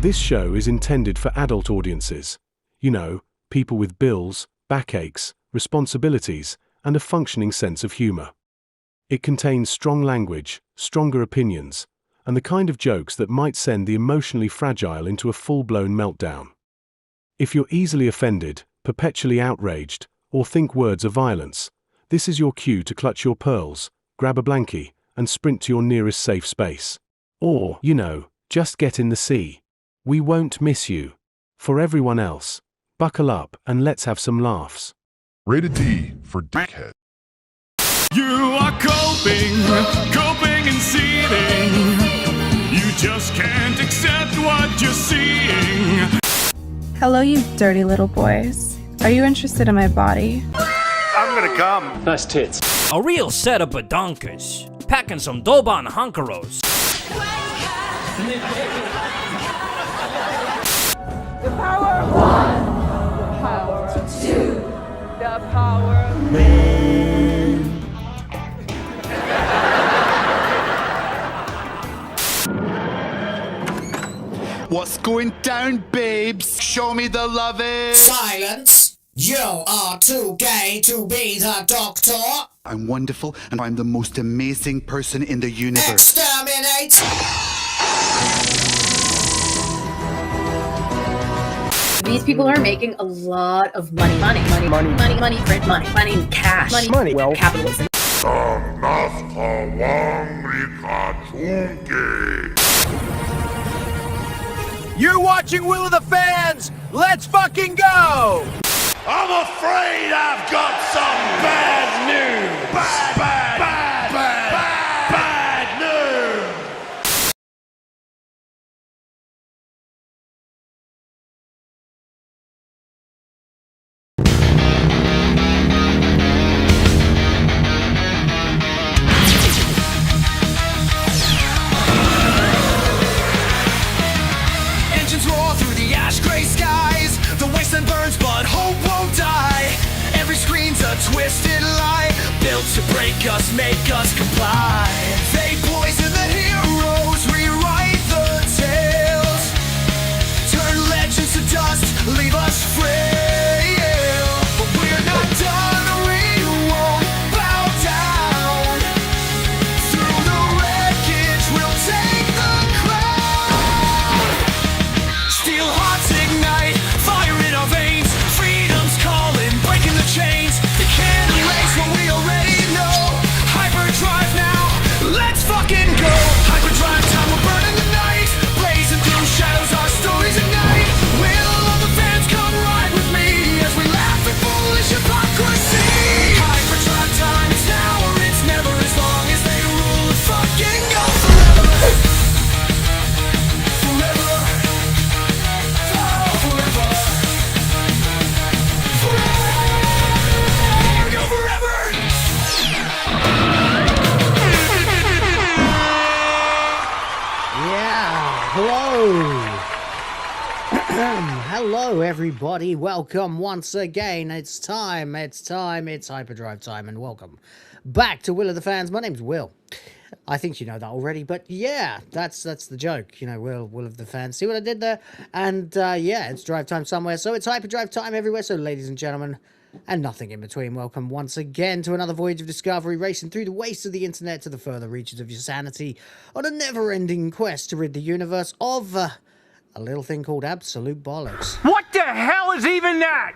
This show is intended for adult audiences. You know, people with bills, backaches, responsibilities, and a functioning sense of humor. It contains strong language, stronger opinions, and the kind of jokes that might send the emotionally fragile into a full-blown meltdown. If you're easily offended, perpetually outraged, or think words are violence, this is your cue to clutch your pearls, grab a blankie, and sprint to your nearest safe space. Or, you know, just get in the sea. We won't miss you. For everyone else, buckle up and let's have some laughs. Rated D for dickhead. You are coping and seething. You just can't accept what you're seeing. Hello, you dirty little boys. Are you interested in my body? I'm gonna come. Nice tits. A real setup of donkers, packing some Doban hunkeros. The power of one, the power of two, the power of man. What's going down, babes? Show me the loving. Silence! You are too gay to be the doctor. I'm wonderful, and I'm the most amazing person in the universe. Exterminate! These people are making a lot of money, print money, cash, Money, well, capitalism. You're watching Will of the Fans! Let's fucking go! I'm afraid I've got some bad news. Bad news. Engines roar through the ash gray skies. The wasteland burns, but hope won't die. Every screen's a twisted lie, built to break us, make us comply. They poison the heroes, rewrite the tales, turn legends to dust, leave us frail. But we're not done, we won't bow down. Through the wreckage, we'll take the crown. Steel hearts ignite, fire in our veins. Freedom's calling, breaking the chains. They can't erase what we already know. HyperDrive now, let's fucking go. HyperDrive time, we're burning the night. Blazing through shadows, our stories ignite. Will all the fans come ride with me as we laugh at foolish hypocrisy? HyperDrive time, it's now or it's never, as long as they rule. Let's fucking go forever. Forever. Forever. Forever. Go forever. Yeah, hello. Hello, everybody. Welcome once again. It's HyperDrive time, and welcome back to Will of the Fans. My name's Will. I think you know that already, but yeah, that's the joke. You know, Will of the Fans. See what I did there? And yeah, it's drive time somewhere, so it's HyperDrive time everywhere. So, ladies and gentlemen, and nothing in between, welcome once again to another voyage of discovery, racing through the wastes of the internet to the further reaches of your sanity on a never-ending quest to rid the universe of a little thing called absolute bollocks. What the hell is even that?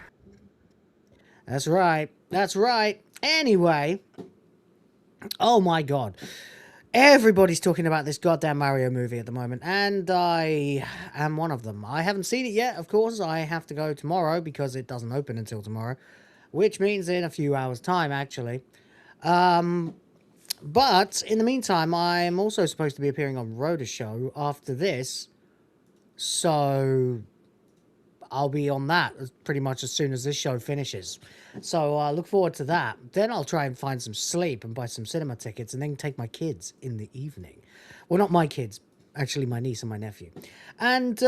That's right. That's right. Anyway, oh my god. Everybody's talking about this goddamn Mario movie at the moment, and I am one of them. I haven't seen it yet, of course. I have to go tomorrow because it doesn't open until tomorrow, which means in a few hours' time, actually. But in the meantime, I'm also supposed to be appearing on Rhoda's show after this, so I'll be on that pretty much as soon as this show finishes. So I look forward to that. Then I'll try and find some sleep and buy some cinema tickets and then take my kids in the evening. Well, not my kids, actually my niece and my nephew. And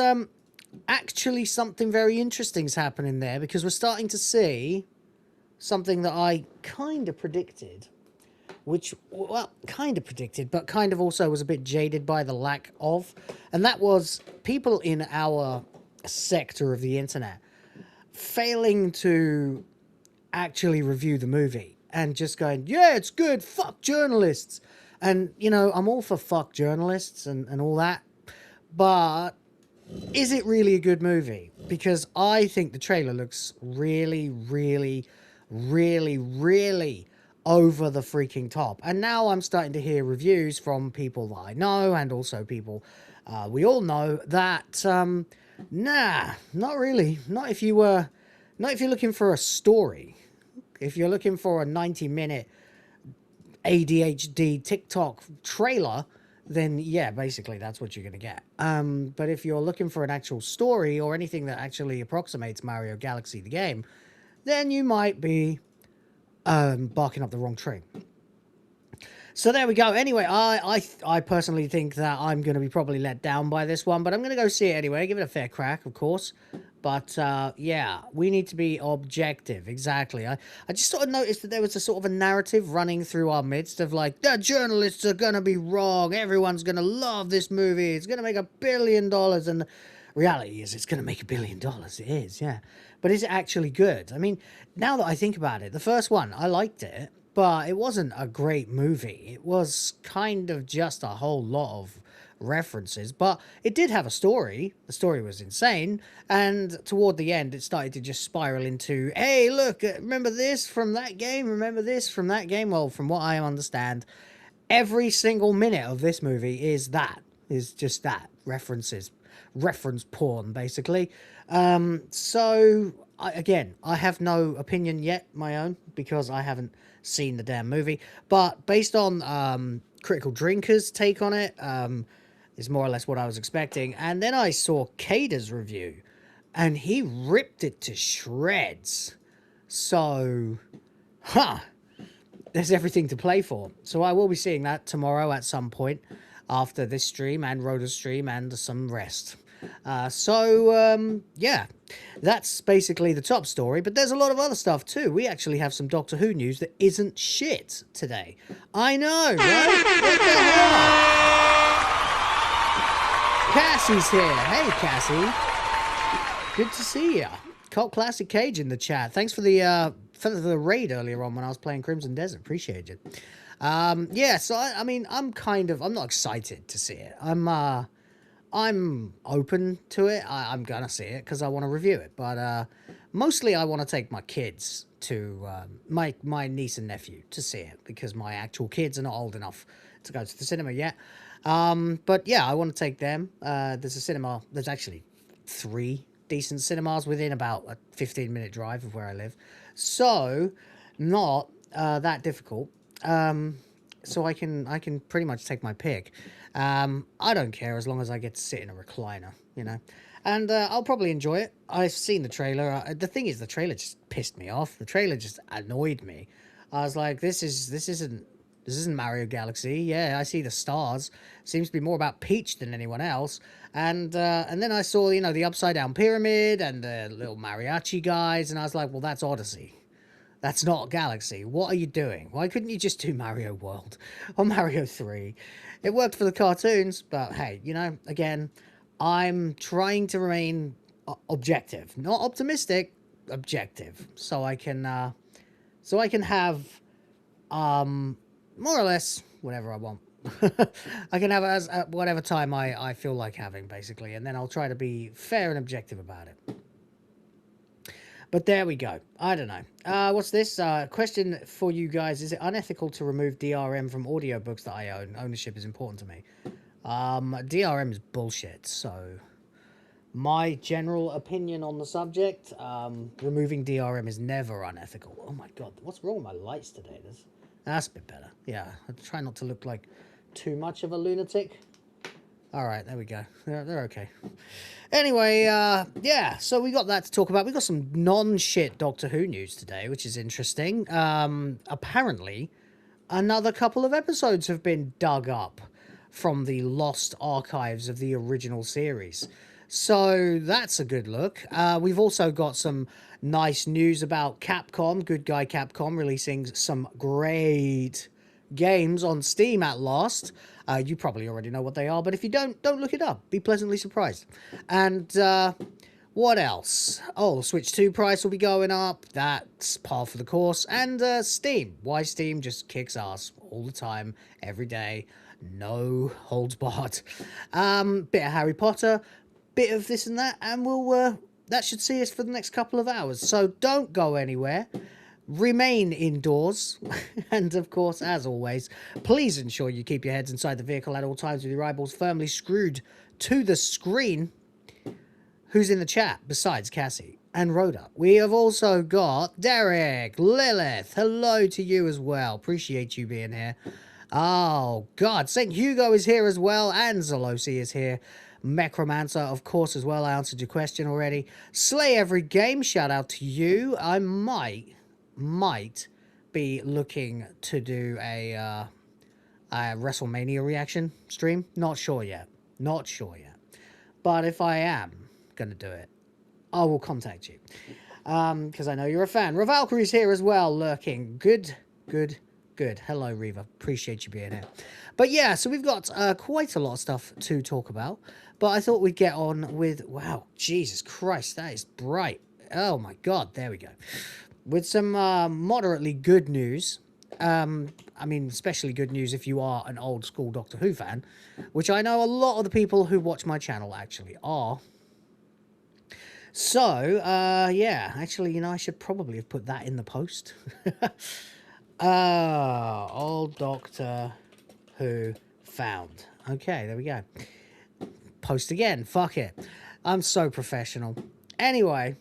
actually something very interesting is happening there, because we're starting to see something that I kind of predicted which, well, kind of predicted, but kind of also was a bit jaded by the lack of. And that was people in our sector of the internet failing to actually review the movie and just going, yeah, it's good, fuck journalists. And, you know, I'm all for fuck journalists and all that, but is it really a good movie? Because I think the trailer looks really, really, really, really over the freaking top. And now I'm starting to hear reviews from people that I know and also people we all know that, nah, not really. Not if you're looking for a story. If you're looking for a 90-minute ADHD TikTok trailer, then yeah, basically that's what you're going to get. But if you're looking for an actual story or anything that actually approximates Mario Galaxy the game, then you might be barking up the wrong tree. So there we go. Anyway, I personally think that I'm going to be probably let down by this one, but I'm going to go see it anyway, give it a fair crack, of course. But yeah, we need to be objective. Exactly. I just sort of noticed that there was a sort of a narrative running through our midst of like, the journalists are going to be wrong. Everyone's going to love this movie. It's going to make $1 billion. And the reality is it's going to make $1 billion. It is, yeah. But is it actually good? I mean, now that I think about it, the first one, I liked it, but it wasn't a great movie. It was kind of just a whole lot of references, but it did have a story. The story was insane, and toward the end it started to just spiral into, hey, look, remember this from that game, remember this from that game. Well, from what I understand, every single minute of this movie is just that reference porn, basically. So again, I have no opinion yet, my own, because I haven't seen the damn movie, but based on Critical Drinker's take on it, is more or less what I was expecting. And then I saw Kada's review, and he ripped it to shreds. So, there's everything to play for. So I will be seeing that tomorrow at some point after this stream and Rhoda's stream and some rest. Yeah, that's basically the top story, but there's a lot of other stuff too. We actually have some Doctor Who news that isn't shit today. I know, right? What the hell? Cassie's here. Hey, Cassie. Good to see ya. Cult Classic Cage in the chat. Thanks for the raid earlier on when I was playing Crimson Desert. Appreciate it. Yeah, so I mean, I'm not excited to see it. I'm open to it. I'm gonna see it because I want to review it. But mostly I want to take my kids to, my niece and nephew to see it because my actual kids are not old enough to go to the cinema yet. But yeah, I want to take them. There's actually 3 decent cinemas within about a 15-minute drive of where I live. So, not that difficult. So I can pretty much take my pick. I don't care as long as I get to sit in a recliner, you know. And I'll probably enjoy it. I've seen the trailer. The thing is, the trailer just pissed me off. The trailer just annoyed me. I was like, this isn't Mario Galaxy. Yeah, I see the stars. Seems to be more about Peach than anyone else. And then I saw, you know, the upside down pyramid and the little mariachi guys, and I was like, well, that's Odyssey. That's not Galaxy. What are you doing? Why couldn't you just do Mario World or Mario 3? It worked for the cartoons, but hey, you know, again, I'm trying to remain objective, not optimistic, objective, so I can have more or less whatever I want. I can have it as whatever time I feel like having, basically, and then I'll try to be fair and objective about it. But there we go. I don't know. What's this? Question for you guys. Is it unethical to remove DRM from audiobooks that I own? Ownership is important to me. DRM is bullshit, so my general opinion on the subject, removing DRM is never unethical. Oh my god, what's wrong with my lights today? That's a bit better. Yeah, I try not to look like too much of a lunatic. All right, there we go. They're okay. Anyway, yeah, so we got that to talk about. We got some non-shit Doctor Who news today, which is interesting. Apparently, another couple of episodes have been dug up from the lost archives of the original series. So that's a good look. We've also got some nice news about Capcom, good guy Capcom, releasing some great games on Steam at last. You probably already know what they are, but if you don't look it up. Be pleasantly surprised. And what else? Oh, Switch 2 price will be going up. That's par for the course. And Steam. Why Steam just kicks ass all the time, every day. No holds barred. Bit of Harry Potter, bit of this and that, and we'll that should see us for the next couple of hours. So don't go anywhere. Remain indoors. And of course, as always, please ensure you keep your heads inside the vehicle at all times with your eyeballs firmly screwed to the screen. Who's in the chat besides Cassie and Rhoda? We have also got Derek, Lilith. Hello to you as well. Appreciate you being here. Oh, God. St-Hugo is here as well. And Zalosi is here. Necromancer, of course, as well. I answered your question already. Slay Every Game. Shout out to you. I might be looking to do a WrestleMania reaction stream. Not sure yet. Not sure yet. But if I am going to do it, I will contact you. Because I know you're a fan. Revalkyrie's here as well, lurking. Good. Hello, Reva. Appreciate you being here. But yeah, so we've got quite a lot of stuff to talk about. But I thought we'd get on with... Wow, Jesus Christ, that is bright. Oh my God, there we go. With some moderately good news. I mean, especially good news if you are an old school Doctor Who fan. Which I know a lot of the people who watch my channel actually are. So, yeah. Actually, you know, I should probably have put that in the post. Old Doctor Who found. Okay, there we go. Post again. Fuck it. I'm so professional. Anyway,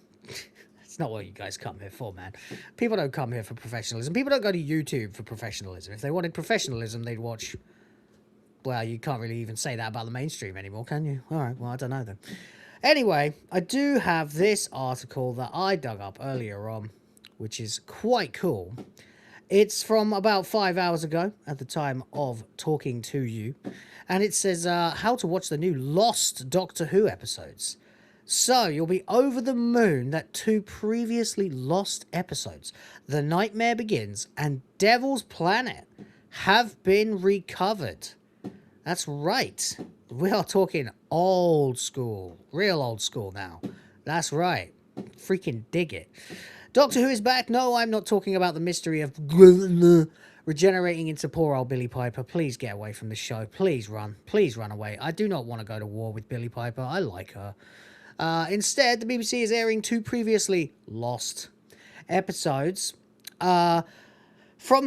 it's not what you guys come here for, man. People don't come here for professionalism. People don't go to YouTube for professionalism. If they wanted professionalism, they'd watch... Well, you can't really even say that about the mainstream anymore, can you? All right, well, I don't know then. Anyway, I do have this article that I dug up earlier on, which is quite cool. It's from about 5 hours ago at the time of talking to you. And it says how to watch the new Lost Doctor Who episodes. So you'll be over the moon that 2 previously lost episodes, The Nightmare Begins and Devil's Planet, have been recovered. That's right. We are talking old school. Real old school now. That's right. Freaking dig it. Doctor Who is back. No, I'm not talking about the mystery of regenerating into poor old Billie Piper. Please get away from the show. Please run. Please run away. I do not want to go to war with Billie Piper. I like her. Instead, the BBC is airing 2 previously lost episodes from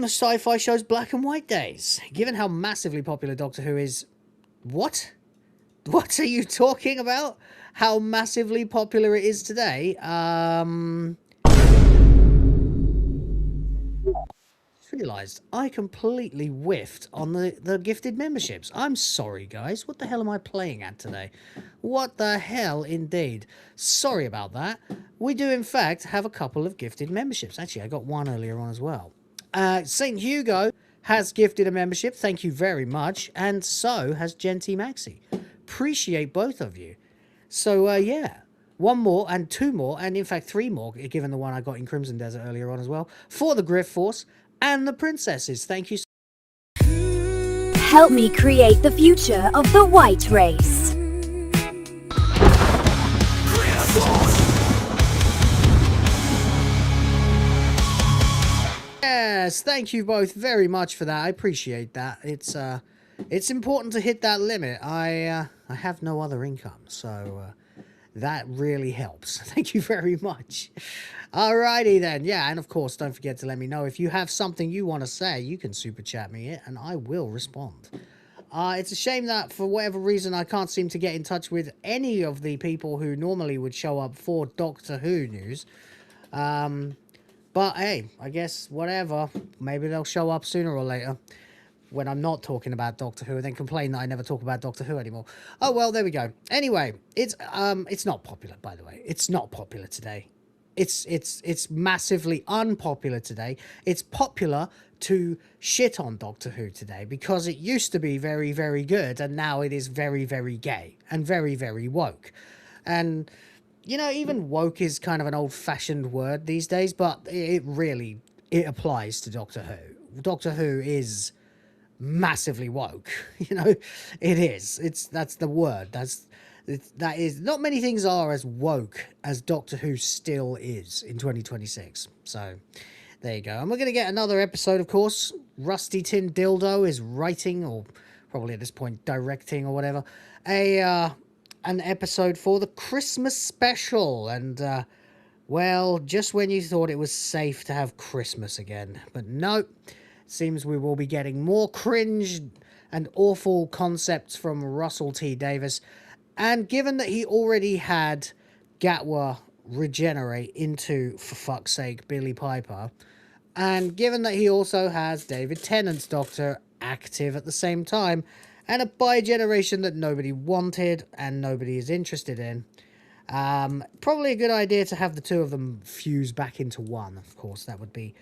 the sci-fi show's Black and White days. Given how massively popular Doctor Who is... What? What are you talking about? How massively popular it is today? Realised I completely whiffed on the gifted memberships. I'm sorry, guys. What the hell am I playing at today? What the hell, indeed. Sorry about that. We do, in fact, have a couple of gifted memberships. Actually, I got one earlier on as well. St-Hugo has gifted a membership. Thank you very much. And so has Genty Maxi. Appreciate both of you. So, yeah. 1 more and 2 more, and in fact 3 more, given the one I got in Crimson Desert earlier on as well, for the Griff Force and the Princesses. Thank you. Help me create the future of the white race. Yes, thank you both very much for that. I appreciate that. It's important to hit that limit. I have no other income, so that really helps. Thank you very much. Alrighty then. Yeah, and of course, don't forget to let me know if you have something you want to say. You can super chat me it, and I will respond. It's a shame that for whatever reason I can't seem to get in touch with any of the people who normally would show up for Doctor Who news. But hey, I guess whatever. Maybe they'll show up sooner or later when I'm not talking about Doctor Who and then complain that I never talk about Doctor Who anymore. Oh well, there we go. Anyway, it's not popular, by the way. It's not popular today. It's massively unpopular today. It's popular to shit on Doctor Who today because it used to be very, very good and now it is very, very gay and very, very woke. And, you know, even woke is kind of an old-fashioned word these days, but it applies to Doctor Who. Doctor Who is massively woke. You know, it is. That's the word. That is, not many things are as woke as Doctor Who still is in 2026. So there you go. And we're going to get another episode, of course. Rusty Tin Dildo is writing, or probably at this point directing or whatever, an episode for the Christmas special. And well, just when you thought it was safe to have Christmas again, but no, seems we will be getting more cringe and awful concepts from Russell T Davies. And given that he already had Gatwa regenerate into, for fuck's sake, Billy Piper, and given that he also has David Tennant's Doctor active at the same time, and a bi-generation that nobody wanted and nobody is interested in, probably a good idea to have the two of them fuse back into one. Of course, that would be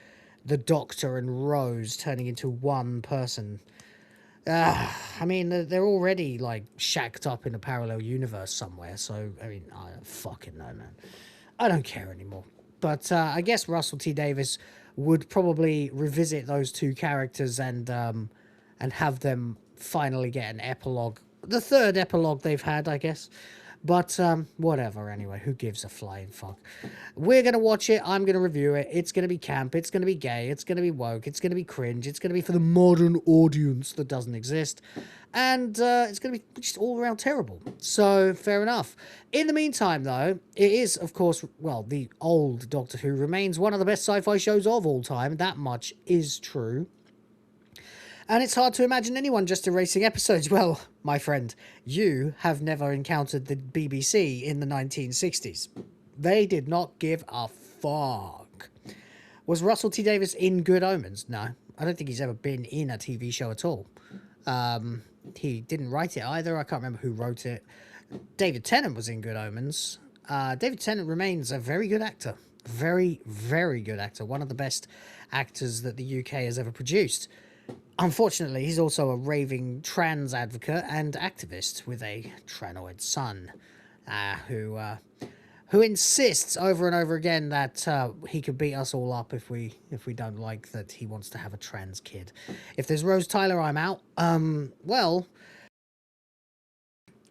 the Doctor and Rose turning into one person. I mean, they're already, like, shacked up in a parallel universe somewhere, so, I mean, I don't fucking know, man. I don't care anymore. But I guess Russell T Davies would probably revisit those two characters and have them finally get an epilogue. The third epilogue they've had, I guess. But whatever, anyway, who gives a flying fuck? We're going to watch it, I'm going to review it, it's going to be camp, it's going to be gay, it's going to be woke, it's going to be cringe, it's going to be for the modern audience that doesn't exist, and it's going to be just all around terrible. So, fair enough. In the meantime, though, it is, of course, well, the old Doctor Who remains one of the best sci-fi shows of all time, that much is true. And it's hard to imagine anyone just erasing episodes. Well, my friend, you have never encountered the BBC in the 1960s. They did not give a fuck. Was Russell T Davies in Good Omens? No, I don't think he's ever been in a TV show at all. He didn't write it either. I can't remember who wrote it. David Tennant was in Good Omens. David Tennant remains a very good actor. Very, very good actor. One of the best actors that the UK has ever produced. Unfortunately, he's also a raving trans advocate and activist with a tranoid son, who insists over and over again that he could beat us all up if we don't like that he wants to have a trans kid. If there's Rose Tyler, I'm out. Well,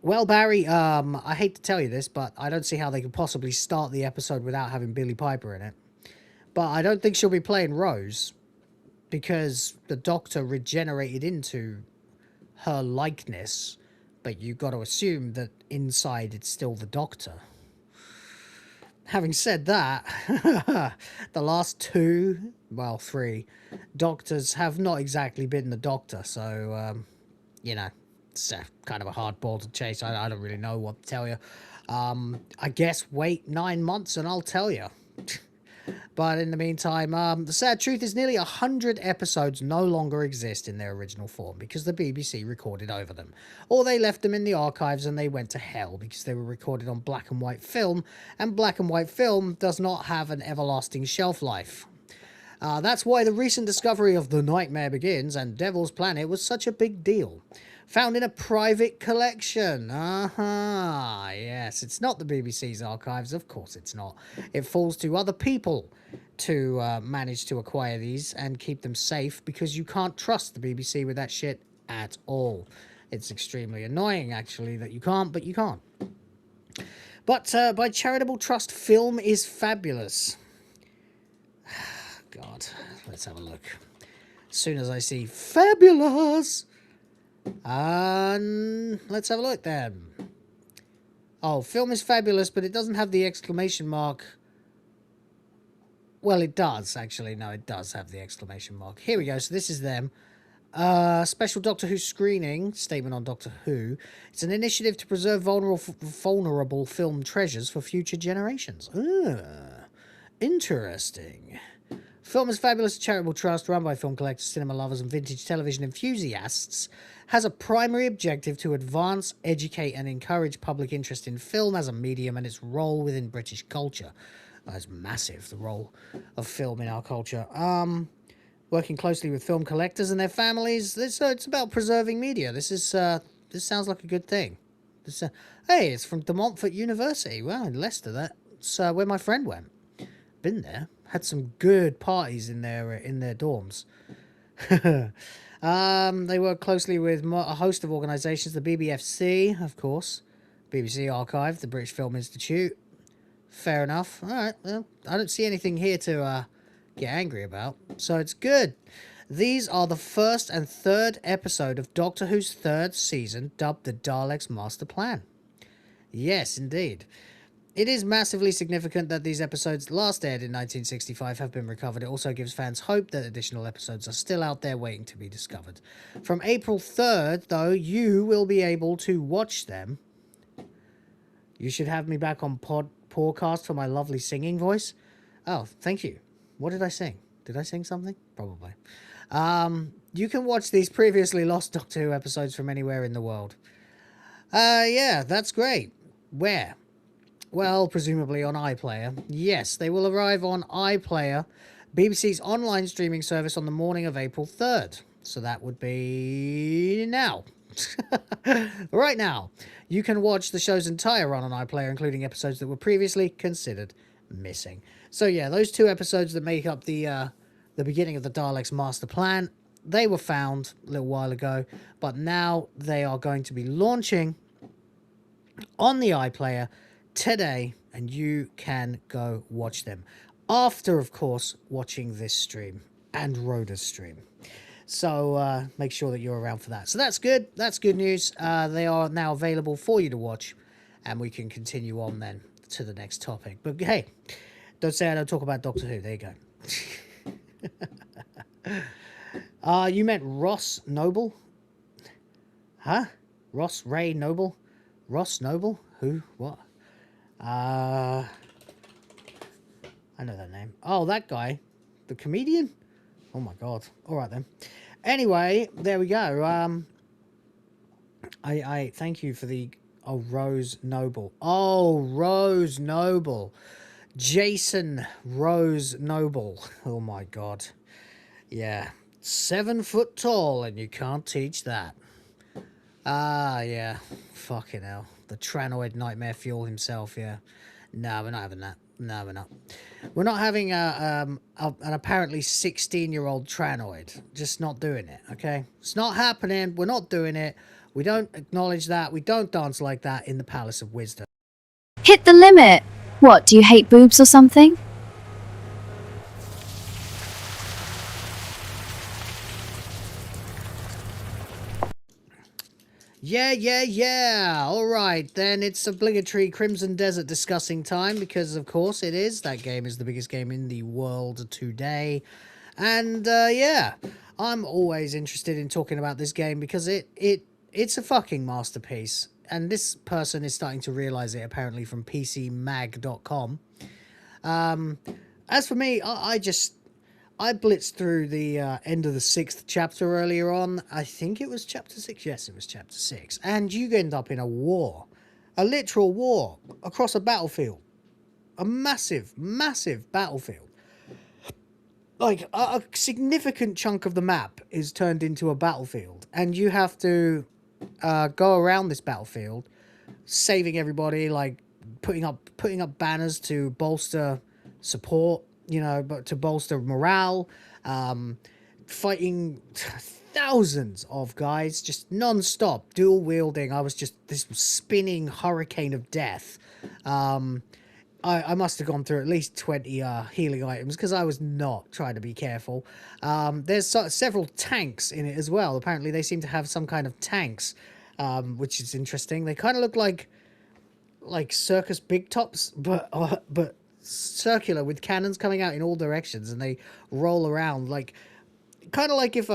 Barry, I hate to tell you this, but I don't see how they could possibly start the episode without having Billie Piper in it. But I don't think she'll be playing Rose, because the Doctor regenerated into her likeness, but you've got to assume that inside it's still the Doctor. Having said that, the last three Doctors have not exactly been the Doctor, so, you know, it's kind of a hard ball to chase. I don't really know what to tell you. I guess wait 9 months and I'll tell you. But in the meantime, the sad truth is nearly 100 episodes no longer exist in their original form because the BBC recorded over them. Or they left them in the archives and they went to hell because they were recorded on black and white film, and black and white film does not have an everlasting shelf life. That's why the recent discovery of The Nightmare Begins and Devil's Planet was such a big deal. Found in a private collection. Yes, it's not the BBC's archives, of course it's not. It falls to other people to manage to acquire these and keep them safe, because you can't trust the BBC with that shit at all. It's extremely annoying, actually, that you can't, but you can't. But by charitable trust, film is fabulous. God, let's have a look. As soon as I see fabulous... let's have a look then. Oh, film is fabulous, but it doesn't have the exclamation mark. Well, it does, actually. No, it does have the exclamation mark. Here we go. So this is them. Special Doctor Who screening. Statement on Doctor Who. It's an initiative to preserve vulnerable film treasures for future generations. Interesting. Film is Fabulous, a charitable trust run by film collectors, cinema lovers, and vintage television enthusiasts, has a primary objective to advance, educate, and encourage public interest in film as a medium and its role within British culture. That's massive, the role of film in our culture. Working closely with film collectors and their families, it's about preserving media. This sounds like a good thing. Hey, it's from De Montfort University. Well, in Leicester, that's where my friend went. Been there. Had some good parties in their dorms. They work closely with a host of organisations, the BBFC, of course, BBC Archive, the British Film Institute. Fair enough. All right, well, I don't see anything here to get angry about, so it's good. These are the first and third episode of Doctor Who's third season, dubbed the Daleks' Master Plan. Yes, indeed. It is massively significant that these episodes last aired in 1965 have been recovered. It also gives fans hope that additional episodes are still out there waiting to be discovered. From April 3rd, though, you will be able to watch them. You should have me back on podcast for my lovely singing voice. Oh, thank you. What did I sing? Did I sing something? Probably. You can watch these previously lost Doctor Who episodes from anywhere in the world. Yeah, that's great. Where? Well, presumably on iPlayer. Yes, they will arrive on iPlayer, BBC's online streaming service, on the morning of April 3rd. So that would be now. Right now. You can watch the show's entire run on iPlayer, including episodes that were previously considered missing. So yeah, those 2 episodes that make up the beginning of the Daleks' Master Plan, they were found a little while ago, but now they are going to be launching on the iPlayer today, and you can go watch them after, of course, watching this stream and Rhoda's stream. So make sure that you're around for that. So that's good. That's good news. They are now available for you to watch, and we can continue on then to the next topic. But hey, don't say I don't talk about Doctor Who. There you go. You meant Ross Noble? Huh? Ross Ray Noble? Ross Noble? Who? What? I know that name. Oh, that guy. The comedian? Oh my god. Alright then. Anyway, there we go. I thank you for the... Oh, Rose Noble. Oh, Rose Noble. Jason Rose Noble. Oh my god. Yeah. 7 foot tall and you can't teach that. Yeah. Fucking hell. The Tranoid Nightmare Fuel himself, yeah. No, we're not having that. No, we're not. We're not having an apparently 16-year-old Tranoid. Just not doing it, okay? It's not happening. We're not doing it. We don't acknowledge that. We don't dance like that in the Palace of Wisdom. Hit the limit. What, do you hate boobs or something? Yeah. All right, then it's obligatory Crimson Desert discussing time, because of course it is. That game is the biggest game in the world today. And yeah, I'm always interested in talking about this game because it's a fucking masterpiece. And this person is starting to realize it, apparently, from PCMag.com. As for me, I blitzed through the end of the 6th chapter earlier on. I think it was chapter 6. Yes, it was chapter 6. And you end up in a war. A literal war across a battlefield. A massive, massive battlefield. Like, a significant chunk of the map is turned into a battlefield. And you have to go around this battlefield, saving everybody, like putting up banners to bolster support, you know, but to bolster morale, fighting thousands of guys, just non-stop, dual wielding. I was just this spinning hurricane of death. I must have gone through at least 20 healing items because I was not trying to be careful. There's several tanks in it as well. Apparently they seem to have some kind of tanks, which is interesting. They kind of look like circus big tops, but circular with cannons coming out in all directions, and they roll around like kind of like if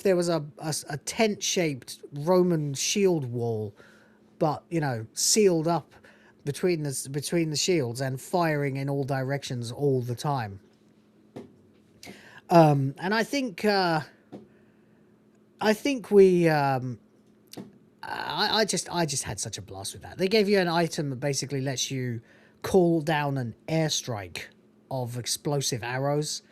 there was a tent-shaped Roman shield wall, but you know, sealed up between the shields and firing in all directions all the time. And I think we I just had such a blast with that. They gave you an item that basically lets you call down an airstrike of explosive arrows.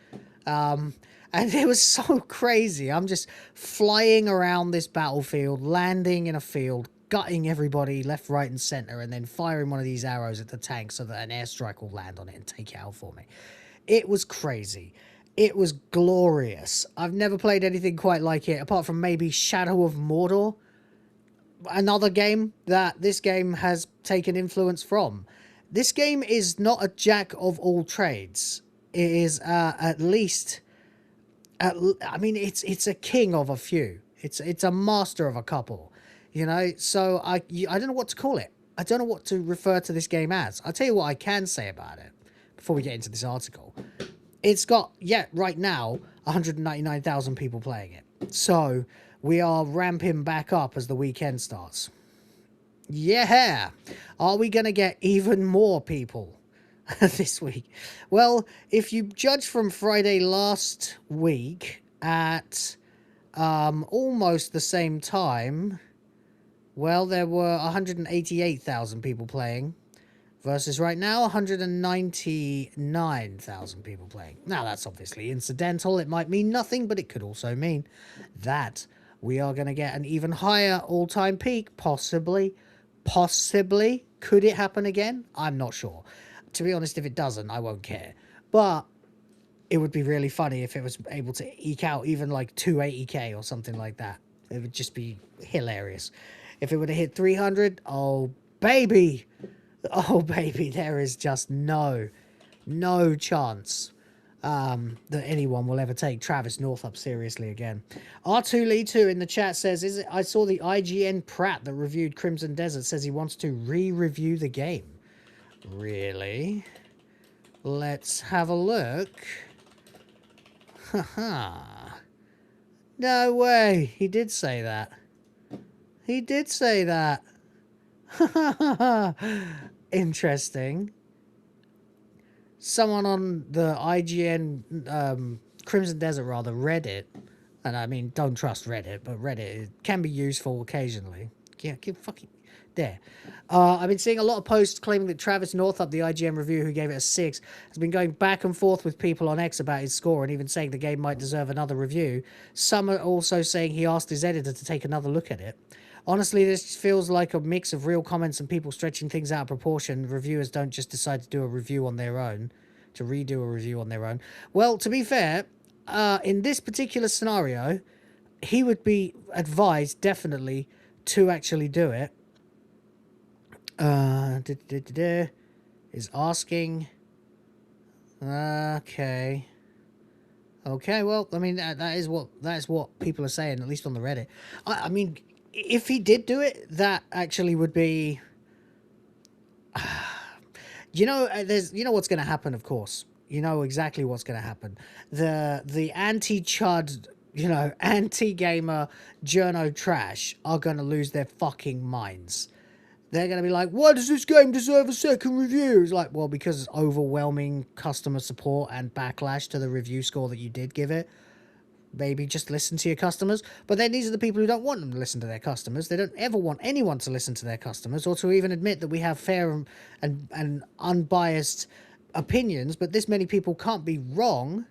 And it was so crazy. I'm just flying around this battlefield, landing in a field, gutting everybody left, right, and center, and then firing one of these arrows at the tank so that an airstrike will land on it and take it out for me. It was crazy. It was glorious. I've never played anything quite like it, apart from maybe Shadow of Mordor, another game that this game has taken influence from. This game is not a jack of all trades. It is at least, I mean, it's a king of a few. It's a master of a couple, you know. So I don't know what to call it. I don't know what to refer to this game as. I'll tell you what I can say about it before we get into this article. It's got, right now, 199,000 people playing it. So we are ramping back up as the weekend starts. Yeah! Are we going to get even more people this week? Well, if you judge from Friday last week at almost the same time, well, there were 188,000 people playing. Versus right now, 199,000 people playing. Now, that's obviously incidental. It might mean nothing, but it could also mean that we are going to get an even higher all-time peak, possibly. Possibly. Could it happen again? I'm not sure. To be honest, if it doesn't, I won't care. But it would be really funny if it was able to eke out even like 280k or something like that. It would just be hilarious. If it would have hit 300, oh, baby! Oh, baby, there is just no chance that anyone will ever take Travis Northup seriously again. R2 Lee 2 in the chat says, I saw the IGN Pratt that reviewed Crimson Desert says he wants to re-review the game. Really? Let's have a look. Haha. No way. He did say that. He did say that. Interesting. Someone on the IGN Crimson Desert rather Reddit, and I mean don't trust Reddit, but Reddit can be useful occasionally. Yeah, fucking there. I've been seeing a lot of posts claiming that Travis Northup, the IGN reviewer who gave it a 6, has been going back and forth with people on X about his score and even saying the game might deserve another review. Some are also saying he asked his editor to take another look at it. Honestly, this feels like a mix of real comments and people stretching things out of proportion. Reviewers don't just decide to do a review on their own, to redo a review on their own. Well, to be fair, in this particular scenario, he would be advised definitely to actually do it. Is asking. Okay. Okay, well, I mean, that is what people are saying, at least on the Reddit. I mean, if he did do it, that actually would be, you know, what's going to happen, of course. You know exactly what's going to happen. The anti-chud, anti-gamer journo trash are going to lose their fucking minds. They're going to be like, why does this game deserve a second review? It's like, well, because it's overwhelming customer support and backlash to the review score that you did give it. Maybe just listen to your customers. But then these are the people who don't want them to listen to their customers. They don't ever want anyone to listen to their customers or to even admit that we have fair and unbiased opinions. But this many people can't be wrong.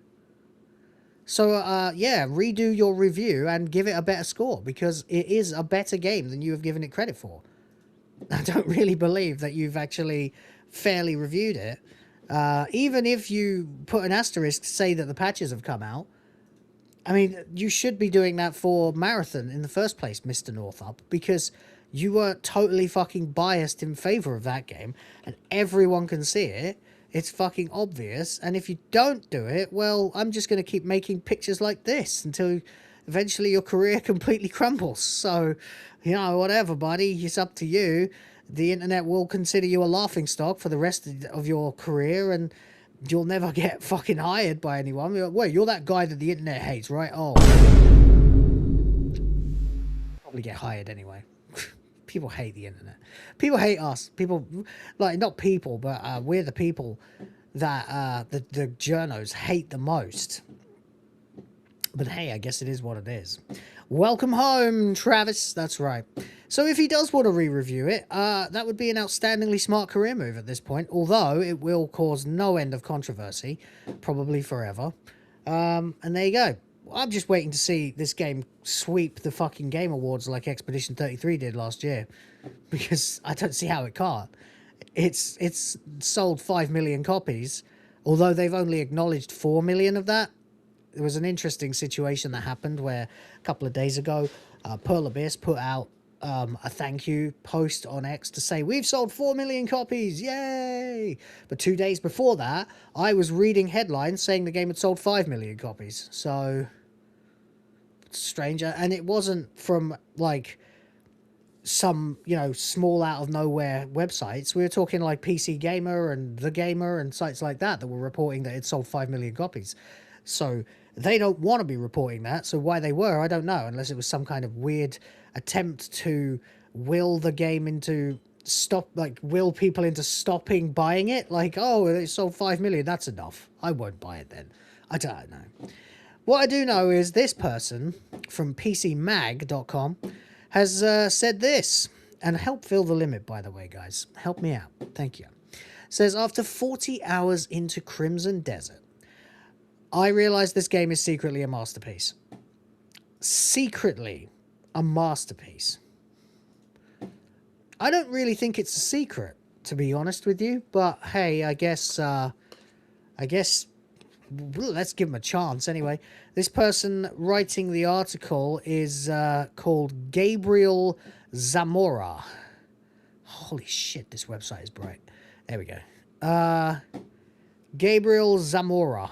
So, yeah, redo your review and give it a better score because it is a better game than you have given it credit for. I don't really believe that you've actually fairly reviewed it. Even if you put an asterisk to say that the patches have come out, I mean, you should be doing that for Marathon in the first place, Mr. Northup, because you were totally fucking biased in favor of that game, and everyone can see it. It's fucking obvious, and if you don't do it, well, I'm just going to keep making pictures like this until eventually your career completely crumbles. So, whatever, buddy, it's up to you. The internet will consider you a laughingstock for the rest of your career, and you'll never get fucking hired by anyone. You're like, wait, you're that guy that the internet hates, right? Oh. Probably get hired anyway. People hate the internet. People hate us. People, like, not people, but we're the people that the journos hate the most. But hey, I guess it is what it is. Welcome home, Travis. That's right. So if he does want to re-review it, that would be an outstandingly smart career move at this point, although it will cause no end of controversy, probably forever. And there you go. I'm just waiting to see this game sweep the fucking Game Awards like Expedition 33 did last year, because I don't see how it can't. It's sold 5 million copies, although they've only acknowledged 4 million of that there was an interesting situation that happened where a couple of days ago, Pearl Abyss put out a thank you post on X to say, we've sold 4 million copies, yay! But 2 days before that, I was reading headlines saying the game had sold 5 million copies. So, stranger. And it wasn't from, like, some, you know, small out of nowhere websites. We were talking like PC Gamer and The Gamer and sites like that were reporting that it sold 5 million copies. So they don't want to be reporting that. So why they were, I don't know, unless it was some kind of weird attempt to will the game into will people into stopping buying it. Like, oh, it sold 5 million. That's enough. I won't buy it then. I don't know. What I do know is this person from PCMag.com has said this, and help fill the limit, by the way, guys. Help me out. Thank you. Says, after 40 hours into Crimson Desert, I realized this game is secretly a masterpiece. Secretly a masterpiece. I don't really think it's a secret, to be honest with you, but hey, I guess let's give him a chance anyway. This person writing the article is called Gabriel Zamora. Holy shit, this website is bright. There we go. Gabriel Zamora.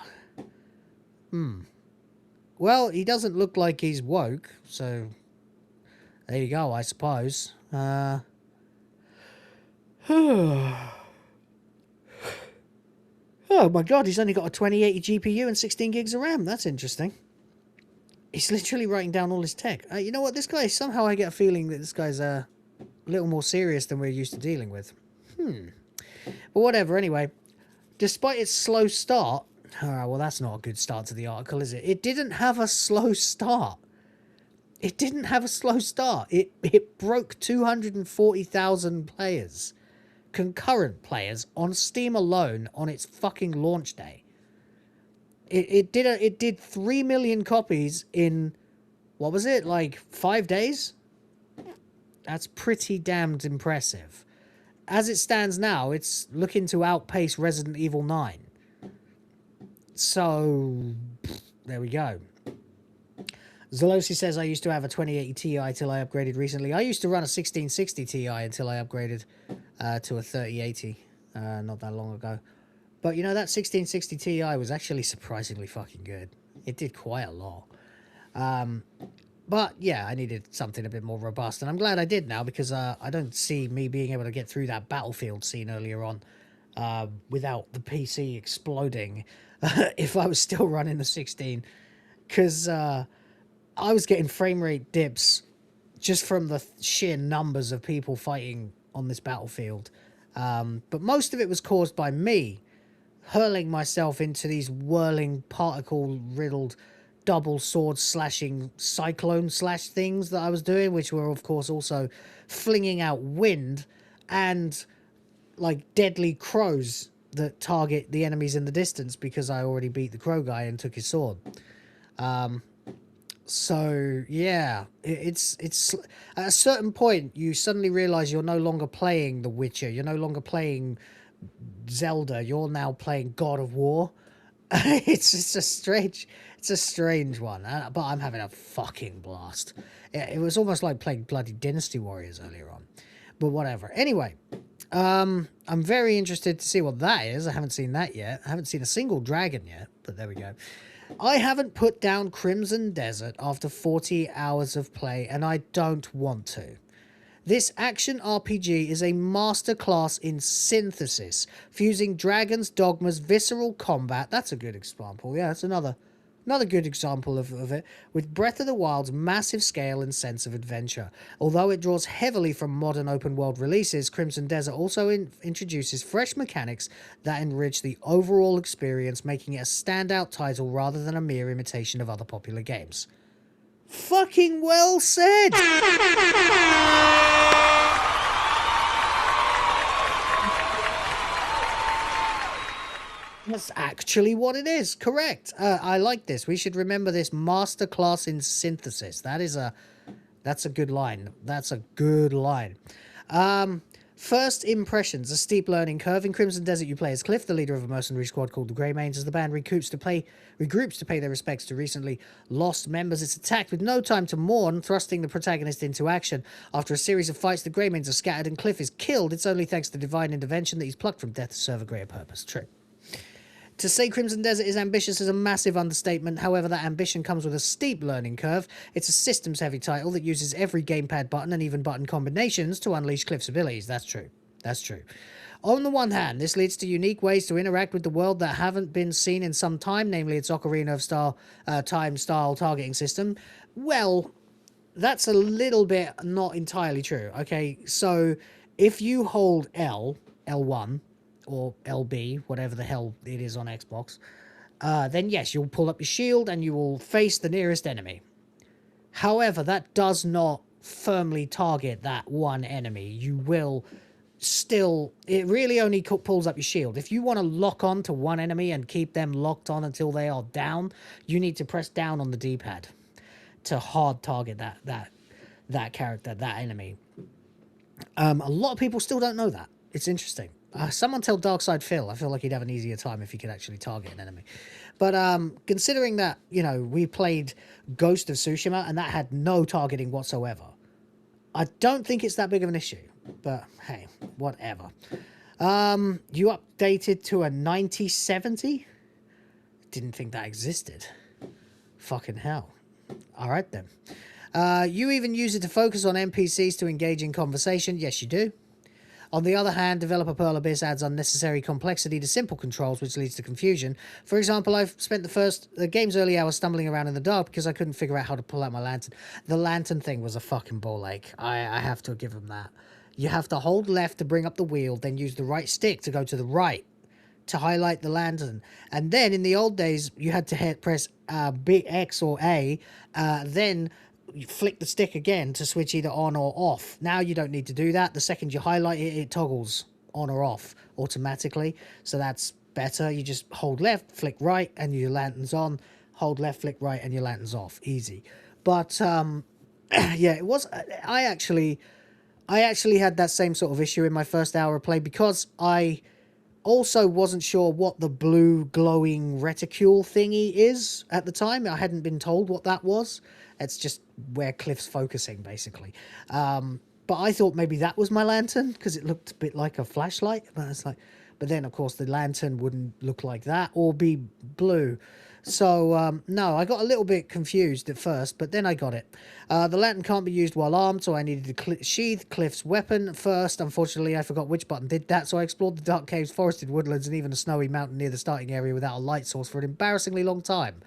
Well, he doesn't look like he's woke, so there you go, I suppose. Oh my god, he's only got a 2080 GPU and 16 gigs of RAM. That's interesting. He's literally writing down all his tech. You know what? This guy, somehow I get a feeling that this guy's a little more serious than we're used to dealing with. But whatever, anyway. Despite its slow start... well, that's not a good start to the article, is it? It didn't have a slow start. It didn't have a slow start. It broke 240,000 players. Concurrent players on Steam alone on its fucking launch day. It did 3 million copies in, what was it, like 5 days? That's pretty damned impressive. As it stands now, it's looking to outpace Resident Evil 9. So, there we go. Zalosi says, I used to have a 2080 Ti till I upgraded recently. I used to run a 1660 Ti until I upgraded to a 3080 not that long ago. But, you know, that 1660 Ti was actually surprisingly fucking good. It did quite a lot. But, yeah, I needed something a bit more robust. And I'm glad I did now, because I don't see me being able to get through that battlefield scene earlier on without the PC exploding if I was still running the 16. Because... I was getting frame rate dips just from the sheer numbers of people fighting on this battlefield. But most of it was caused by me hurling myself into these whirling, particle-riddled, double sword slashing cyclone slash things that I was doing, which were, of course, also flinging out wind and, like, deadly crows that target the enemies in the distance because I already beat the crow guy and took his sword. So, yeah, it's at a certain point, you suddenly realize you're no longer playing The Witcher. You're no longer playing Zelda. You're now playing God of War. It's a strange one, but I'm having a fucking blast. It was almost like playing bloody Dynasty Warriors earlier on, but whatever. Anyway, I'm very interested to see what that is. I haven't seen that yet. I haven't seen a single dragon yet, but there we go. I haven't put down Crimson Desert after 40 hours of play, and I don't want to. This action RPG is a masterclass in synthesis, fusing dragons, dogmas, visceral combat. That's a good example. Yeah, that's another good example of it, with Breath of the Wild's massive scale and sense of adventure. Although it draws heavily from modern open-world releases, Crimson Desert also introduces fresh mechanics that enrich the overall experience, making it a standout title rather than a mere imitation of other popular games. Fucking well said! That's actually what it is. Correct. I like this. We should remember this masterclass in synthesis. That's a good line. That's a good line. First impressions, a steep learning curve. In Crimson Desert, you play as Cliff, the leader of a mercenary squad called the Greymanes. As the band regroups to pay their respects to recently lost members, it's attacked with no time to mourn, thrusting the protagonist into action. After a series of fights, the Greymanes are scattered and Cliff is killed. It's only thanks to divine intervention that he's plucked from death to serve a greater purpose. True. To say Crimson Desert is ambitious is a massive understatement. However, that ambition comes with a steep learning curve. It's a systems-heavy title that uses every gamepad button and even button combinations to unleash Cliff's abilities. That's true. That's true. On the one hand, this leads to unique ways to interact with the world that haven't been seen in some time, namely its Ocarina of Time style targeting system. Well, that's a little bit not entirely true. Okay, so if you hold L1, or LB, whatever the hell it is on Xbox, then yes, you'll pull up your shield and you will face the nearest enemy. However, that does not firmly target that one enemy. You will still... It really only pulls up your shield. If you want to lock on to one enemy and keep them locked on until they are down, you need to press down on the D-pad to hard target that character, that enemy. A lot of people still don't know that. It's interesting. Someone tell Darkside Phil. I feel like he'd have an easier time if he could actually target an enemy. But considering that, you know, we played Ghost of Tsushima and that had no targeting whatsoever, I don't think it's that big of an issue. But hey, whatever. You updated to a 9070? Didn't think that existed. Fucking hell. All right then. You even use it to focus on NPCs to engage in conversation. Yes, you do. On the other hand, developer Pearl Abyss adds unnecessary complexity to simple controls, which leads to confusion. For example, I've spent the game's early hours stumbling around in the dark because I couldn't figure out how to pull out my lantern. The lantern thing was a fucking ball ache. I have to give them that. You have to hold left to bring up the wheel, then use the right stick to go to the right to highlight the lantern. And then in the old days, you had to press B, X or A, then... you flick the stick again to switch either on or off. Now you don't need to do that. The second you highlight it, it toggles on or off automatically. So that's better. You just hold left, flick right, and your lantern's on. Hold left, flick right, and your lantern's off. Easy. But yeah, it was. I actually had that same sort of issue in my first hour of play because I also wasn't sure what the blue glowing reticule thingy is at the time. I hadn't been told what that was. It's just where Cliff's focusing, basically. But I thought maybe that was my lantern because it looked a bit like a flashlight. But it's like, but then of course the lantern wouldn't look like that or be blue. So no, I got a little bit confused at first, but then I got it. The lantern can't be used while armed, so I needed to sheath Cliff's weapon first. Unfortunately, I forgot which button did that, so I explored the dark caves, forested woodlands, and even a snowy mountain near the starting area without a light source for an embarrassingly long time.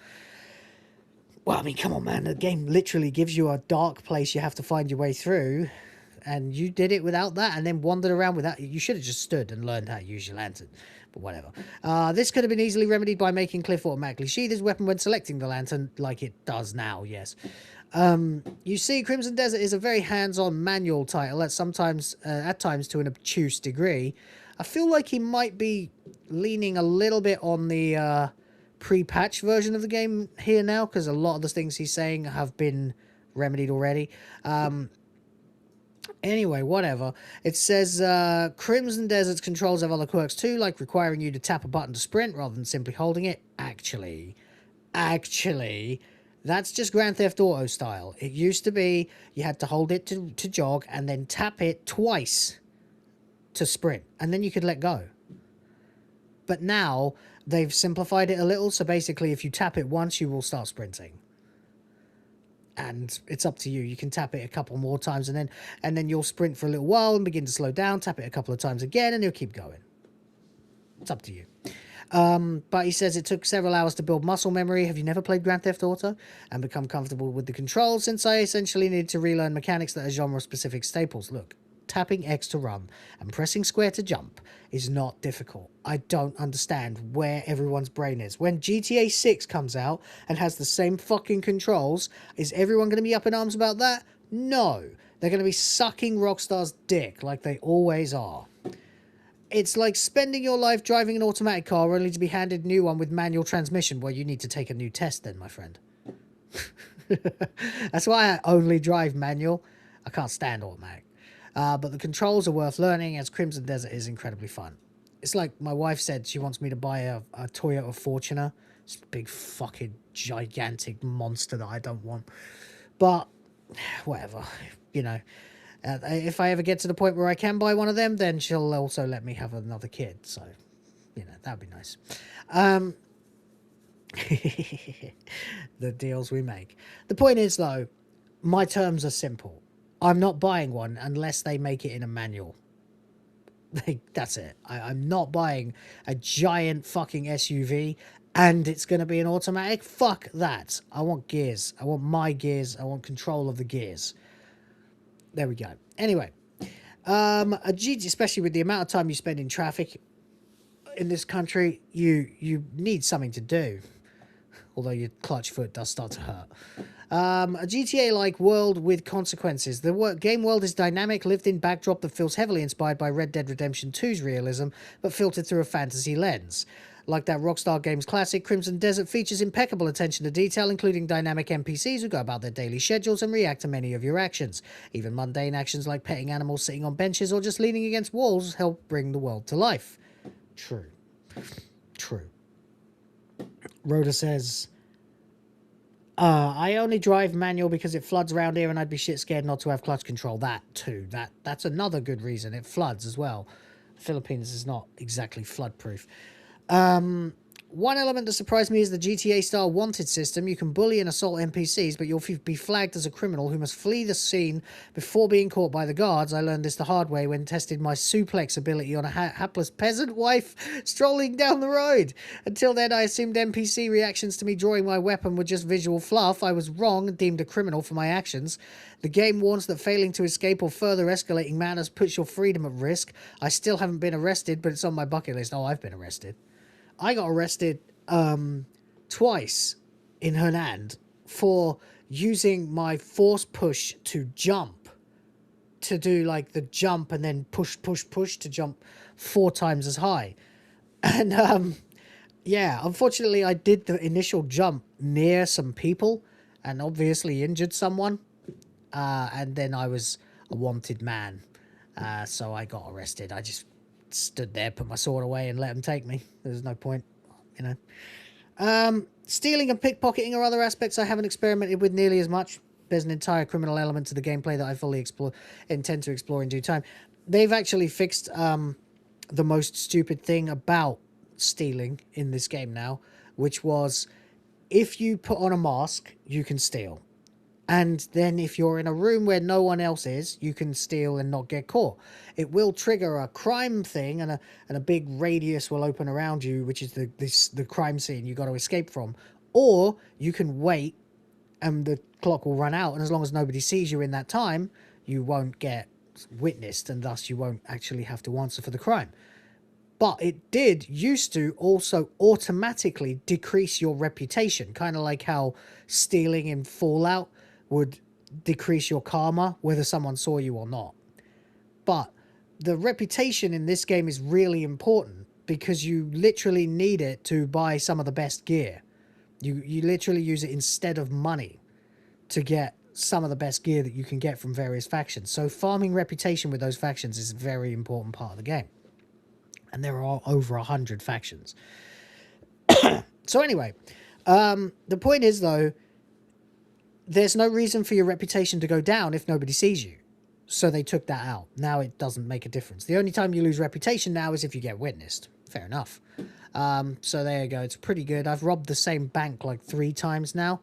Well, I mean, come on, man. The game literally gives you a dark place you have to find your way through. And you did it without that and then wandered around without... You should have just stood and learned how to use your lantern. But whatever. This could have been easily remedied by making Cliff automatically sheath his weapon when selecting the lantern, like it does now, yes. You see, Crimson Desert is a very hands-on manual title at times to an obtuse degree. I feel like he might be leaning a little bit on the... pre-patch version of the game here now, because a lot of the things he's saying have been remedied already. Anyway, whatever. It says Crimson Desert's controls have other quirks too, like requiring you to tap a button to sprint rather than simply holding it. Actually, that's just Grand Theft Auto style. It used to be you had to hold it to jog and then tap it twice to sprint, and then you could let go. But now they've simplified it a little, so basically if you tap it once, you will start sprinting. And it's up to you. You can tap it a couple more times and then you'll sprint for a little while and begin to slow down, tap it a couple of times again, and you'll keep going. It's up to you. But he says it took several hours to build muscle memory. Have you never played Grand Theft Auto and become comfortable with the controls? Since I essentially needed to relearn mechanics that are genre-specific staples. Look, tapping X to run and pressing square to jump is not difficult. I don't understand where everyone's brain is. When GTA 6 comes out and has the same fucking controls, is everyone going to be up in arms about that? No. They're going to be sucking Rockstar's dick like they always are. It's like spending your life driving an automatic car only to be handed a new one with manual transmission. Well, you need to take a new test then, my friend. That's why I only drive manual. I can't stand automatic. But the controls are worth learning, as Crimson Desert is incredibly fun. It's like my wife said she wants me to buy a Toyota Fortuner. It's a big fucking gigantic monster that I don't want. But whatever, you know. If I ever get to the point where I can buy one of them, then she'll also let me have another kid. So, you know, that'd be nice. The deals we make. The point is, though, my terms are simple. I'm not buying one unless they make it in a manual. That's it. I'm not buying a giant fucking SUV and it's going to be an automatic. Fuck that. I want gears. I want my gears. I want control of the gears. There we go. Anyway, a GT, especially with the amount of time you spend in traffic in this country, you need something to do. Although your clutch foot does start to hurt. A GTA-like world with consequences. The game world is dynamic, lived-in backdrop that feels heavily inspired by Red Dead Redemption 2's realism, but filtered through a fantasy lens. Like that Rockstar Games classic, Crimson Desert features impeccable attention to detail, including dynamic NPCs who go about their daily schedules and react to many of your actions. Even mundane actions like petting animals, sitting on benches, or just leaning against walls help bring the world to life. True. True. Rhoda says, I only drive manual because it floods around here and I'd be shit scared not to have clutch control. That too. That's another good reason. It floods as well. The Philippines is not exactly flood proof. One element that surprised me is the GTA-style wanted system. You can bully and assault NPCs, but you'll be flagged as a criminal who must flee the scene before being caught by the guards. I learned this the hard way when tested my suplex ability on a hapless peasant wife strolling down the road. Until then, I assumed NPC reactions to me drawing my weapon were just visual fluff. I was wrong and deemed a criminal for my actions. The game warns that failing to escape or further escalating matters puts your freedom at risk. I still haven't been arrested, but it's on my bucket list. Oh, I've been arrested. I got arrested twice in Hernand for using my force push to jump, to do like the jump and then push to jump 4 times as high. And yeah, unfortunately I did the initial jump near some people and obviously injured someone, and then I was a wanted man, so I got arrested. I just stood there, put my sword away and let them take me. There's no point, you know. Stealing and pickpocketing are other aspects I haven't experimented with nearly as much. There's an entire criminal element to the gameplay that I fully intend to explore in due time. They've actually fixed the most stupid thing about stealing in this game now, which was if you put on a mask, you can steal. And then if you're in a room where no one else is, you can steal and not get caught. It will trigger a crime thing, and a big radius will open around you, which is the crime scene you got to escape from. Or you can wait and the clock will run out, and as long as nobody sees you in that time, you won't get witnessed, and thus you won't actually have to answer for the crime. But it used to also automatically decrease your reputation, kind of like how stealing in Fallout would decrease your karma, whether someone saw you or not. But the reputation in this game is really important because you literally need it to buy some of the best gear. You literally use it instead of money to get some of the best gear that you can get from various factions. So farming reputation with those factions is a very important part of the game. And there are over 100 factions. So anyway, the point is, though, there's no reason for your reputation to go down if nobody sees you. So they took that out. Now it doesn't make a difference. The only time you lose reputation now is if you get witnessed. Fair enough. So there you go. It's pretty good. I've robbed the same bank like 3 times now.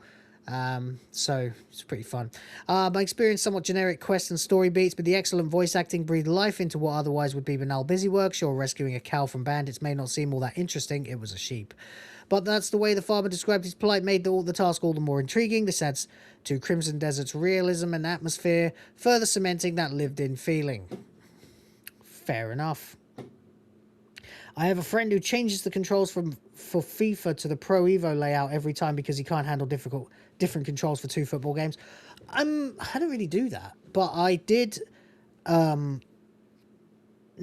So it's pretty fun. My experience, somewhat generic quests and story beats, but the excellent voice acting breathed life into what otherwise would be banal busy work. Sure, rescuing a cow from bandits may not seem all that interesting. It was a sheep. But that's the way the farmer described his plight made the task all the more intriguing. This adds to Crimson Desert's realism and atmosphere, further cementing that lived-in feeling. Fair enough. I have a friend who changes the controls for FIFA to the Pro Evo layout every time because he can't handle different controls for 2 football games. I don't really do that, but I did.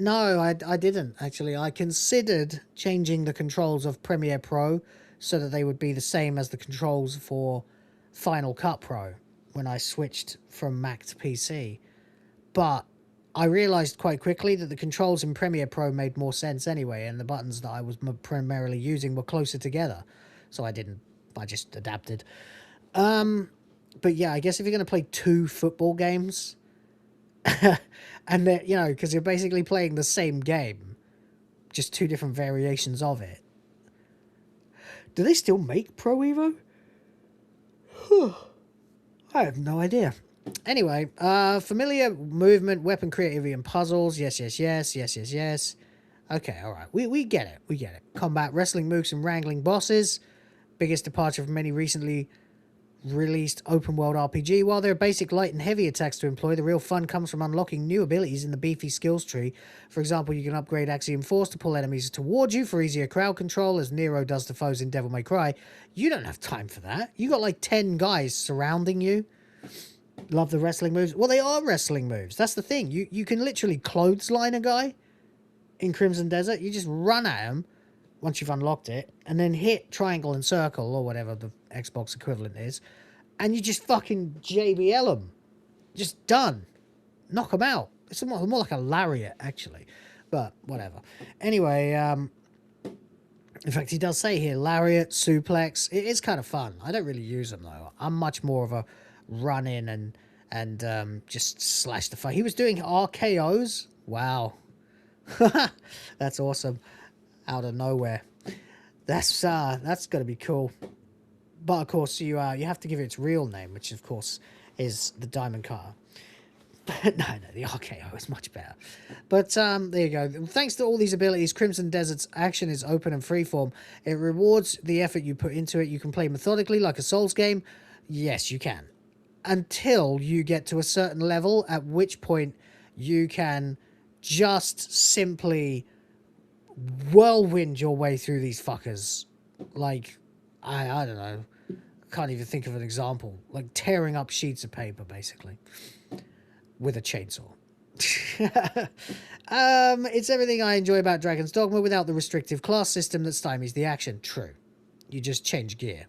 No, I didn't actually. I considered changing the controls of Premiere Pro so that they would be the same as the controls for Final Cut Pro when I switched from Mac to PC, but I realized quite quickly that the controls in Premiere Pro made more sense anyway, and the buttons that I was primarily using were closer together. So I just adapted. But yeah, I guess if you're going to play 2 football games, and you know, because you're basically playing the same game, just 2 different variations of it. Do they still make Pro Evo? I have no idea. Anyway, familiar movement, weapon creativity, and puzzles. Yes. Okay, all right. We get it. We get it. Combat, wrestling moves, and wrangling bosses. Biggest departure from any recently released open world RPG. While there are basic light and heavy attacks to employ, the real fun comes from unlocking new abilities in the beefy skills tree. For example, you can upgrade Axiom Force to pull enemies towards you for easier crowd control, as Nero does to foes in Devil May Cry. You don't have time for that. You got like 10 guys surrounding you. Love the wrestling moves. Well, they are wrestling moves. That's the thing. You can literally clothesline a guy in Crimson Desert. You just run at him once you've unlocked it, and then hit triangle and circle, or whatever the Xbox equivalent is, and you just fucking JBL them. Just done. Knock them out. It's more like a lariat, actually. But, whatever. Anyway, in fact, he does say here, lariat, suplex. It is kind of fun. I don't really use them, though. I'm much more of a run in and just slash the fight. He was doing RKOs. Wow. That's awesome. Out of nowhere. That's gonna be cool. But of course you have to give it its real name, which of course is the Diamond Cutter. no, the RKO is much better. But there you go. Thanks to all these abilities, Crimson Desert's action is open and freeform. It rewards the effort you put into it. You can play methodically like a Souls game. Yes, you can. Until you get to a certain level, at which point you can just simply whirlwind your way through these fuckers. Like, I don't know. Can't even think of an example. Like tearing up sheets of paper, basically. With a chainsaw. It's everything I enjoy about Dragon's Dogma without the restrictive class system that stymies the action. True. You just change gear.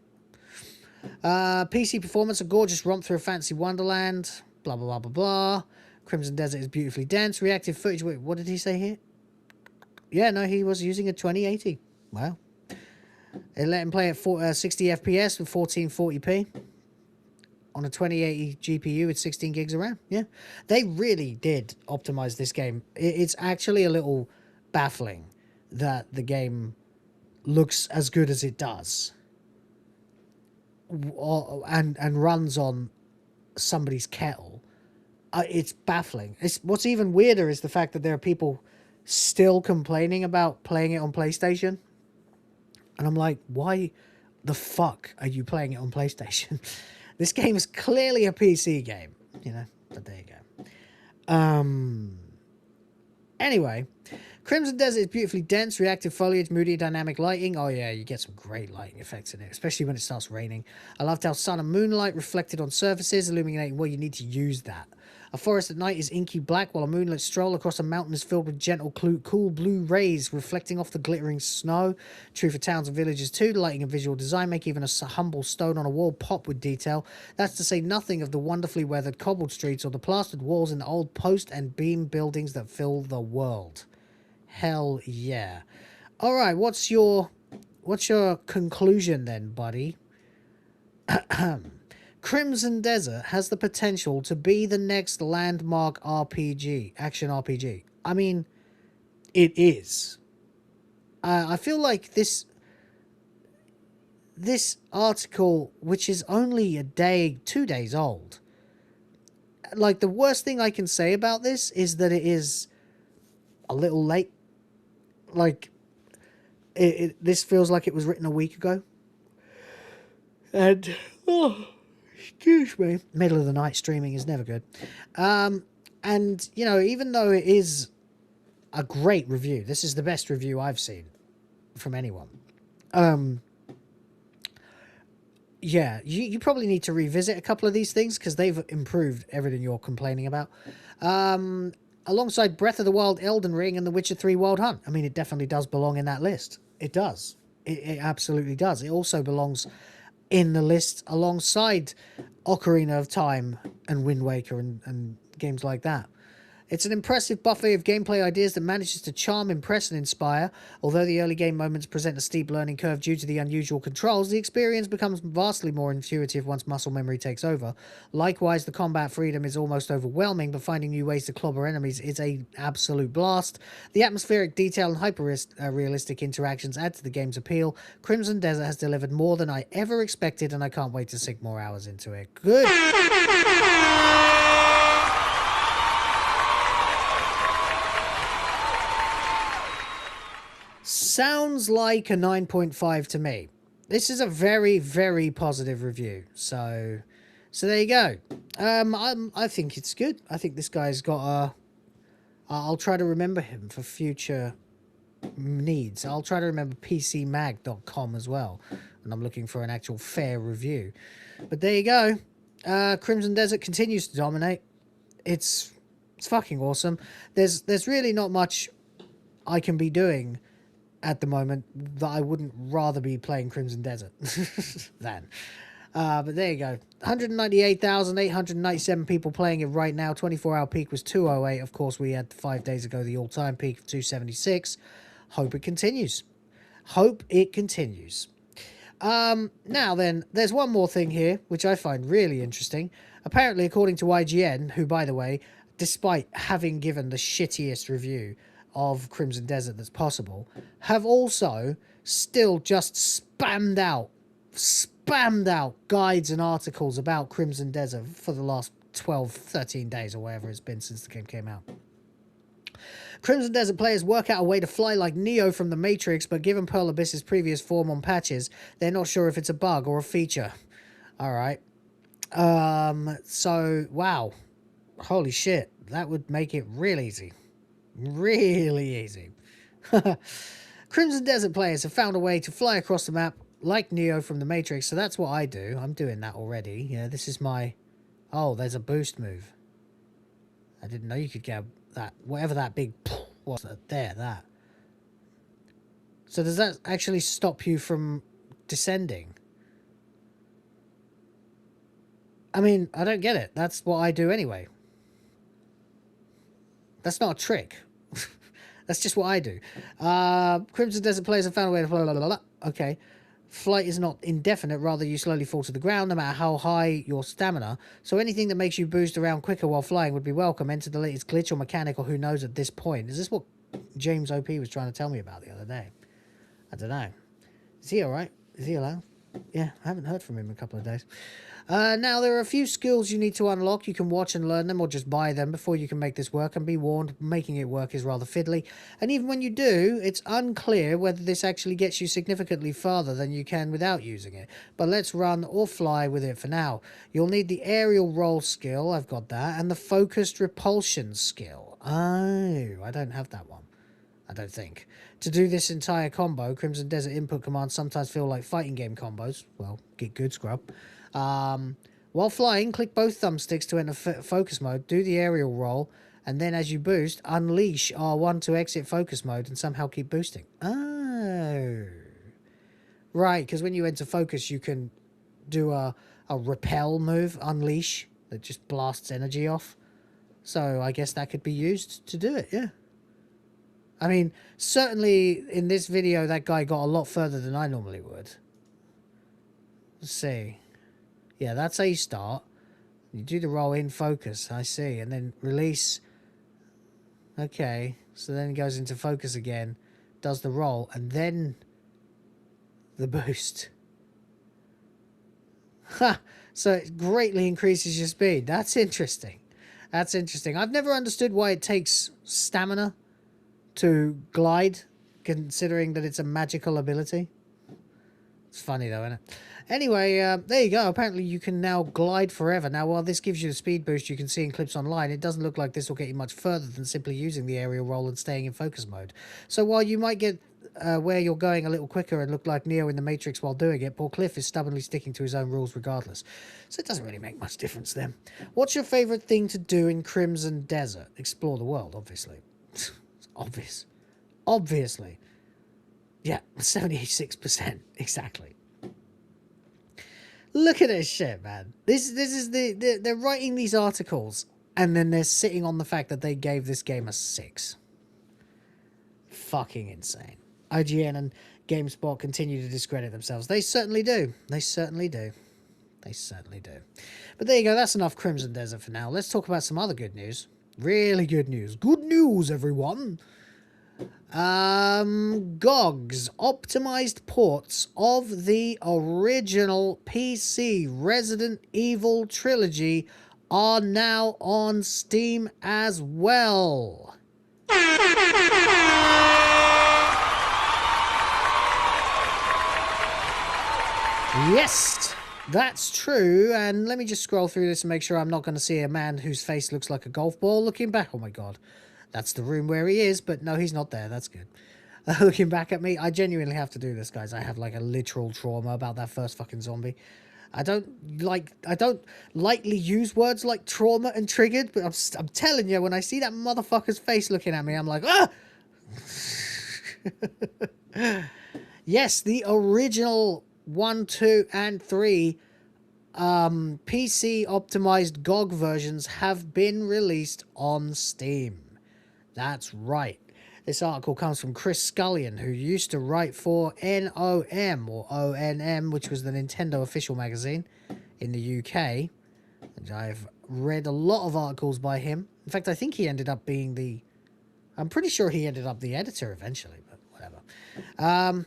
PC performance, a gorgeous romp through a fancy wonderland. Blah, blah, blah, blah, blah. Crimson Desert is beautifully dense. Reactive footage. Wait, what did he say here? Yeah, no, he was using a 2080. Wow. It let him play at 60 FPS with 1440p. On a 2080 GPU with 16 gigs of RAM. Yeah. They really did optimize this game. It's actually a little baffling that the game looks as good as it does. And runs on somebody's kettle. It's baffling. What's even weirder is the fact that there are people still complaining about playing it on PlayStation. And I'm like, why the fuck are you playing it on PlayStation? This game is clearly a PC game, you know, but there you go. Anyway, Crimson Desert is beautifully dense, reactive foliage, moody, dynamic lighting. Oh yeah, you get some great lighting effects in it, especially when it starts raining. I loved how sun and moonlight reflected on surfaces, illuminating where you need to use that. A forest at night is inky black, while a moonlit stroll across a mountain is filled with gentle, cool blue rays reflecting off the glittering snow. True for towns and villages too. The lighting and visual design make even a humble stone on a wall pop with detail. That's to say nothing of the wonderfully weathered cobbled streets or the plastered walls in the old post and beam buildings that fill the world. Hell yeah. All right, what's your conclusion then, buddy? Crimson Desert has the potential to be the next landmark RPG, action RPG. I mean, it is. I feel like this article, which is only 2 days old, like the worst thing I can say about this is that it is a little late. Like, this feels like it was written a week ago. And, excuse me. Middle of the night streaming is never good. And, you know, even though it is a great review, this is the best review I've seen from anyone. Yeah, you probably need to revisit a couple of these things because they've improved everything you're complaining about. Alongside Breath of the Wild, Elden Ring, and The Witcher 3 Wild Hunt. I mean, it definitely does belong in that list. It does. It absolutely does. It also belongs in the list alongside Ocarina of Time and Wind Waker and games like that. It's an impressive buffet of gameplay ideas that manages to charm, impress, and inspire. Although the early game moments present a steep learning curve due to the unusual controls, the experience becomes vastly more intuitive once muscle memory takes over. Likewise, the combat freedom is almost overwhelming, but finding new ways to clobber enemies is an absolute blast. The atmospheric detail and hyper-realistic interactions add to the game's appeal. Crimson Desert has delivered more than I ever expected, and I can't wait to sink more hours into it. Good. Sounds like a 9.5 to me. This is a very, very positive review. So there you go. I think it's good. I think this guy's got a... I'll try to remember him for future needs. I'll try to remember PCMag.com as well. And I'm looking for an actual fair review. But there you go. Crimson Desert continues to dominate. It's fucking awesome. There's really not much I can be doing at the moment that I wouldn't rather be playing Crimson Desert than. But there you go. 198,897 people playing it right now. 24-hour peak was 208. Of course, we had 5 days ago the all-time peak of 276. Hope it continues. Hope it continues. Now then, there's one more thing here, which I find really interesting. Apparently, according to IGN, who, by the way, despite having given the shittiest review of Crimson Desert that's possible, have also still just spammed out guides and articles about Crimson Desert for the last 12, 13 days or whatever it's been since the game came out. Crimson Desert players work out a way to fly like Neo from the Matrix, but given Pearl Abyss's previous form on patches, they're not sure if it's a bug or a feature. Alright. So, wow. Holy shit. That would make it real easy. Really easy. Crimson Desert players have found a way to fly across the map like Neo from the Matrix, so that's what I do. I'm doing that already. Yeah, this is my... Oh, there's a boost move. I didn't know you could get that. Whatever that big... was there, that. So does that actually stop you from descending? I mean, I don't get it. That's what I do anyway. That's not a trick. That's just what I do. Crimson Desert players have found a way to... Blah, blah, blah, blah. Okay. Flight is not indefinite, rather you slowly fall to the ground no matter how high your stamina. So anything that makes you boost around quicker while flying would be welcome. Enter the latest glitch or mechanic or who knows at this point. Is this what James OP was trying to tell me about the other day? I don't know. Is he alright? Is he allowed? Yeah, I haven't heard from him in a couple of days. Now, there are a few skills you need to unlock. You can watch and learn them or just buy them before you can make this work, and be warned, making it work is rather fiddly. And even when you do, it's unclear whether this actually gets you significantly farther than you can without using it. But let's run or fly with it for now. You'll need the aerial roll skill, I've got that, and the focused repulsion skill. Oh, I don't have that one. I don't think. To do this entire combo, Crimson Desert input commands sometimes feel like fighting game combos. Well, get good, scrub. While flying, click both thumbsticks to enter focus mode, do the aerial roll, and then as you boost, unleash R1 to exit focus mode and somehow keep boosting. Oh. Right, because when you enter focus, you can do a repel move, unleash, that just blasts energy off. So I guess that could be used to do it, yeah. I mean, certainly in this video, that guy got a lot further than I normally would. Let's see. Yeah, that's how you start. You do the roll in focus, I see. And then release. Okay. So then it goes into focus again. Does the roll. And then the boost. Ha! So it greatly increases your speed. That's interesting. That's interesting. I've never understood why it takes stamina to glide, considering that it's a magical ability. It's funny though, isn't it? Anyway, there you go. Apparently you can now glide forever. Now, while this gives you a speed boost you can see in clips online, it doesn't look like this will get you much further than simply using the aerial roll and staying in focus mode. So while you might get where you're going a little quicker and look like Neo in the Matrix while doing it, poor Cliff is stubbornly sticking to his own rules regardless. So it doesn't really make much difference then. What's your favourite thing to do in Crimson Desert? Explore the world, obviously. It's obvious. Obviously. Yeah, 76%. Exactly. Look at this shit, man. This is they're writing these articles and then they're sitting on the fact that they gave this game a 6. Fucking insane. IGN and GameSpot continue to discredit themselves. They certainly do. They certainly do. They certainly do. But there you go. That's enough Crimson Desert for now. Let's talk about some other good news. Really good news. Good news, everyone. GOG's optimized ports of the original PC Resident Evil trilogy are now on Steam as well. Yes, that's true. And let me just scroll through this and make sure I'm not going to see a man whose face looks like a golf ball looking back. Oh my god. That's the room where he is, but no, he's not there. That's good. Looking back at me, I genuinely have to do this, guys. I have like a literal trauma about that first fucking zombie. I don't lightly use words like trauma and triggered, but I'm telling you, when I see that motherfucker's face looking at me, I'm like, ah! Yes, the original 1, 2, and 3 PC optimized GOG versions have been released on Steam. That's right. This article comes from Chris Scullion, who used to write for NOM, or ONM, which was the Nintendo official magazine in the UK. And I've read a lot of articles by him. In fact, I think he ended up being the... I'm pretty sure he ended up the editor eventually, but whatever.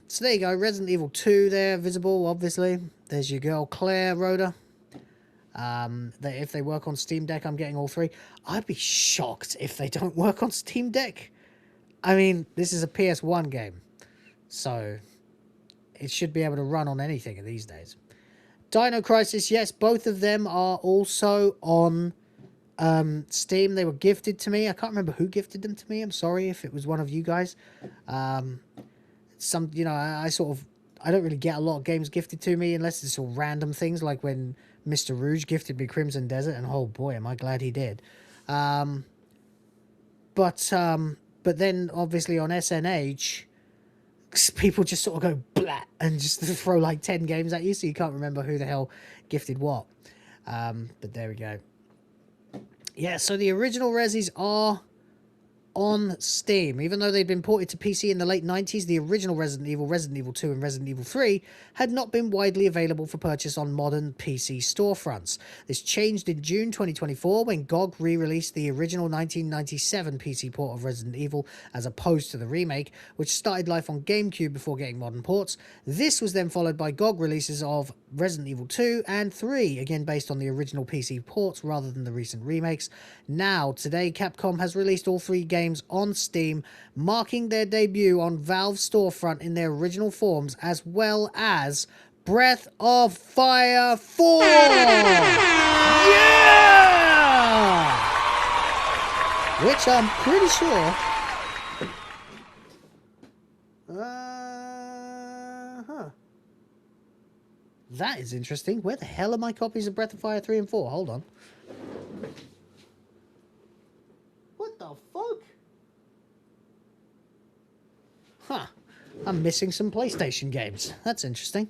So there you go. Resident Evil 2 there, visible, obviously. There's your girl, Claire Rhoda. If they work on Steam Deck, I'm getting all 3. I'd be shocked if they don't work on Steam Deck. I mean, this is a PS1 game, so it should be able to run on anything these days. Dino Crisis, yes, both of them are also on Steam. They were gifted to me. I can't remember who gifted them to me. I'm sorry if it was one of you guys. I don't really get a lot of games gifted to me unless it's all random things, like when Mr. Rouge gifted me Crimson Desert, and oh boy, am I glad he did. But then, obviously, on SNH, people just sort of go blah and just throw like 10 games at you, so you can't remember who the hell gifted what. But there we go. Yeah, so the original Resis are on Steam. Even though they'd been ported to PC in the late 90s, the original Resident Evil 2, and Resident Evil 3 had not been widely available for purchase on modern PC storefronts. This changed in June 2024 when GOG re-released the original 1997 PC port of Resident Evil as opposed to the remake, which started life on GameCube before getting modern ports. This was then followed by GOG releases of Resident Evil 2 and 3, again based on the original PC ports rather than the recent remakes. Now, today, Capcom has released all 3 games on Steam, marking their debut on Valve's storefront in their original forms, as well as Breath of Fire 4! Yeah! Which I'm pretty sure... That is interesting. Where the hell are my copies of Breath of Fire 3 and 4? Hold on. What the fuck? Huh. I'm missing some PlayStation games. That's interesting.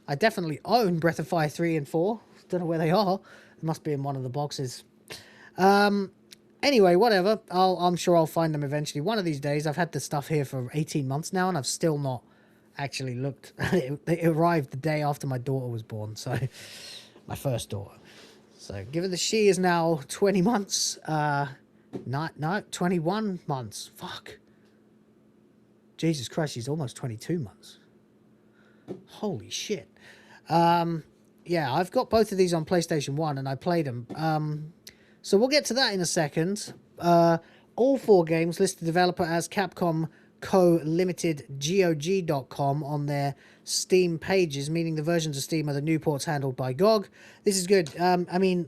I definitely own Breath of Fire 3 and 4. Don't know where they are. They must be in one of the boxes. Anyway, whatever. I'm sure I'll find them eventually. One of these days. I've had the stuff here for 18 months now, and I've still not actually looked. It arrived the day after my daughter was born. So, my first daughter. So, given that she is now 20 months... No, 21 months. Fuck. Jesus Christ, she's almost 22 months. Holy shit. Yeah, I've got both of these on PlayStation 1 and I played them. So we'll get to that in a second. All 4 games list the developer as Capcom Co. Limited GOG.com on their Steam pages, meaning the versions of Steam are the new ports handled by GOG. This is good. I mean...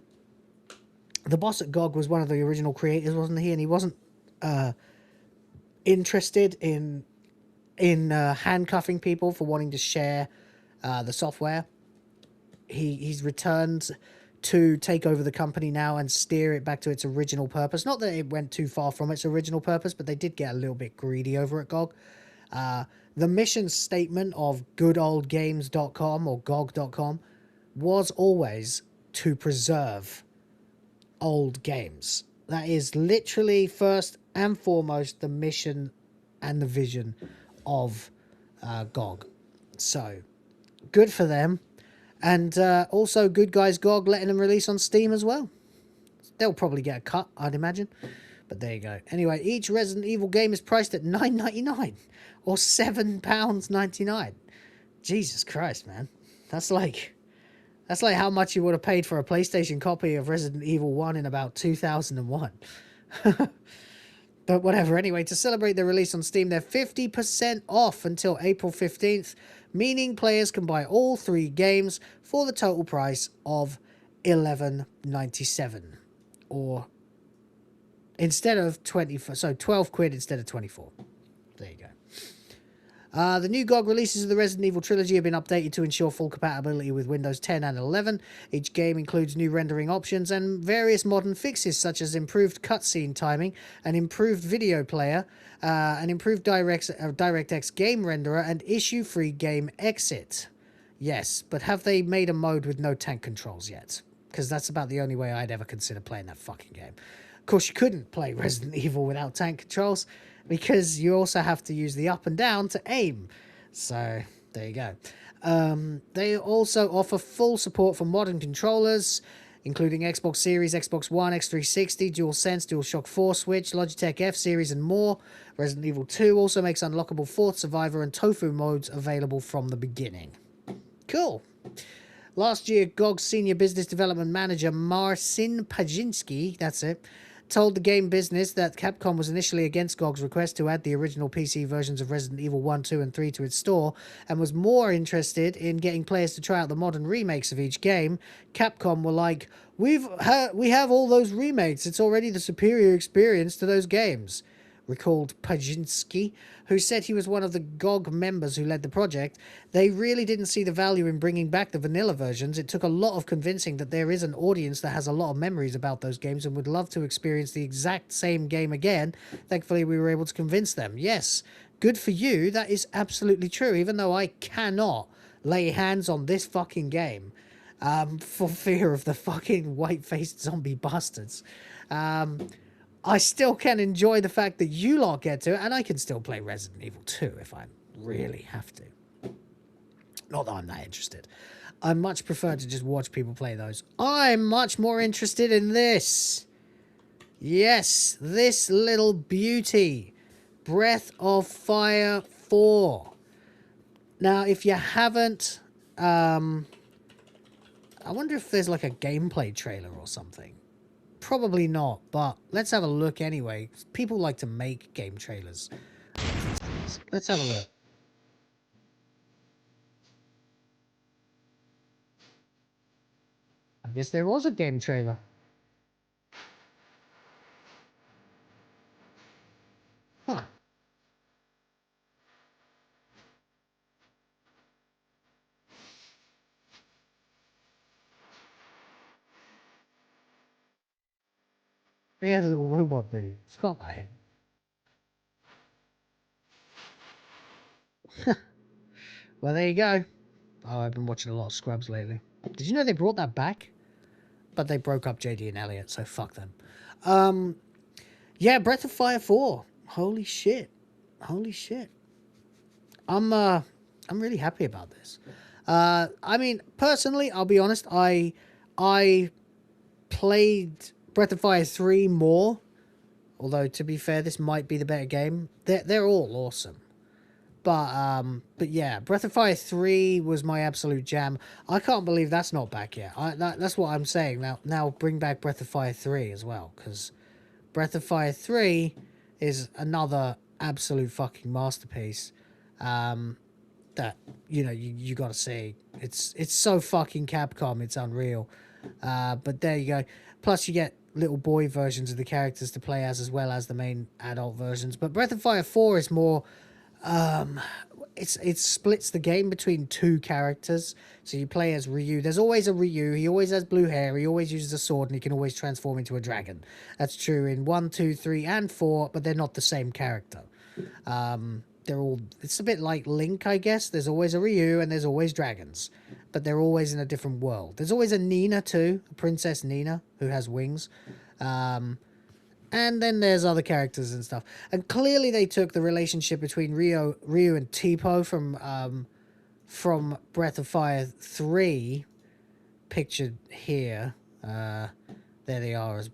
The boss at GOG was one of the original creators, wasn't he? And he wasn't interested in handcuffing people for wanting to share the software. He's returned to take over the company now and steer it back to its original purpose. Not that it went too far from its original purpose, but they did get a little bit greedy over at GOG. The mission statement of goodoldgames.com or GOG.com was always to preserve old games. That is literally first and foremost the mission and the vision of GOG. So, good for them. And also, good guys GOG letting them release on Steam as well. They'll probably get a cut, I'd imagine. But there you go. Anyway, each Resident Evil game is priced at $9.99 or £7.99. Jesus Christ, man. That's like how much you would have paid for a PlayStation copy of Resident Evil 1 in about 2001. But whatever. Anyway, to celebrate their release on Steam, they're 50% off until April 15th, meaning players can buy all 3 games for the total price of $11.97, or instead of 12 quid instead of 24. There you go. The new GOG releases of the Resident Evil trilogy have been updated to ensure full compatibility with Windows 10 and 11. Each game includes new rendering options and various modern fixes such as improved cutscene timing, an improved video player, an improved DirectX game renderer, and issue-free game exit. Yes, but have they made a mode with no tank controls yet? Because that's about the only way I'd ever consider playing that fucking game. Of course, you couldn't play Resident Evil without tank controls, because you also have to use the up and down to aim. So, there you go. They also offer full support for modern controllers, including Xbox Series, Xbox One, X360, DualSense, DualShock 4 Switch, Logitech F-Series, and more. Resident Evil 2 also makes unlockable Fourth Survivor and Tofu modes available from the beginning. Cool. Last year, GOG's Senior Business Development Manager, Marcin Pajinski, that's it, told the game business that Capcom was initially against GOG's request to add the original PC versions of Resident Evil 1, 2, and 3 to its store, and was more interested in getting players to try out the modern remakes of each game. Capcom were like, we have all those remakes, it's already the superior experience to those games, recalled Pajinski, who said he was one of the GOG members who led the project. They really didn't see the value in bringing back the vanilla versions. It took a lot of convincing that there is an audience that has a lot of memories about those games and would love to experience the exact same game again. Thankfully, we were able to convince them. Yes, good for you. That is absolutely true, even though I cannot lay hands on this fucking game for fear of the fucking white-faced zombie bastards. I still can enjoy the fact that you lot get to, and I can still play Resident Evil 2 if I really have to. Not that I'm that interested. I much prefer to just watch people play those. I'm much more interested in this. Yes, this little beauty. Breath of Fire 4. Now, if you haven't... I wonder if there's like a gameplay trailer or something. Probably not, but let's have a look anyway. People like to make game trailers. Let's have a look. I guess there was a game trailer. Huh. He has a little robot video. It's got that. Well, there you go. Oh, I've been watching a lot of Scrubs lately. Did you know they brought that back? But they broke up JD and Elliot, so fuck them. Yeah, Breath of Fire 4. Holy shit. Holy shit. I'm really happy about this. I mean, personally, I'll be honest, I played Breath of Fire 3 more, although to be fair, this might be the better game. They're all awesome, but yeah, Breath of Fire 3 was my absolute jam. I can't believe that's not back yet. That's what I'm saying. Now bring back Breath of Fire 3 as well, because Breath of Fire 3 is another absolute fucking masterpiece. That you got to see. It's so fucking Capcom. It's unreal. But there you go. Plus, you get little boy versions of the characters to play as well as the main adult versions. But Breath of Fire 4 is more... it splits the game between 2 characters. So you play as Ryu. There's always a Ryu. He always has blue hair. He always uses a sword, and he can always transform into a dragon. That's true in 1, 2, 3, and 4, but they're not the same character. they're all, it's a bit like Link, I guess. There's always a Ryu and there's always dragons, but they're always in a different world. There's always a Nina too, Princess Nina, who has wings. And then there's other characters and stuff. And clearly they took the relationship between Ryu and Tipo from Breath of Fire 3, pictured here. There they are as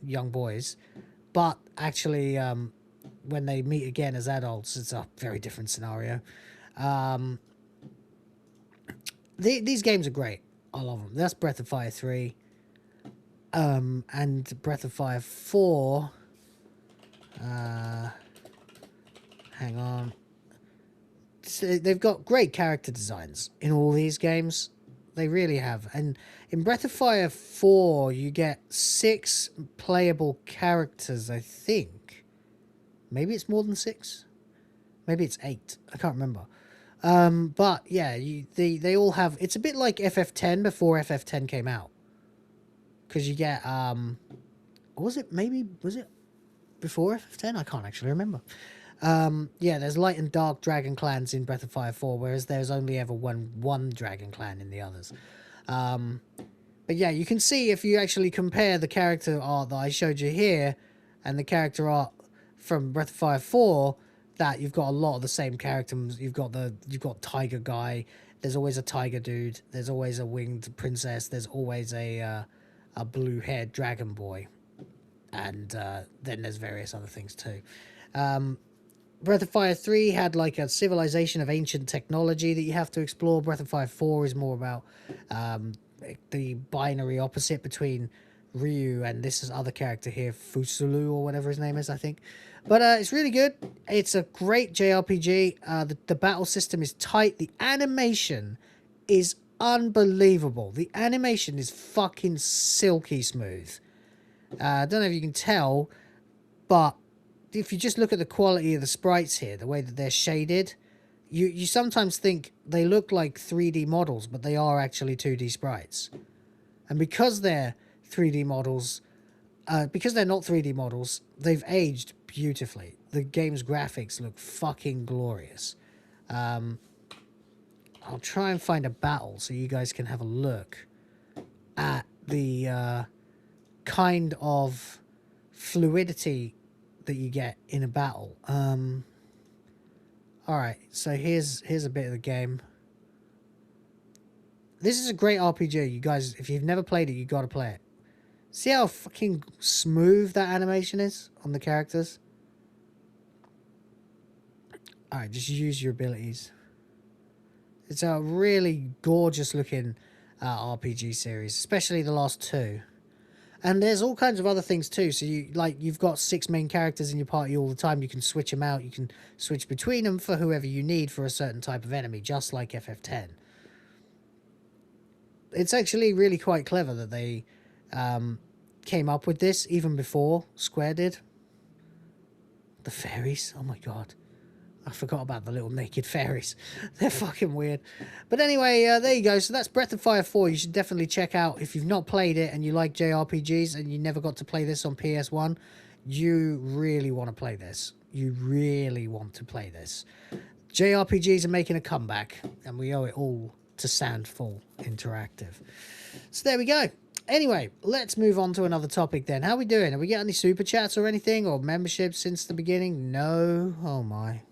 young boys. But actually, when they meet again as adults, it's a very different scenario. These games are great. I love them. That's Breath of Fire 3. And Breath of Fire 4. Hang on. So they've got great character designs in all these games. They really have. And in Breath of Fire 4, you get 6 playable characters, I think. Maybe it's more than 6. Maybe it's 8. I can't remember. But yeah, they all have. It's a bit like FF10 before FF10 came out, because you get was it before FF10? I can't actually remember. Yeah, there's light and dark dragon clans in Breath of Fire 4, whereas there's only ever one dragon clan in the others. But yeah, you can see if you actually compare the character art that I showed you here and the character art from Breath of Fire 4, that you've got a lot of the same characters. You've got Tiger Guy. There's always a tiger dude. There's always a winged princess. There's always a blue-haired dragon boy. And then there's various other things too. Breath of Fire 3 had like a civilization of ancient technology that you have to explore. Breath of Fire 4 is more about the binary opposite between Ryu and this other character here, Fusulu or whatever his name is, I think. But it's really good. It's a great JRPG. The battle system is tight. The animation is unbelievable. The animation is fucking silky smooth. I don't know if you can tell, but if you just look at the quality of the sprites here, the way that they're shaded, you sometimes think they look like 3D models, but they are actually 2D sprites. And because they're 3D models, because they're not 3D models, they've aged beautifully. The game's graphics look fucking glorious. I'll try and find a battle so you guys can have a look at the kind of fluidity that you get in a battle. Alright, so here's a bit of the game. This is a great RPG, you guys. If you've never played it, you gotta play it. See how fucking smooth that animation is on the characters? Alright, just use your abilities. It's a really gorgeous looking RPG series, especially the last 2. And there's all kinds of other things too. So you've got 6 main characters in your party all the time. You can switch them out. You can switch between them for whoever you need for a certain type of enemy, just like FF10. It's actually really quite clever that they came up with this even before Square did. The fairies, oh my god. I forgot about the little naked fairies. They're fucking weird. But anyway, there you go. So that's Breath of Fire 4. You should definitely check out. If you've not played it and you like JRPGs and you never got to play this on PS1, you really want to play this. You really want to play this. JRPGs are making a comeback, and we owe it all to Sandfall Interactive. So there we go. Anyway, let's move on to another topic then. How are we doing? Have we got any super chats or anything, or memberships since the beginning? No. Oh my.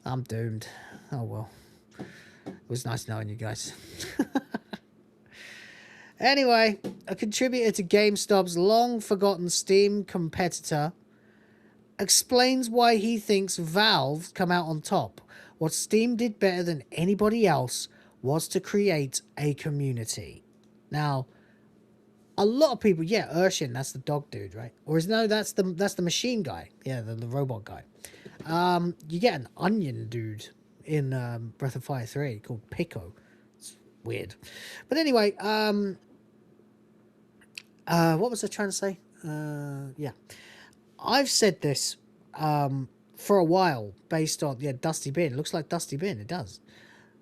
I'm doomed. Oh well. It was nice knowing you guys. Anyway, a contributor to GameStop's long-forgotten Steam competitor explains why he thinks Valve come out on top. What Steam did better than anybody else was to create a community. Now, a lot of people, yeah, Urshin, that's the dog dude, right? Or that's the machine guy. Yeah, the robot guy. You get an onion dude in Breath of Fire 3 called Pico. It's weird. But anyway, what was I trying to say? Yeah. I've said this for a while based on, yeah, Dusty Bin. It looks like Dusty Bin, it does.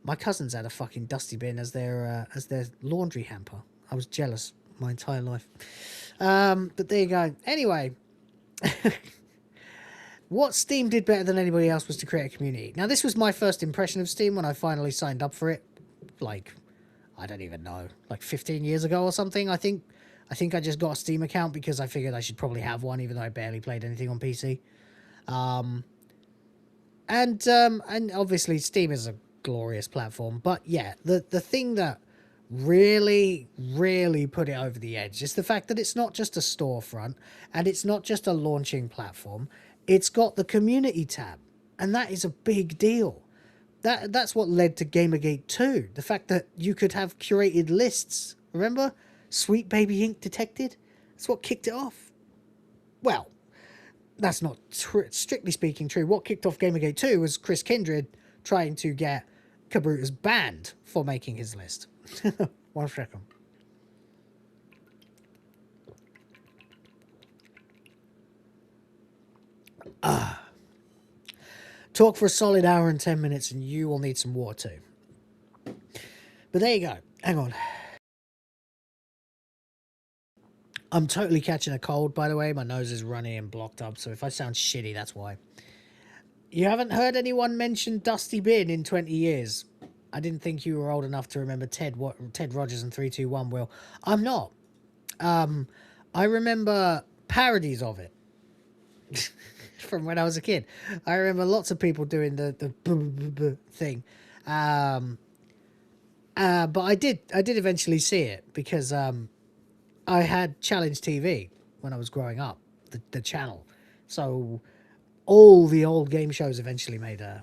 My cousins had a fucking Dusty Bin as their laundry hamper. I was jealous my entire life. But there you go. Anyway, What Steam did better than anybody else was to create a community. Now, this was my first impression of Steam when I finally signed up for it. Like, I don't even know, like 15 years ago or something. I think I just got a Steam account because I figured I should probably have one, even though I barely played anything on PC. And obviously Steam is a glorious platform. But yeah, the thing that really put it over the edge is the fact that it's not just a storefront and it's not just a launching platform. It's got the community tab, and that is a big deal. That's what led to Gamergate 2. The fact that you could have curated lists. Remember? Sweet Baby Ink detected? That's what kicked it off. Well, that's not strictly speaking true. What kicked off Gamergate 2 was Chris Kindred trying to get Kabrutas banned for making his list. 1 second. Talk for a solid hour and 10 minutes and you will need some water too. But there you go. Hang on. I'm totally catching a cold, by the way. My nose is runny and blocked up, so if I sound shitty, that's why. You haven't heard anyone mention Dusty Bin in 20 years. I didn't think you were old enough to remember Ted Rogers and 321, Will. I'm not. I remember parodies of it from when I was a kid. I remember lots of people doing the thing. But I did eventually see it because I had Challenge TV when I was growing up, the channel. So all the old game shows eventually made an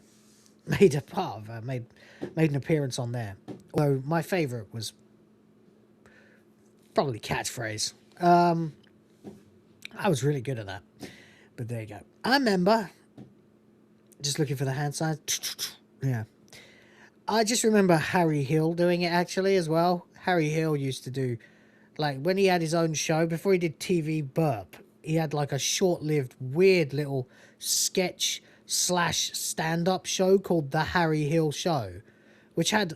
appearance on there. Although my favorite was probably Catchphrase. I was really good at that. But there you go. I remember just looking for the hand signs. Yeah. I just remember Harry Hill doing it actually as well. Harry Hill used to do, like, when he had his own show, before he did TV Burp, he had like a short-lived, weird little sketch / stand-up show called The Harry Hill Show, which had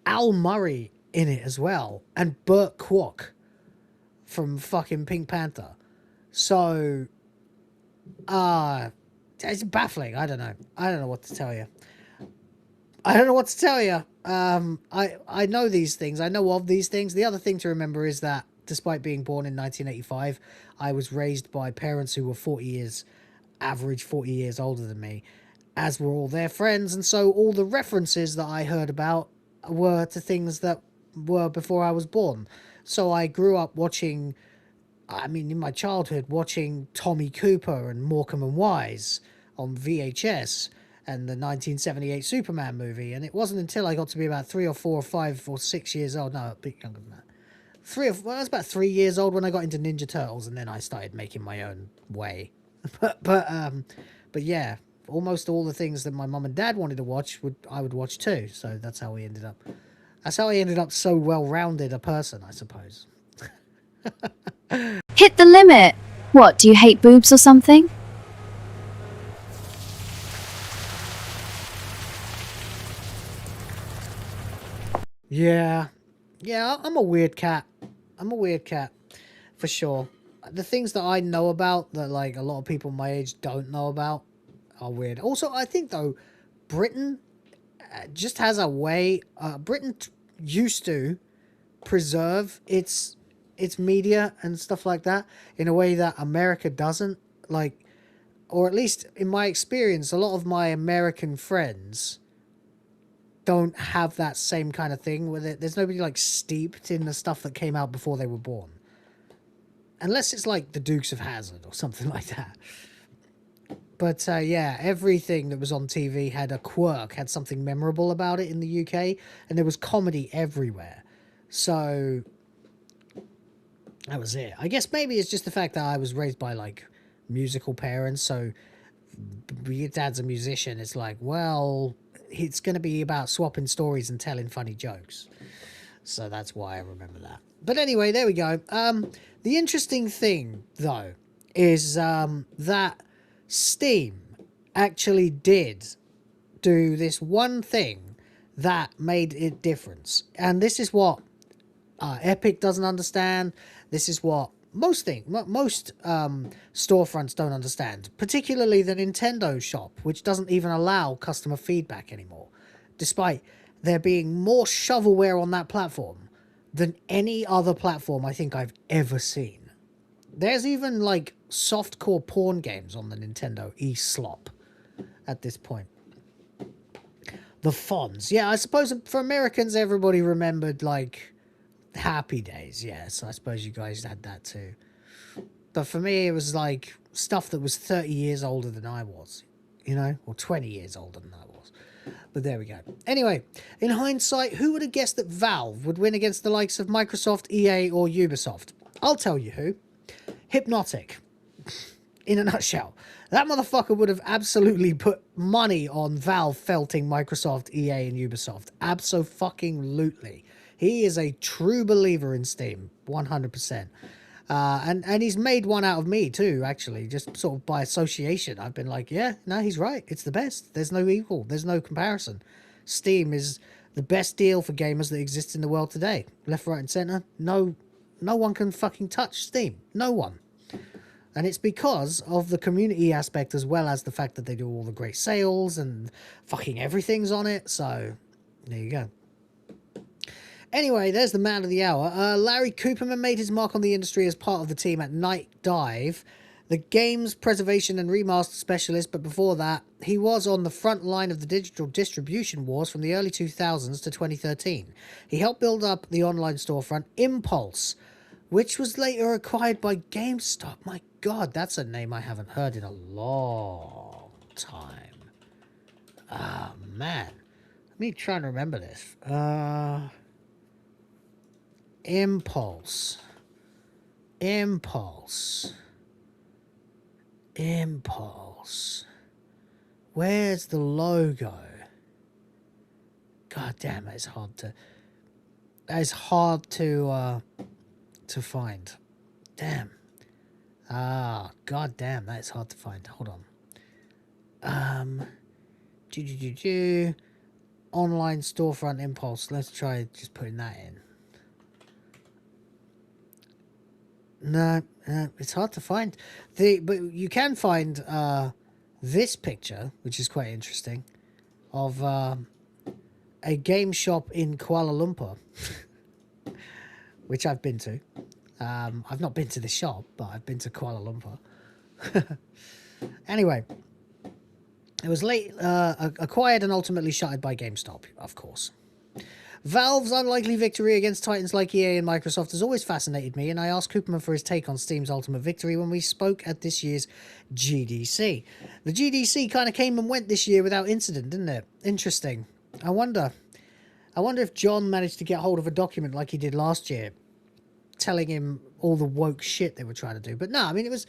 Al Murray in it as well, and Burt Kwok from fucking Pink Panther. So, it's baffling. I don't know what to tell you. I know these things. I know of these things. The other thing to remember is that despite being born in 1985, I was raised by parents who were average 40 years older than me, as were all their friends. And so all the references that I heard about were to things that were before I was born. So I grew up watching, in my childhood, watching Tommy Cooper and Morecambe and Wise on VHS, and the 1978 Superman movie. And it wasn't until I got to be about 3 or 4 or 5 or 6 years old, no, a bit younger than that. I was about 3 years old when I got into Ninja Turtles, and then I started making my own way. But yeah, almost all the things that my mum and dad wanted to watch, I would watch too. So that's how I ended up so well-rounded a person, I suppose. Hit the limit. What, do you hate boobs or something? Yeah, I'm a weird cat. For sure. The things that I know about that, like, a lot of people my age don't know about are weird. Also, I think, though, Britain just has a way... Britain used to preserve its media and stuff like that in a way that America doesn't. Like, or at least in my experience, a lot of my American friends don't have that same kind of thing with it. There's nobody, like, steeped in the stuff that came out before they were born. Unless it's like the Dukes of Hazzard or something like that. But yeah, everything that was on TV had a quirk, had something memorable about it in the UK, and there was comedy everywhere. So that was it. I guess maybe it's just the fact that I was raised by, like, musical parents, so your dad's a musician. It's like, well, it's going to be about swapping stories and telling funny jokes. So that's why I remember that. But anyway, there we go. The interesting thing, though, is that Steam actually did do this one thing that made it different. And this is what Epic doesn't understand. This is what most storefronts don't understand, particularly the Nintendo shop, which doesn't even allow customer feedback anymore, despite there being more shovelware on that platform than any other platform I think I've ever seen. There's even like softcore porn games on the Nintendo slop at this point. The Fonz. Yeah, I suppose for Americans, everybody remembered like Happy Days. Yes, I suppose you guys had that too. But for me, it was like stuff that was 30 years older than I was, you know, or 20 years older than I was. But there we go. Anyway, in hindsight, who would have guessed that Valve would win against the likes of Microsoft, EA, or Ubisoft? I'll tell you who. Hypnotic. In a nutshell. That motherfucker would have absolutely put money on Valve felting Microsoft, EA, and Ubisoft. Abso-fucking-lutely. He is a true believer in Steam. 100%. And he's made one out of me too, actually, just sort of by association. I've been like, yeah, no, he's right. It's the best. There's no equal. There's no comparison. Steam is the best deal for gamers that exists in the world today. Left, right, and center. No one can fucking touch Steam. No one. And it's because of the community aspect as well as the fact that they do all the great sales and fucking everything's on it. So, there you go. Anyway, there's the man of the hour. Larry Cooperman made his mark on the industry as part of the team at Night Dive, the games preservation and remaster specialist, but before that, he was on the front line of the digital distribution wars from the early 2000s to 2013. He helped build up the online storefront Impulse, which was later acquired by GameStop. My God, that's a name I haven't heard in a long time. Ah, man. Let me try and remember this. Impulse. Where's the logo? God damn, it's hard to... It's hard to find. Damn. God damn, that is hard to find. Hold on. Online storefront Impulse. Let's try just putting that in. No, it's hard to find. But you can find this picture, which is quite interesting, of a game shop in Kuala Lumpur, which I've been to. I've not been to the shop, but I've been to Kuala Lumpur. Anyway, it was acquired and ultimately shuttered by GameStop, of course. Valve's unlikely victory against titans like EA and Microsoft has always fascinated me, and I asked Cooperman for his take on Steam's ultimate victory when we spoke at this year's GDC. The GDC kind of came and went this year without incident, didn't it? Interesting. I wonder if John managed to get hold of a document like he did last year, telling him all the woke shit they were trying to do. But no, I mean, it was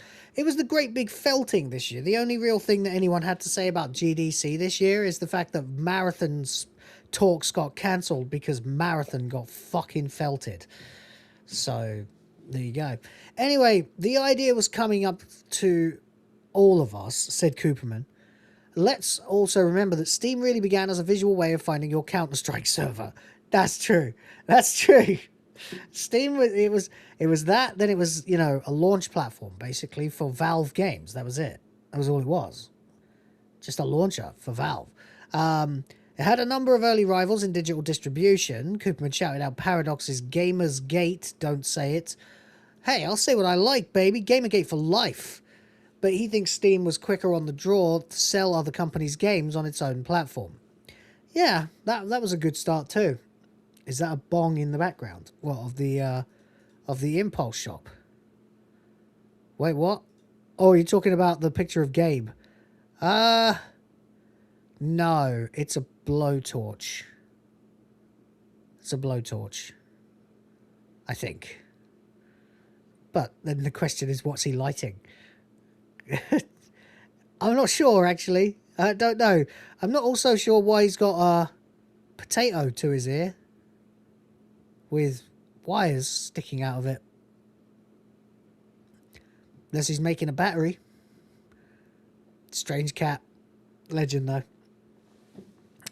the great big felting this year. The only real thing that anyone had to say about GDC this year is the fact that Marathon's talks got cancelled because Marathon got fucking felted. So, there you go. Anyway, the idea was coming up to all of us, said Cooperman. Let's also remember that Steam really began as a visual way of finding your Counter-Strike server. That's true. That's true. Steam, it was that, then it was, you know, a launch platform, basically, for Valve games. That was it. That was all it was. Just a launcher for Valve. It had a number of early rivals in digital distribution. Cooperman shouted out Paradox's Gamergate, don't say it. Hey, I'll say what I like, baby. Gamergate for life. But he thinks Steam was quicker on the draw to sell other companies' games on its own platform. Yeah, that was a good start too. Is that a bong in the background? What, of the Impulse shop? Wait, what? Oh, you're talking about the picture of Gabe. No, it's a blowtorch. It's a blowtorch. I think. But then the question is, what's he lighting? I'm not sure, actually. I don't know. I'm not also sure why he's got a potato to his ear with wires sticking out of it. Unless he's making a battery. Strange cat. Legend, though.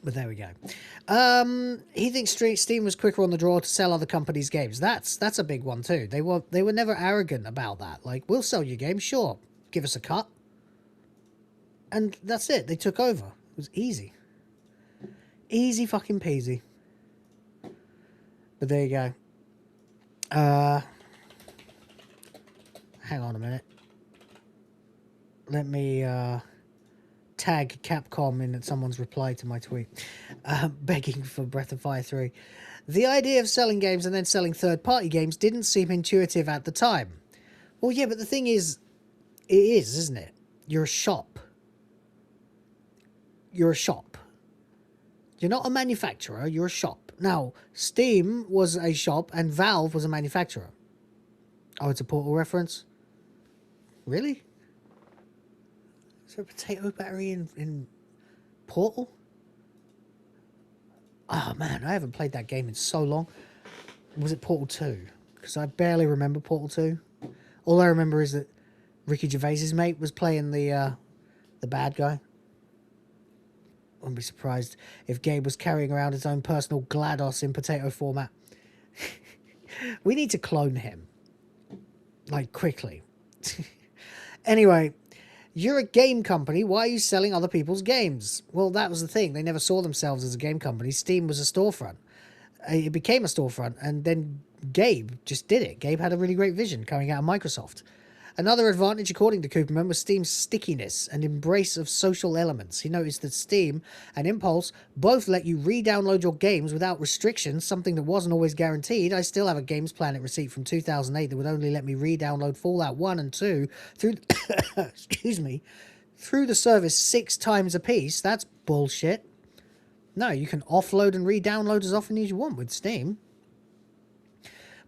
But there we go. He thinks Steam was quicker on the draw to sell other companies' games. That's a big one too. They were never arrogant about that. Like, we'll sell your game, sure. Give us a cut. And that's it. They took over. It was easy. Easy fucking peasy. But there you go. Hang on a minute. Let me tag Capcom in someone's reply to my tweet. Begging for Breath of Fire 3. The idea of selling games and then selling third-party games didn't seem intuitive at the time. Well, yeah, but the thing is, it is, isn't it? You're a shop. You're a shop. You're not a manufacturer, you're a shop. Now, Steam was a shop and Valve was a manufacturer. Oh, it's a Portal reference? Really? Is there a potato battery in Portal? Oh man, I haven't played that game in so long. Was it Portal 2? Because I barely remember Portal 2. All I remember is that Ricky Gervais's mate was playing the bad guy. Wouldn't be surprised if Gabe was carrying around his own personal GLaDOS in potato format. We need to clone him. Like, quickly. Anyway, you're a game company. Why are you selling other people's games? Well, that was the thing. They never saw themselves as a game company. Steam was a storefront. It became a storefront, and then Gabe just did it. Gabe had a really great vision coming out of Microsoft. Another advantage, according to Cooperman, was Steam's stickiness and embrace of social elements. He noticed that Steam and Impulse both let you re-download your games without restrictions, something that wasn't always guaranteed. I still have a Games Planet receipt from 2008 that would only let me re-download Fallout 1 and 2 through, excuse me, through the service 6 times a piece. That's bullshit. No, you can offload and re-download as often as you want with Steam.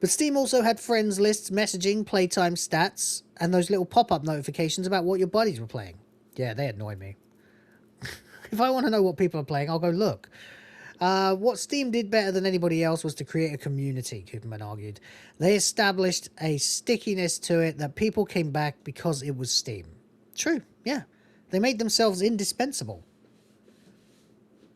But Steam also had friends lists, messaging, playtime stats, and those little pop-up notifications about what your buddies were playing. Yeah, they annoy me. If I want to know what people are playing, I'll go look. What Steam did better than anybody else was to create a community, Cooperman argued. They established a stickiness to it that people came back because it was Steam. True, yeah. They made themselves indispensable.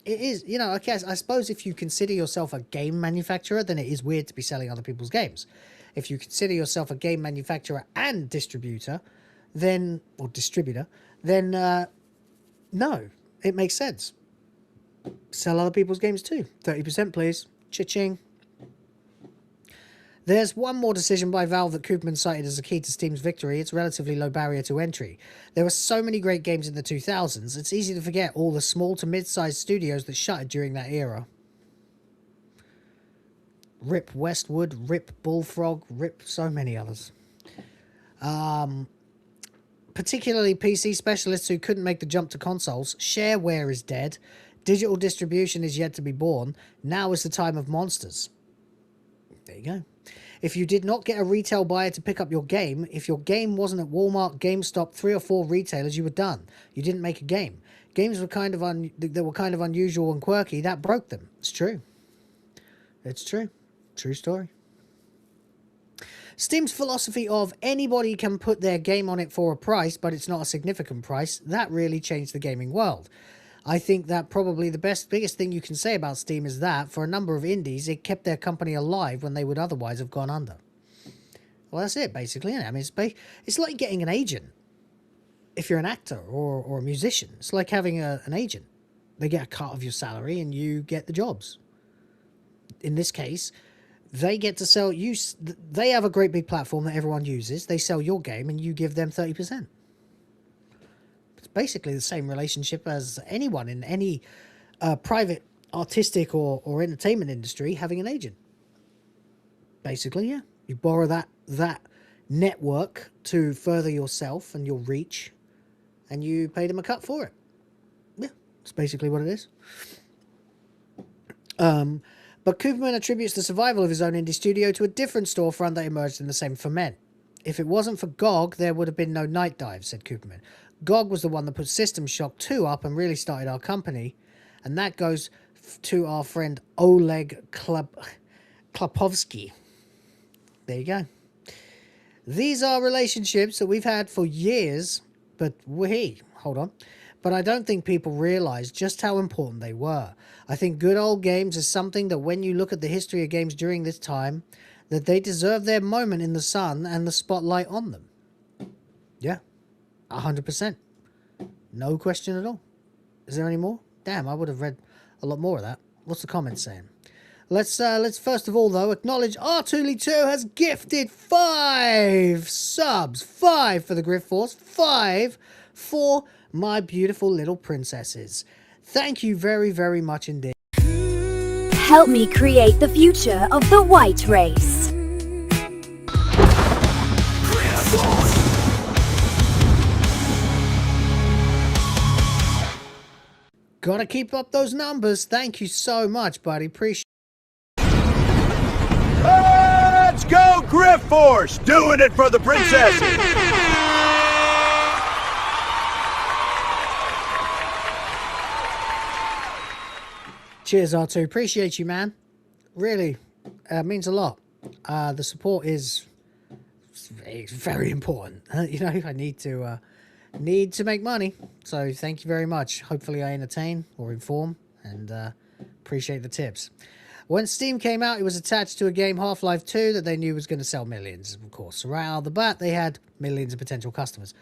It is, you know, I guess, I suppose if you consider yourself a game manufacturer, then it is weird to be selling other people's games. If you consider yourself a game manufacturer and distributor, then, or distributor, then, no, it makes sense. Sell other people's games too. 30%, please. Cha-ching. There's one more decision by Valve that Cooperman cited as a key to Steam's victory. It's relatively low barrier to entry. There were so many great games in the 2000s, it's easy to forget all the small to mid-sized studios that shuttered during that era. Rip Westwood, Rip Bullfrog, Rip so many others. Particularly PC specialists who couldn't make the jump to consoles. Shareware is dead. Digital distribution is yet to be born. Now is the time of monsters. There you go. If you did not get a retail buyer to pick up your game, if your game wasn't at Walmart, GameStop, 3 or 4 retailers, you were done. You didn't make a game. Games were kind of unusual and quirky. That broke them. It's true. It's true. True story. Steam's philosophy of anybody can put their game on it for a price, but it's not a significant price, that really changed the gaming world. I think that probably the biggest thing you can say about Steam is that, for a number of indies, it kept their company alive when they would otherwise have gone under. Well, that's it, basically, isn't it? I mean, it's like getting an agent. If you're an actor or a musician, it's like having an agent. They get a cut of your salary and you get the jobs. In this case, they get to sell you. They have a great big platform that everyone uses. They sell your game and you give them 30%. Basically the same relationship as anyone in any private artistic or entertainment industry having an agent. Basically, yeah. You borrow that network to further yourself and your reach, and you pay them a cut for it. Yeah, that's basically what it is. But Cooperman attributes the survival of his own indie studio to a different storefront that emerged in the same ferment. If it wasn't for GOG, there would have been no Night Dive, said Cooperman. GOG was the one that put System Shock 2 up and really started our company. And that goes to our friend Oleg Klapovsky. There you go. These are relationships that we've had for years, but but I don't think people realize just how important they were. I think good old games is something that when you look at the history of games during this time, that they deserve their moment in the sun and the spotlight on them. Yeah, 100%. No question at all. Is there any more? Damn, I would have read a lot more of that. What's the comment saying? Let's first of all, though, acknowledge R2Lee2 has gifted 5 subs. 5 for the Griff Force. 5 for my beautiful little princesses. Thank you very, very much indeed. Help me create the future of the white race. Gotta keep up those numbers. Thank you so much, buddy. Appreciate it. Let's go, Griff Force! Doing it for the princesses! Cheers, R2. Appreciate you, man. Really, means a lot. The support is very important. You know, I need to make money. So thank you very much. Hopefully I entertain or inform, and appreciate the tips. When Steam came out, it was attached to a game, Half-Life 2, that they knew was going to sell millions, of course. So right out of the bat, they had millions of potential customers.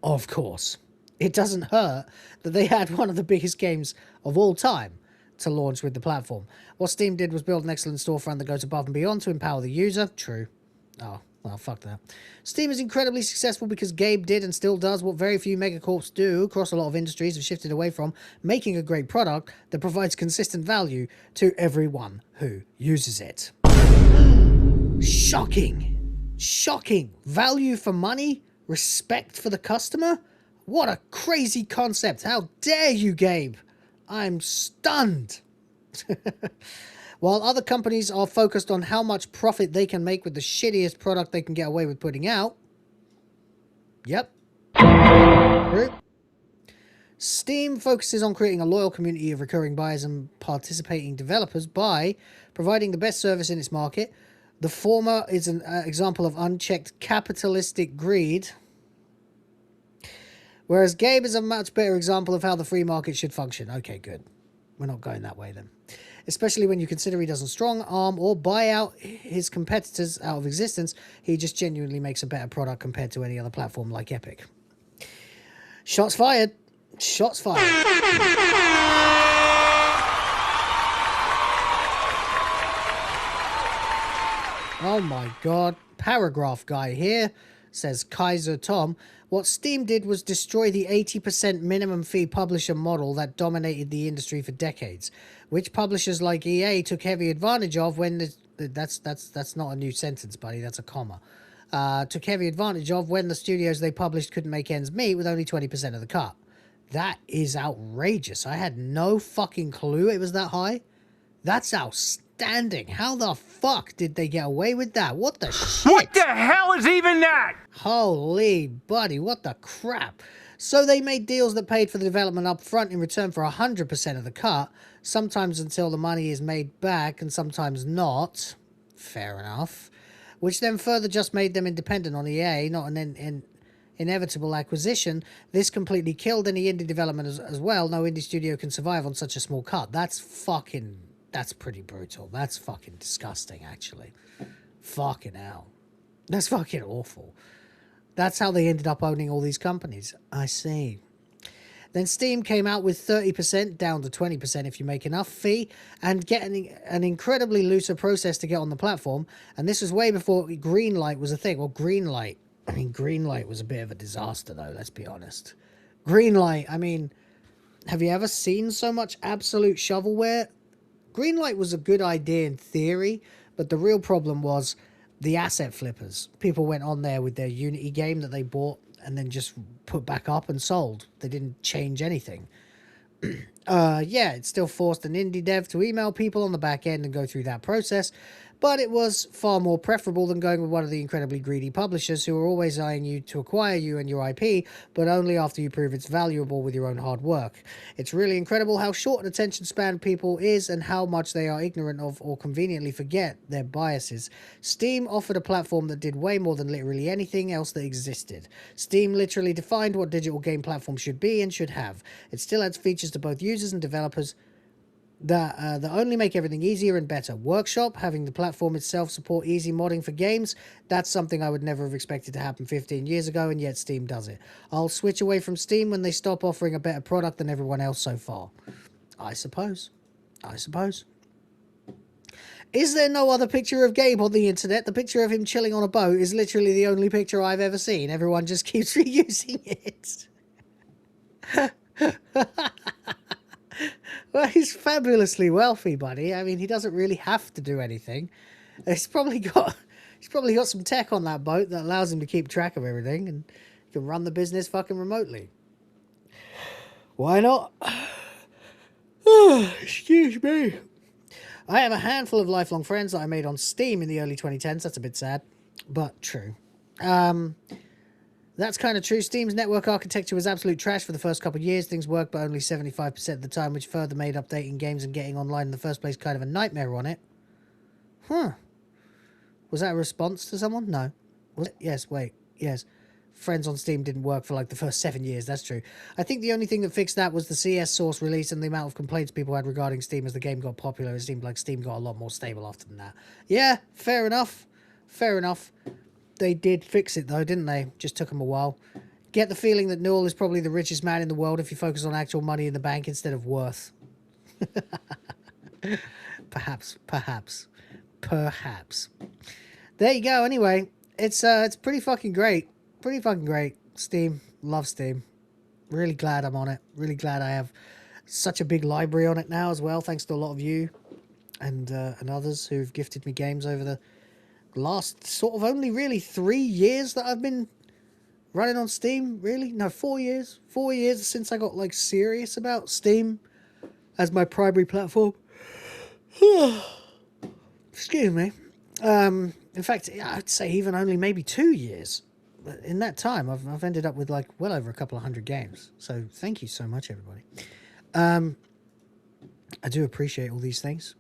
Of course. It doesn't hurt that they had one of the biggest games of all time to launch with the platform. What Steam did was build an excellent storefront that goes above and beyond to empower the user. True. Oh, well, fuck that. Steam is incredibly successful because Gabe did and still does what very few megacorps do across a lot of industries have shifted away from, making a great product that provides consistent value to everyone who uses it. Shocking. Shocking. Value for money? Respect for the customer? What a crazy concept. How dare you, Gabe? I'm stunned. While other companies are focused on how much profit they can make with the shittiest product they can get away with putting out. Yep. True. Steam focuses on creating a loyal community of recurring buyers and participating developers by providing the best service in its market. The former is an example of unchecked capitalistic greed, whereas Gabe is a much better example of how the free market should function. Okay, good. We're not going that way then. Especially when you consider he doesn't strong arm or buy out his competitors out of existence. He just genuinely makes a better product compared to any other platform like Epic. Shots fired. Shots fired. Oh my god. Paragraph guy here says Kaiser Tom. What Steam did was destroy the 80% minimum fee publisher model that dominated the industry for decades, which publishers like EA took heavy advantage of when that's not a new sentence, buddy, that's a comma. Took heavy advantage of when the studios they published couldn't make ends meet with only 20% of the cut. That is outrageous. I had no fucking clue it was that high. That's outstanding. How the fuck did they get away with that? What the shit? What the hell is even that? Holy buddy, what the crap? So they made deals that paid for the development up front in return for 100% of the cut, sometimes until the money is made back and sometimes not. Fair enough. Which then further just made them independent on EA, not an inevitable acquisition. This completely killed any indie development as well. No indie studio can survive on such a small cut. That's pretty brutal. That's fucking disgusting, actually. Fucking hell. That's fucking awful. That's how they ended up owning all these companies. I see. Then Steam came out with 30%, down to 20% if you make enough fee, and getting an incredibly looser process to get on the platform. And this was way before Greenlight was a thing. Well, Greenlight was a bit of a disaster, though, let's be honest. Greenlight, I mean, have you ever seen so much absolute shovelware? Greenlight was a good idea in theory, but the real problem was the asset flippers. People went on there with their Unity game that they bought and then just put back up and sold. They didn't change anything. Yeah, it still forced an indie dev to email people on the back end and go through that process. but it was far more preferable than going with one of the incredibly greedy publishers who are always eyeing you to acquire you and your IP, but only after you prove it's valuable with your own hard work. It's really incredible how short an attention span people is and how much they are ignorant of or conveniently forget their biases. Steam offered a platform that did way more than literally anything else that existed. Steam literally defined what digital game platforms should be and should have. It still adds features to both users and developers that only make everything easier and better. Workshop, having the platform itself support easy modding for games, that's something I would never have expected to happen 15 years ago, and yet Steam does it. I'll switch away from Steam when they stop offering a better product than everyone else so far. I suppose. Is there no other picture of Gabe on the internet? The picture of him chilling on a boat is literally the only picture I've ever seen. Everyone just keeps reusing it. Well, he's fabulously wealthy, buddy. I mean, he doesn't really have to do anything. He's probably got some tech on that boat that allows him to keep track of everything, and he can run the business fucking remotely. Why not? Excuse me. I have a handful of lifelong friends that I made on Steam in the early 2010s. That's a bit sad, but true. That's kind of true. Steam's network architecture was absolute trash for the first couple of years. Things worked, but only 75% of the time, which further made updating games and getting online in the first place kind of a nightmare on it. Huh. Was that a response to someone? No. Was it? Yes, wait. Yes. Friends on Steam didn't work for like the first 7 years. That's true. I think the only thing that fixed that was the CS source release and the amount of complaints people had regarding Steam as the game got popular. It seemed like Steam got a lot more stable after than that. Yeah, fair enough. Fair enough. They did fix it though, didn't they? Just took them a while. Get the feeling that Newell is probably the richest man in the world if you focus on actual money in the bank instead of worth. Perhaps. There you go. Anyway, it's pretty fucking great. Pretty fucking great. Steam. Love Steam. Really glad I'm on it. Really glad I have such a big library on it now as well, thanks to a lot of you and others who've gifted me games over the last sort of only really 3 years that I've been running on Steam. Really? No, 4 years. 4 years since I got like serious about Steam as my primary platform. Excuse me. In fact, I'd say even only maybe 2 years. In that time, I've ended up with like well over a couple of 100 games. So thank you so much, everybody. I do appreciate all these things.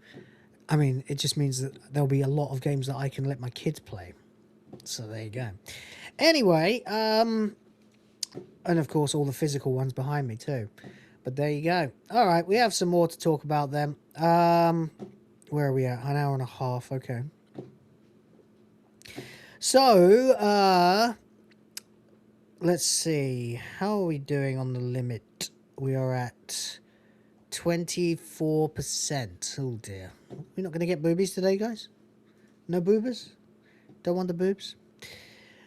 I mean, it just means that there'll be a lot of games that I can let my kids play. So there you go. Anyway, and of course all the physical ones behind me too. But there you go. All right, we have some more to talk about then. Where are we at? An hour and a half. Okay. So, let's see. How are we doing on the limit? We are at 24%. Oh dear. We're not going to get boobies today, guys? No boobers? Don't want the boobs?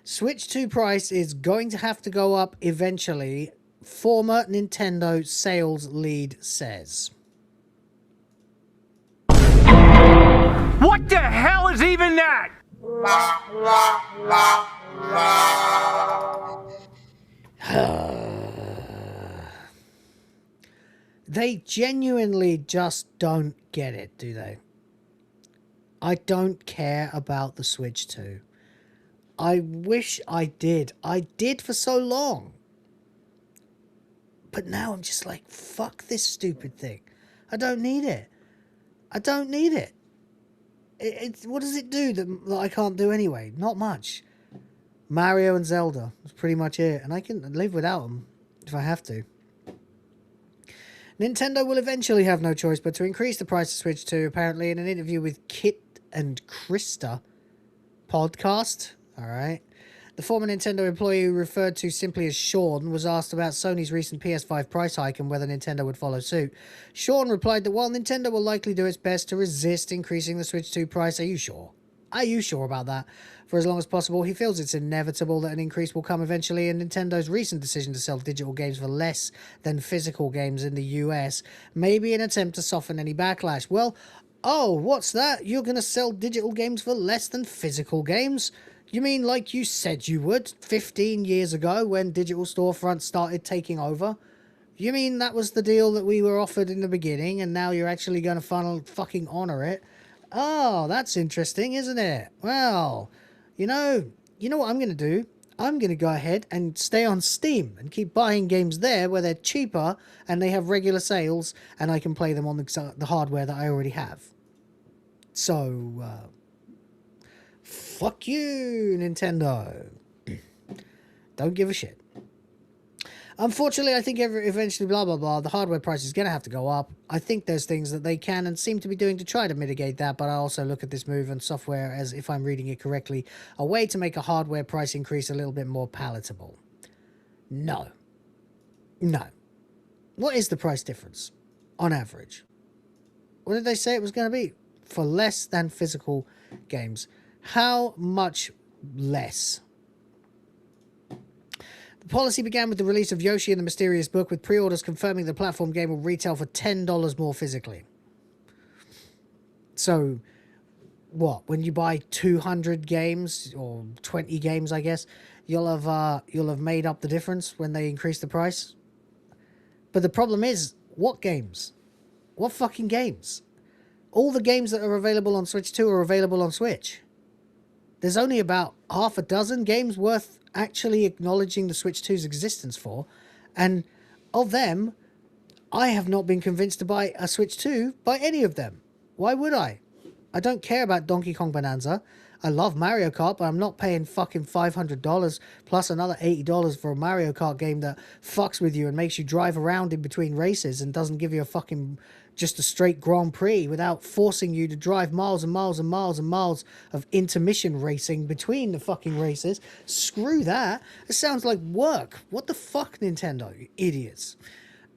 Switch 2 price is going to have to go up eventually, former Nintendo sales lead says. What the hell is even that? They genuinely just don't get it, do they? I don't care about the Switch 2. I wish I did. I did for so long. But now I'm just like, fuck this stupid thing. I don't need it. I don't need it. What does it do that I can't do anyway? Not much. Mario and Zelda. That's pretty much it. And I can live without them if I have to. Nintendo will eventually have no choice but to increase the price of Switch 2, apparently, in an interview with Kit and Krista podcast. All right. The former Nintendo employee who referred to simply as Sean was asked about Sony's recent PS5 price hike and whether Nintendo would follow suit. Sean replied that while Nintendo will likely do its best to resist increasing the Switch 2 price, are you sure? Are you sure about that? For as long as possible, he feels it's inevitable that an increase will come eventually, and Nintendo's recent decision to sell digital games for less than physical games in the US may be an attempt to soften any backlash. Well, oh, what's that? You're going to sell digital games for less than physical games? You mean like you said you would 15 years ago when digital storefronts started taking over? You mean that was the deal that we were offered in the beginning and now you're actually going to fucking honour it? Oh, that's interesting, isn't it? Well, you know what I'm going to do? I'm going to go ahead and stay on Steam and keep buying games there where they're cheaper and they have regular sales and I can play them on the hardware that I already have. So, fuck you, Nintendo. Don't give a shit. Unfortunately, I think eventually, blah, blah, blah, the hardware price is going to have to go up. I think there's things that they can and seem to be doing to try to mitigate that, but I also look at this move and software as, if I'm reading it correctly, a way to make a hardware price increase a little bit more palatable. No. No. What is the price difference on average? What did they say it was going to be? For less than physical games. How much less? The policy began with the release of Yoshi and the Mysterious Book, with pre-orders confirming the platform game will retail for $10 more physically. So, what? When you buy 200 games, or 20 games, I guess, you'll have made up the difference when they increase the price? But the problem is, what games? What fucking games? All the games that are available on Switch 2 are available on Switch. There's only about half a dozen games worth actually acknowledging the Switch 2's existence for, and of them, I have not been convinced to buy a Switch 2 by any of them. Why would I? I don't care about Donkey Kong Bonanza. I love Mario Kart, but I'm not paying fucking $500 plus another $80 for a Mario Kart game that fucks with you and makes you drive around in between races and doesn't give you a fucking just a straight Grand Prix without forcing you to drive miles and miles and miles and miles of intermission racing between the fucking races. Screw that. It sounds like work. What the fuck, Nintendo, you idiots.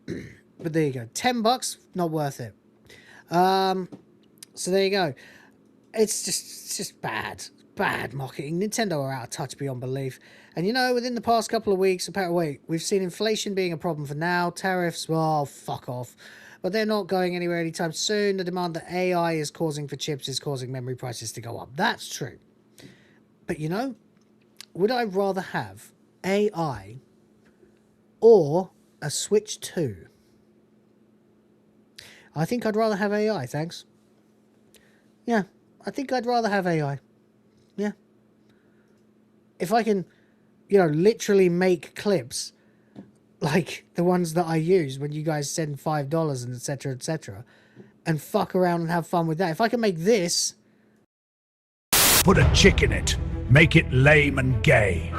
But there you go. $10, not worth it. So there you go. It's just bad marketing. Nintendo are out of touch beyond belief. And you know, within the past couple of weeks, apparently, we've seen inflation being a problem for now. Tariffs, well, fuck off. But they're not going anywhere anytime soon. The demand that AI is causing for chips is causing memory prices to go up. That's true. But you know, would I rather have AI or a Switch 2? I think I'd rather have AI, thanks. Yeah, I think I'd rather have AI. Yeah. If I can, you know, literally make clips like the ones that I use when you guys send $5 and etc., and fuck around and have fun with that. If I can make this... Put a chick in it. Make it lame and gay.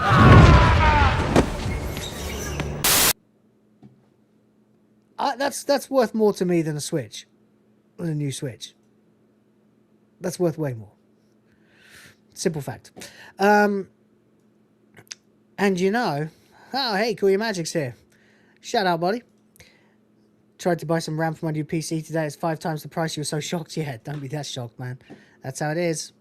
That's worth more to me than a Switch. Than a new Switch. That's worth way more. Simple fact. And you know... Oh, hey, Cool Your Magic's here. Shout out, buddy. Tried to buy some RAM for my new PC today. It's 5 times the price. You were so shocked. Yeah, don't be that shocked, man. That's how it is.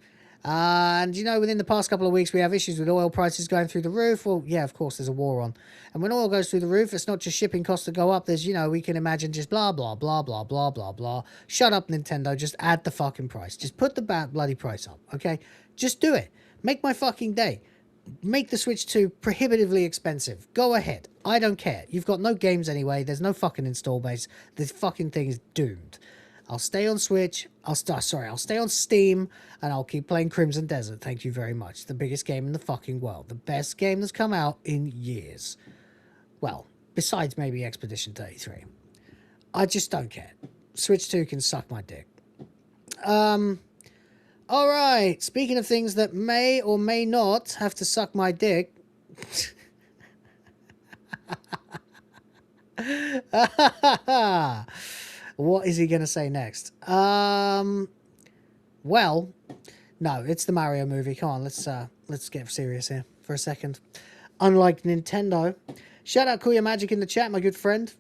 And, you know, within the past couple of weeks, we have issues with oil prices going through the roof. Well, yeah, of course, there's a war on. And when oil goes through the roof, it's not just shipping costs that go up. There's, you know, we can imagine just blah, blah, blah, blah, blah, blah, blah. Shut up, Nintendo. Just add the fucking price. Just put the bloody price up, okay? Just do it. Make my fucking day. Make the Switch 2 prohibitively expensive. Go ahead. I don't care. You've got no games anyway. There's no fucking install base. This fucking thing is doomed. I'll stay on Switch. I'll stay on Steam, and I'll keep playing Crimson Desert. Thank you very much. The biggest game in the fucking world. The best game that's come out in years. Well, besides maybe Expedition 33. I just don't care. Switch 2 can suck my dick. Alright, speaking of things that may or may not have to suck my dick. What is he going to say next? Well, no, it's the Mario movie. Come on, let's get serious here for a second. Unlike Nintendo. Shout out Kuya Magic in the chat, my good friend.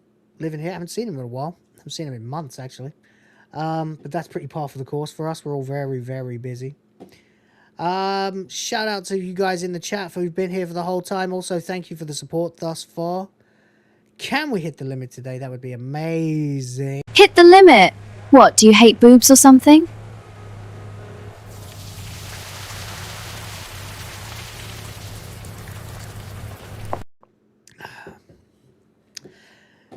Living here, haven't seen him in a while. Haven't seen him in months, actually. But that's pretty par for the course for us. We're all very, very busy. Shout out to you guys in the chat who've been here for the whole time. Also, thank you for the support thus far. Can we hit the limit today? That would be amazing. Hit the limit? What, do you hate boobs or something?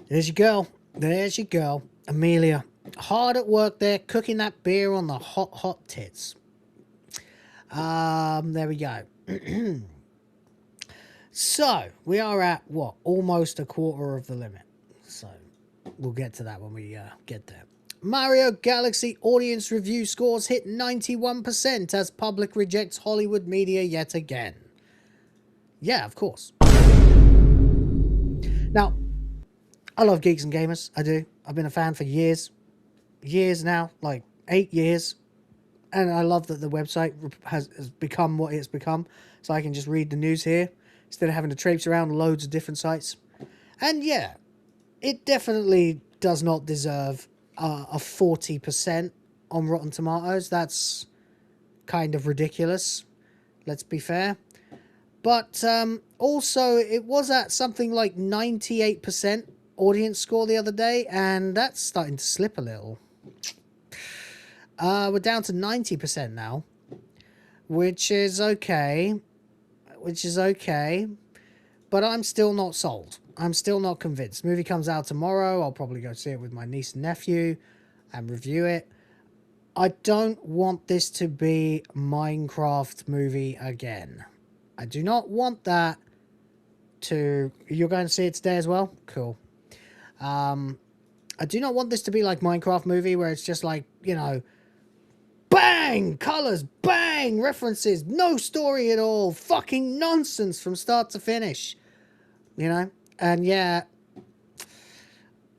There's your girl. There's your girl. Amelia. hard at work there, cooking that beer on the hot tits. There we go. So, we are at, what, almost a quarter of the limit. So, we'll get to that when we get there. Mario Galaxy audience review scores hit 91% as public rejects Hollywood media yet again. Yeah, of course. Now, I love Geeks and Gamers. I do. I've been a fan for years. Years now. Like, 8 years. And I love that the website has become what it's become. So I can just read the news here instead of having to traipse around loads of different sites. And yeah, it definitely does not deserve a 40% on Rotten Tomatoes. That's kind of ridiculous. Let's be fair. But also, it was at something like 98% audience score the other day. And that's starting to slip a little. We're down to 90% now, which is okay, but I'm still not sold. I'm still not convinced. The movie comes out tomorrow. I'll probably go see it with my niece and nephew and review it. I don't want this to be Minecraft movie again. I do not want that to... You're going to see it today as well? Cool. I do not want this to be like Minecraft movie where it's just like, you know... Bang! Colors, bang! References, no story at all. Fucking nonsense from start to finish. You know? And yeah,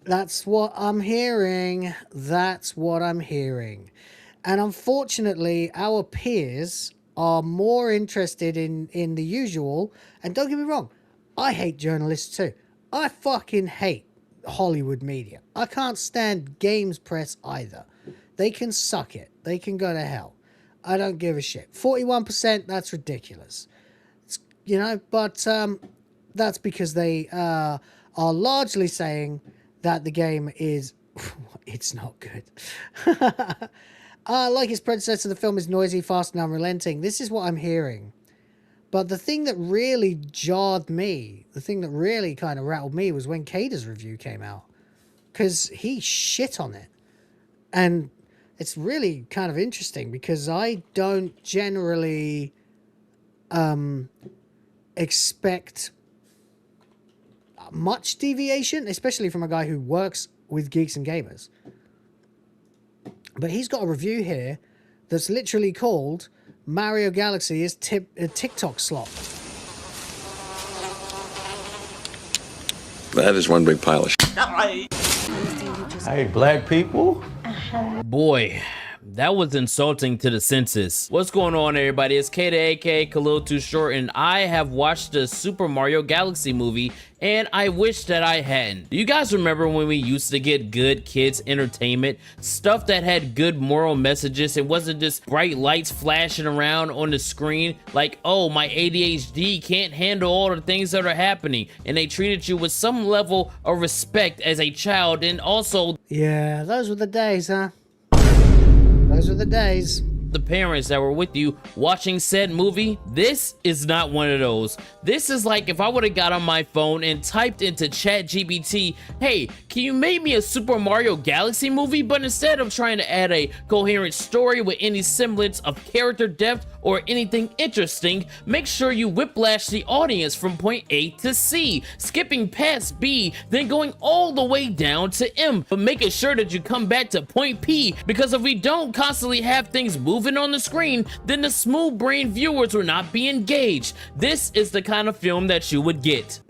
that's what I'm hearing. That's what I'm hearing. And unfortunately, our peers are more interested in the usual. And don't get me wrong, I hate journalists too. I fucking hate Hollywood media. I can't stand games press either. They can suck it. They can go to hell. I don't give a shit. 41%, that's ridiculous. It's, you know, but that's because they are largely saying that the game is... it's not good. Like its predecessor, the film is noisy, fast, and unrelenting. This is what I'm hearing. But the thing that really jarred me, the thing that really kind of rattled me was when Kada's review came out. Because he shit on it. And... it's really kind of interesting because I don't generally expect much deviation, especially from a guy who works with Geeks and Gamers. But he's got a review here that's literally called Mario Galaxy is TikTok slop. That is one big pile of shit. Hey, black people. Boy, that was insulting to the senses. What's going on, everybody? It's Kata, aka Khalil Too Short, and I have watched the Super Mario Galaxy movie, and I wish that I hadn't. Do you guys remember when we used to get good kids entertainment? Stuff that had good moral messages. It wasn't just bright lights flashing around on the screen like, oh, my ADHD can't handle all the things that are happening. And they treated you with some level of respect as a child, and also... yeah, those were the days, huh? Those were the days. The parents that were with you watching said movie, this is not one of those. This is like if I would have got on my phone and typed into ChatGPT, hey, can you make me a Super Mario Galaxy movie? But instead of trying to add a coherent story with any semblance of character depth or anything interesting, make sure you whiplash the audience from point A to C, skipping past B, then going all the way down to M, but making sure that you come back to point P, because if we don't constantly have things moving on the screen, then the smooth brain viewers will not be engaged. This is the kind of film that you would get.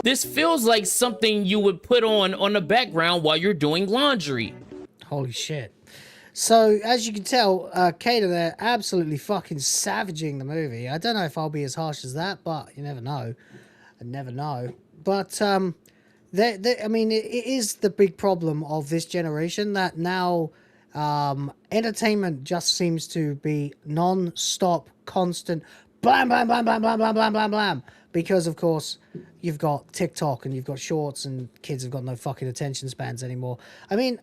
This feels like something you would put on the background while you're doing laundry. Holy shit. So, as you can tell, Kata, they're absolutely fucking savaging the movie. I don't know if I'll be as harsh as that, but you never know. I never know. But, I mean, it is the big problem of this generation that now entertainment just seems to be non-stop, constant, blam, blam, blam, blam, blam, blam, blam, blam, blam. Because, of course, you've got TikTok and you've got shorts and kids have got no fucking attention spans anymore. I mean...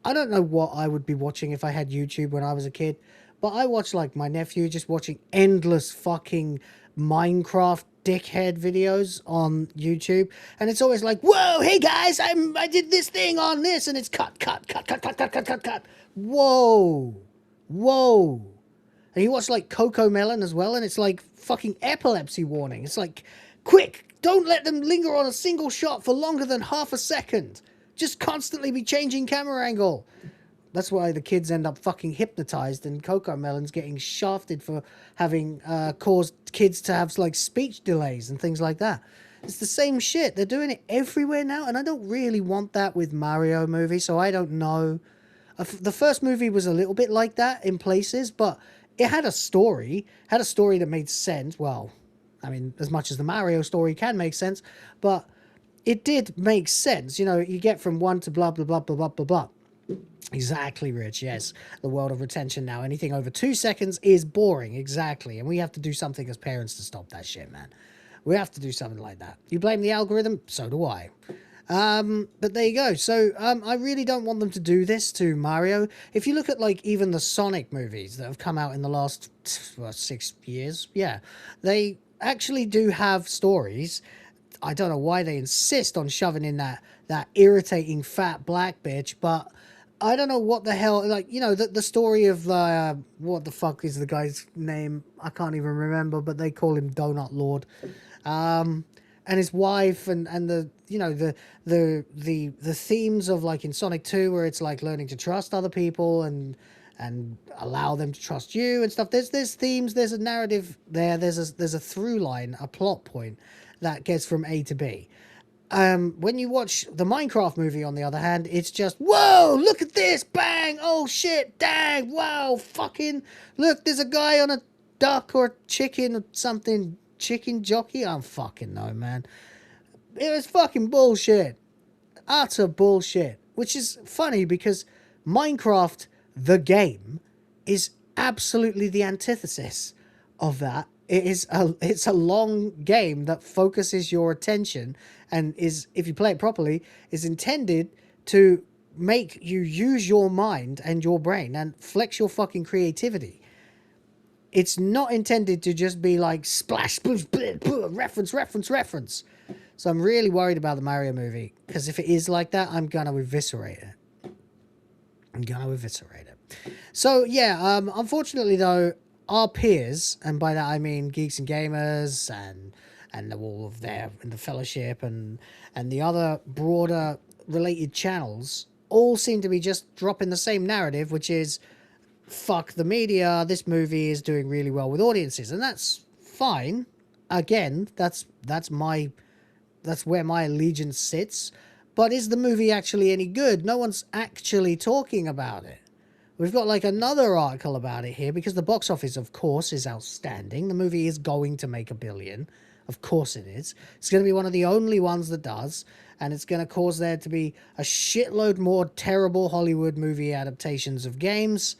I don't know what I would be watching if I had YouTube when I was a kid, but I watched like my nephew just watching endless fucking Minecraft dickhead videos on YouTube, and it's always like, whoa, hey guys, I did this thing on this, and it's cut. Whoa. And you watch like Coco Melon as well, and it's like fucking epilepsy warning. It's like, quick, don't let them linger on a single shot for longer than half a second. Just constantly be changing camera angle. That's why the kids end up fucking hypnotized, and Coco Melon's getting shafted for having caused kids to have like speech delays and things like that. It's the same shit. They're doing it everywhere now, and I don't really want that with Mario movie, so I don't know. The first movie was a little bit like that in places, but it had a story. That made sense. Well, I mean, as much as the Mario story can make sense, but it did make sense. You know, you get from one to blah, blah, blah, blah, blah, blah, blah. Exactly, Rich. Yes, the world of retention now. Anything over 2 seconds is boring. Exactly. And we have to do something as parents to stop that shit, man. We have to do something like that. You blame the algorithm? So do I. But there you go. So I really don't want them to do this to Mario. If you look at like even the Sonic movies that have come out in the last 6 years, yeah, they actually do have stories. I don't know why they insist on shoving in that irritating fat black bitch, but I don't know what the hell, like, you know, the story of, what the fuck is the guy's name? I can't even remember, but they call him Donut Lord. And his wife and the, you know, the themes of like in Sonic 2 where it's like learning to trust other people and allow them to trust you and stuff. There's themes, there's a narrative there, there's a through line, a plot point that gets from A to B. When you watch the Minecraft movie, on the other hand, it's just, whoa, look at this, bang, oh shit, dang, wow, fucking, look, there's a guy on a duck or chicken or something, chicken jockey, I don't fucking know, man. It was fucking bullshit, utter bullshit, which is funny because Minecraft, the game, is absolutely the antithesis of that. It's a long game that focuses your attention and is, if you play it properly, is intended to make you use your mind and your brain and flex your fucking creativity. It's not intended to just be like splash, splash, reference. So I'm really worried about the Mario movie, because if it is like that, I'm gonna eviscerate it. So yeah, unfortunately though, our peers, and by that I mean Geeks and Gamers and all of their in the fellowship and the other broader related channels, all seem to be just dropping the same narrative, which is fuck the media, this movie is doing really well with audiences, and that's fine. Again, that's where my allegiance sits. But is the movie actually any good? No one's actually talking about it. We've got like another article about it here, because the box office, of course, is outstanding. The movie is going to make $1 billion. Of course it is. It's going to be one of the only ones that does, and it's going to cause there to be a shitload more terrible Hollywood movie adaptations of games,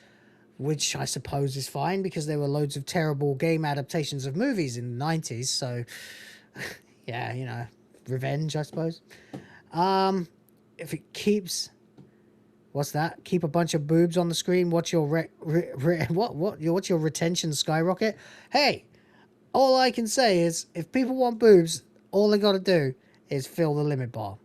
which I suppose is fine, because there were loads of terrible game adaptations of movies in the 90s, so yeah, you know, revenge, I suppose. If it keeps... What's that? Keep a bunch of boobs on the screen. Watch your watch your retention skyrocket. Hey, all I can say is, if people want boobs, all they got to do is fill the limit bar.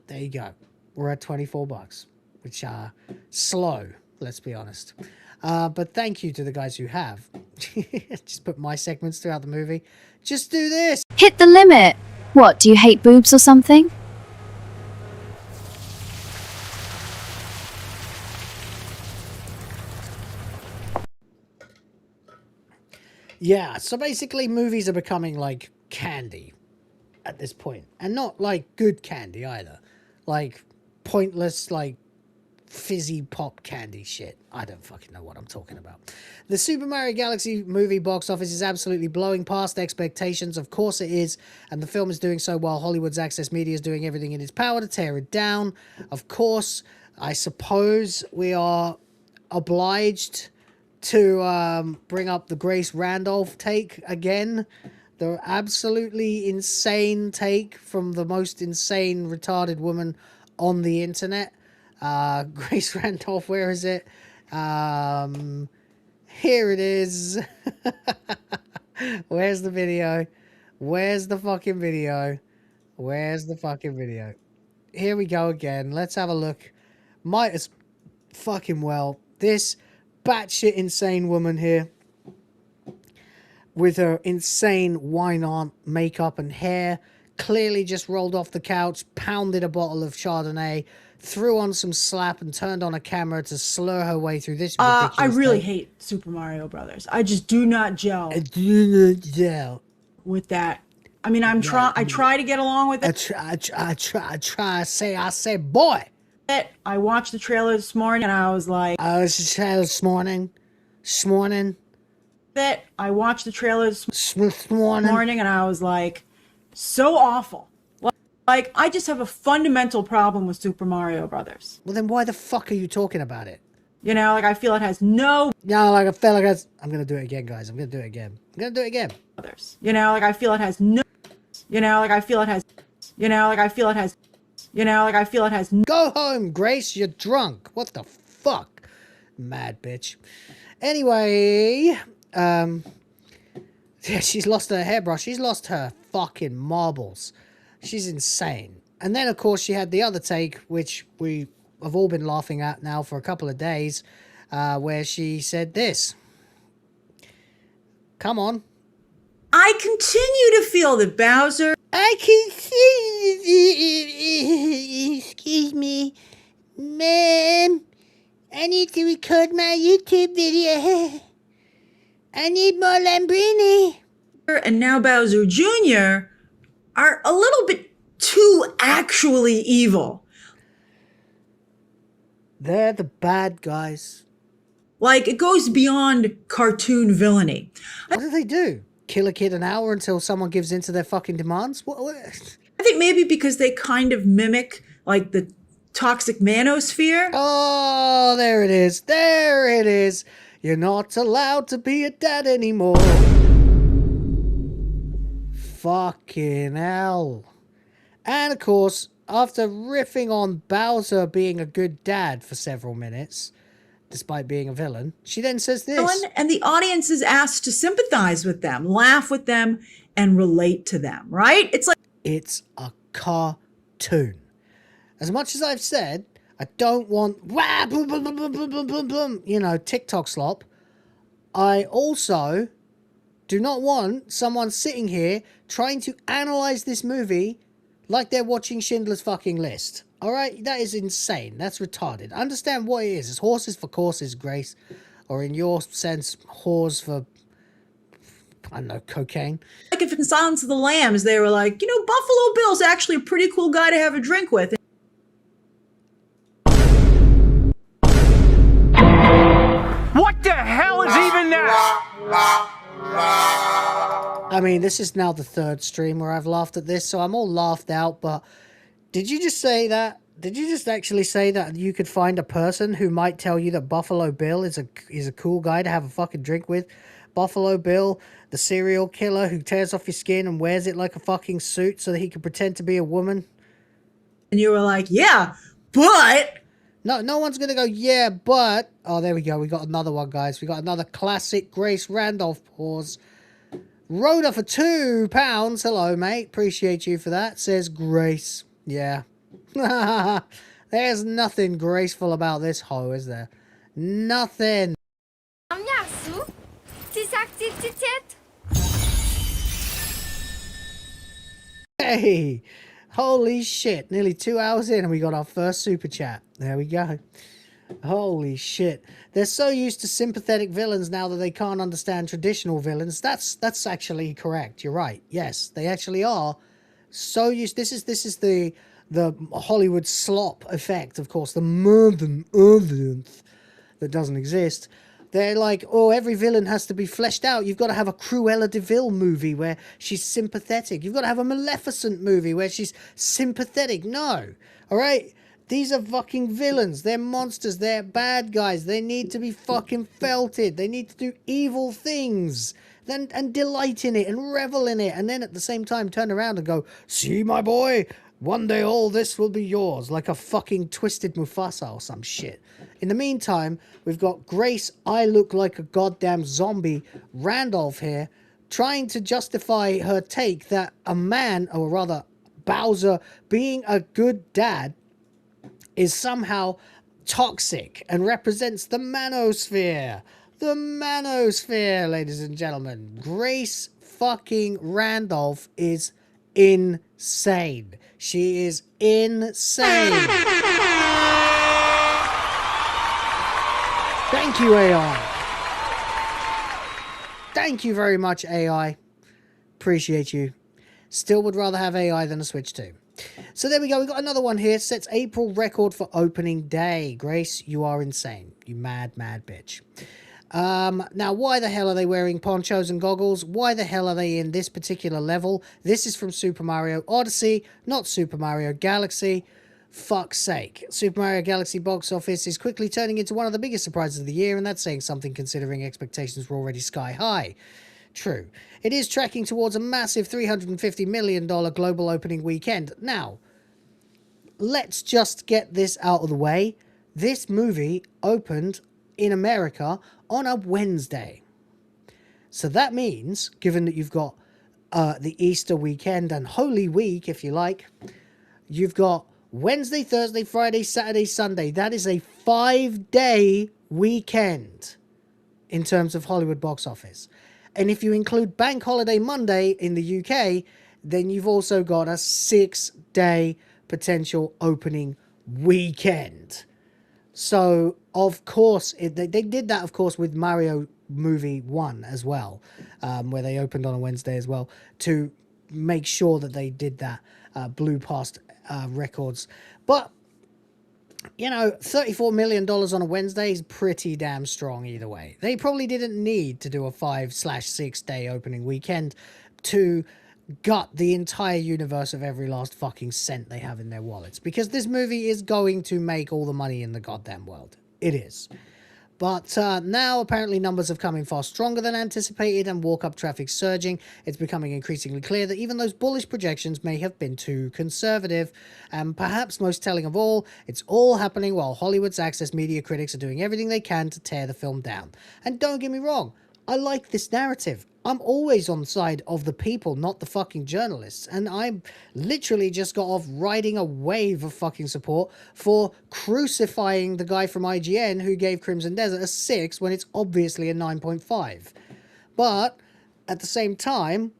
There you go. We're at $24, which are slow. Let's be honest. But thank you to the guys who have. Just put my segments throughout the movie. Just do this. Hit the limit. What, do you hate boobs or something? Yeah, so basically movies are becoming like candy at this point. And not like good candy either. Like pointless, like fizzy pop candy shit. I don't fucking know what I'm talking about. The Super Mario Galaxy movie box office is absolutely blowing past expectations. Of course it is. And the film is doing so while Hollywood's access media is doing everything in its power to tear it down. Of course, I suppose we are obliged to bring up the Grace Randolph take again. The absolutely insane take from the most insane retarded woman on the internet. Grace Randolph, where is it? Here it is. Where's the video? Where's the fucking video? Where's the fucking video? Here we go again. Let's have a look. Might as fucking well. This batshit insane woman here with her insane wine on makeup and hair, clearly just rolled off the couch, pounded a bottle of Chardonnay, threw on some slap and turned on a camera to slur her way through this ridiculous I really thing. hate Super Mario Brothers. I just do not gel. I do not gel with that. I mean, I try to get along with it. I say, boy. I watched the trailer this morning and I was like... I watched the trailer this morning. I watched the trailer this morning and I was like, so awful. Like, I just have a fundamental problem with Super Mario Brothers. Well, then why the fuck are you talking about it? You know, like, I feel it has no... No, like, I feel like I'm gonna do it again, guys. I'm gonna do it again. I'm gonna do it again. You know, like, I feel it has no... You know, like, I feel it has... You know, like, I feel it has... You know, like, I feel it has... Go home, Grace. You're drunk. What the fuck? Mad bitch. Anyway, yeah, she's lost her hairbrush. She's lost her fucking marbles. She's insane. And then, of course, she had the other take, which we have all been laughing at now for a couple of days, where she said this. Come on. I continue to feel that Bowser... Excuse me, ma'am. I need to record my YouTube video. I need more Lambrini. And now Bowser Jr. are a little bit too actually evil. They're the bad guys. Like, it goes beyond cartoon villainy. What do they do? Kill a kid an hour until someone gives in to their fucking demands? What? I think maybe because they kind of mimic, like, the toxic manosphere. Oh, there it is. There it is. You're not allowed to be a dad anymore. Fucking hell. And, of course, after riffing on Bowser being a good dad for several minutes, despite being a villain, she then says this. And the audience is asked to sympathize with them, laugh with them, and relate to them, right? It's like... It's a cartoon. As much as I've said, I don't want, you know, TikTok slop, I also do not want someone sitting here trying to analyze this movie like they're watching Schindler's fucking List. All right, that is insane. That's retarded. Understand what it is. It's horses for courses, Grace. Or in your sense, whores for, I don't know, cocaine. Like if in Silence of the Lambs, they were like, you know, Buffalo Bill's actually a pretty cool guy to have a drink with. What the hell is even that? I mean, this is now the third stream where I've laughed at this, so I'm all laughed out, but... Did you just say that? Did you just actually say that you could find a person who might tell you that Buffalo Bill is a cool guy to have a fucking drink with? Buffalo Bill, the serial killer who tears off your skin and wears it like a fucking suit so that he can pretend to be a woman? And you were like, yeah, but... No one's going to go, yeah, but... Oh, there we go. We got another one, guys. We got another classic Grace Randolph pause. Rhoda for £2. Hello, mate. Appreciate you for that. Says Grace. Yeah. There's nothing graceful about this hoe, is there? Nothing. Hey! Holy shit. Nearly 2 hours in and we got our first super chat. There we go. Holy shit. They're so used to sympathetic villains now that they can't understand traditional villains. That's actually correct. You're right. Yes, they actually are. So used. This is the Hollywood slop effect, of course, the modern audience that doesn't exist. They're like, oh, every villain has to be fleshed out. You've got to have a Cruella de Vil movie where she's sympathetic. You've got to have a Maleficent movie where she's sympathetic. No, all right. These are fucking villains. They're monsters. They're bad guys. They need to be fucking felted. They need to do evil things. And delight in it and revel in it. And then at the same time turn around and go, see, my boy, one day all this will be yours. Like a fucking twisted Mufasa or some shit. In the meantime, we've got Grace, I look like a goddamn zombie, Randolph here, trying to justify her take that a man, or rather Bowser, being a good dad is somehow toxic and represents the manosphere. The manosphere, ladies and gentlemen. Grace fucking Randolph is insane. She is insane. Thank you, AI. Thank you very much, AI. Appreciate you. Still would rather have AI than a Switch 2. So there we go. We got another one here. Sets April record for opening day. Grace, you are insane. You mad, mad bitch. Now, why the hell are they wearing ponchos and goggles? Why the hell are they in this particular level? This is from Super Mario Odyssey, not Super Mario Galaxy. Fuck's sake. Super Mario Galaxy box office is quickly turning into one of the biggest surprises of the year, and that's saying something considering expectations were already sky high. True. It is tracking towards a massive $350 million global opening weekend. Now, let's just get this out of the way. This movie opened in America on a Wednesday. So that means, given that you've got the Easter weekend and Holy Week, if you like, you've got Wednesday, Thursday, Friday, Saturday, Sunday. That is a 5-day weekend in terms of Hollywood box office. And if you include Bank Holiday Monday in the UK, then you've also got a 6-day potential opening weekend. So, of course, they did that, of course, with Mario Movie 1 as well, where they opened on a Wednesday as well, to make sure that they did that, blew past records. But, you know, $34 million on a Wednesday is pretty damn strong either way. They probably didn't need to do a 5/6 day opening weekend to gut the entire universe of every last fucking cent they have in their wallets, because this movie is going to make all the money in the goddamn world. It is. But now apparently numbers have come in far stronger than anticipated and walk-up traffic surging. It's becoming increasingly clear that even those bullish projections may have been too conservative. And perhaps most telling of all, it's all happening while Hollywood's access media critics are doing everything they can to tear the film down. And don't get me wrong, I like this narrative. I'm always on the side of the people, not the fucking journalists. And I literally just got off riding a wave of fucking support for crucifying the guy from IGN who gave Crimson Desert a 6 when it's obviously a 9.5. But at the same time,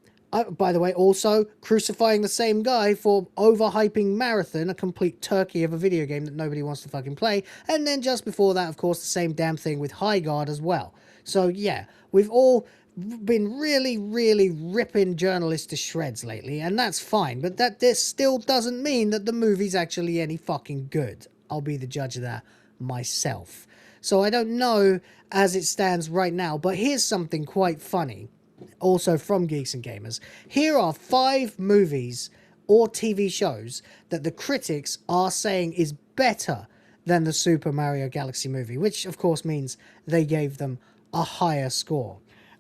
by the way, also crucifying the same guy for overhyping Marathon, a complete turkey of a video game that nobody wants to fucking play. And then just before that, of course, the same damn thing with High Guard as well. So yeah, we've all been really, really ripping journalists to shreds lately, and that's fine, but this still doesn't mean that the movie's actually any fucking good. I'll be the judge of that myself. So I don't know as it stands right now, but here's something quite funny, also from Geeks and Gamers. Here are 5 movies or TV shows that the critics are saying is better than the Super Mario Galaxy movie, which of course means they gave them a higher score.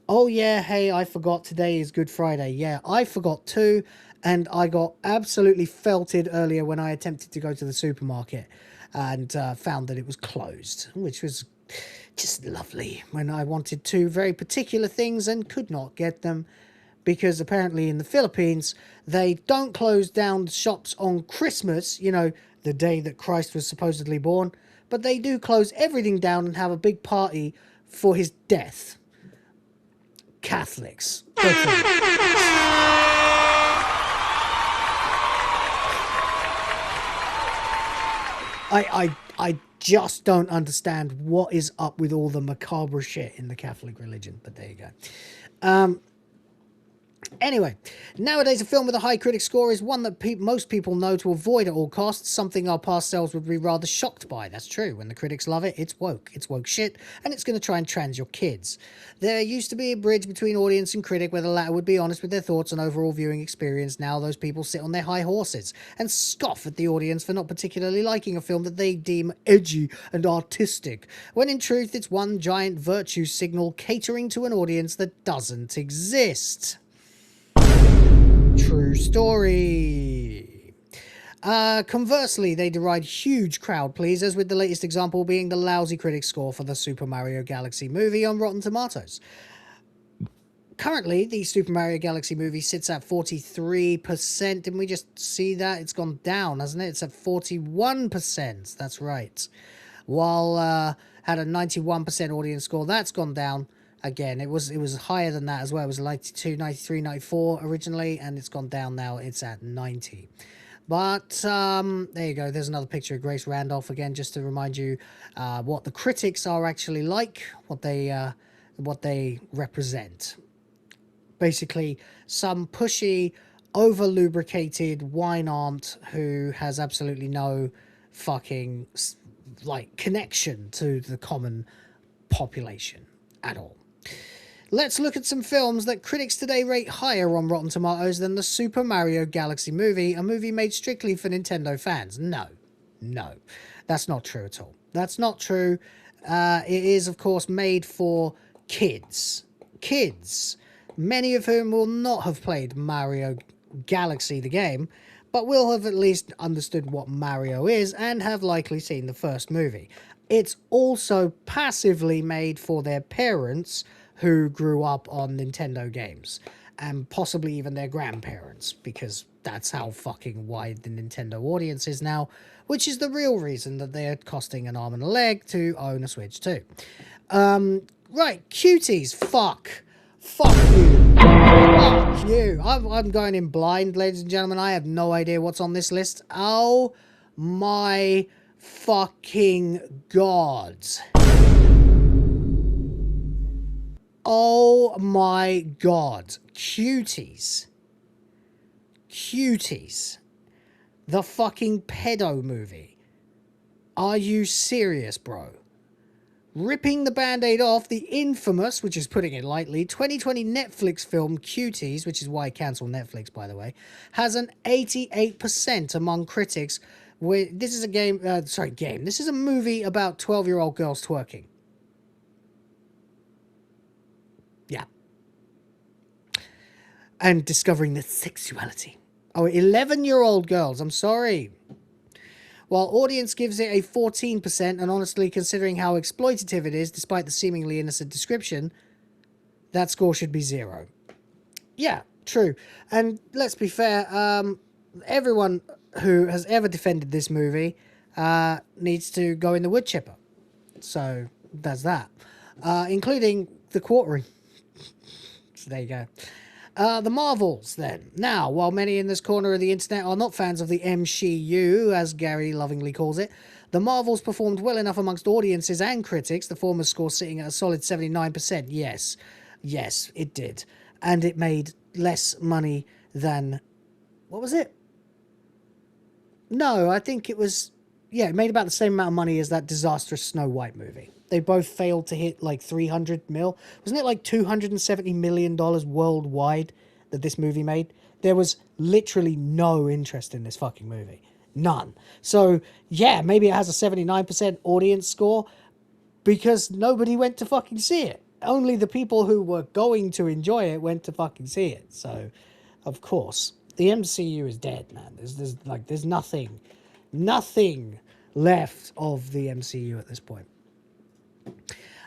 Oh yeah, hey, I forgot today is Good Friday. Yeah, I forgot too, and I got absolutely felted earlier when I attempted to go to the supermarket and found that it was closed, which was just lovely when I wanted 2 very particular things and could not get them, because apparently in the Philippines, they don't close down shops on Christmas, you know, the day that Christ was supposedly born, but they do close everything down and have a big party for his death. Catholics. I just don't understand what is up with all the macabre shit in the Catholic religion, but there you go. Anyway, nowadays a film with a high critic score is one that most people know to avoid at all costs, something our past selves would be rather shocked by. That's true. When the critics love it, it's woke. It's woke shit, and it's going to try and trans your kids. There used to be a bridge between audience and critic where the latter would be honest with their thoughts and overall viewing experience. Now those people sit on their high horses and scoff at the audience for not particularly liking a film that they deem edgy and artistic, when in truth it's one giant virtue signal catering to an audience that doesn't exist. True story. Conversely, they deride huge crowd pleasers, with the latest example being the lousy critic score for the Super Mario Galaxy movie on Rotten Tomatoes. Currently, the Super Mario Galaxy movie sits at 43%. Didn't we just see that? It's gone down, hasn't it? It's at 41%. That's right. While had a 91% audience score, that's gone down again. It was higher than that as well. It was 92, 93, 94 originally, and it's gone down now. It's at 90. But there you go. There's another picture of Grace Randolph again, just to remind you what the critics are actually like, what they represent. Basically, some pushy, over-lubricated wine aunt who has absolutely no fucking, like, connection to the common population at all. Let's look at some films that critics today rate higher on Rotten Tomatoes than the Super Mario Galaxy movie, a movie made strictly for Nintendo fans. No, that's not true at all. That's not true. It is, of course, made for kids. Many of whom will not have played Mario Galaxy, the game, but will have at least understood what Mario is and have likely seen the first movie. It's also passively made for their parents who grew up on Nintendo games, and possibly even their grandparents, because that's how fucking wide the Nintendo audience is now, which is the real reason that they're costing an arm and a leg to own a Switch too. Right, cuties, fuck you. Fuck you. I'm going in blind, ladies and gentlemen. I have no idea what's on this list. Oh my fucking god. Oh my god. Cuties. The fucking pedo movie. Are you serious, bro? Ripping the band-aid off the infamous, which is putting it lightly, 2020 Netflix film Cuties, which is why I cancel Netflix, by the way, has an 88% among critics. This is a This is a movie about 12-year-old girls twerking. Yeah. And discovering their sexuality. Oh, 11-year-old girls, I'm sorry. While audience gives it a 14%, and honestly, considering how exploitative it is, despite the seemingly innocent description, that score should be 0. Yeah, true. And let's be fair, everyone who has ever defended this movie needs to go in the wood chipper. So, that's that. Including the quartering. So there you go. The Marvels, then. Now, while many in this corner of the internet are not fans of the MCU, as Gary lovingly calls it, the Marvels performed well enough amongst audiences and critics, the former score sitting at a solid 79%. Yes, it did. And it made less money than... What was it? No, I think it was... Yeah, it made about the same amount of money as that disastrous Snow White movie. They both failed to hit like 300 mil. Wasn't it like $270 million worldwide that this movie made? There was literally no interest in this fucking movie. None. So, yeah, maybe it has a 79% audience score because nobody went to fucking see it. Only the people who were going to enjoy it went to fucking see it. So, of course, the MCU is dead, man. There's nothing left of the MCU at this point.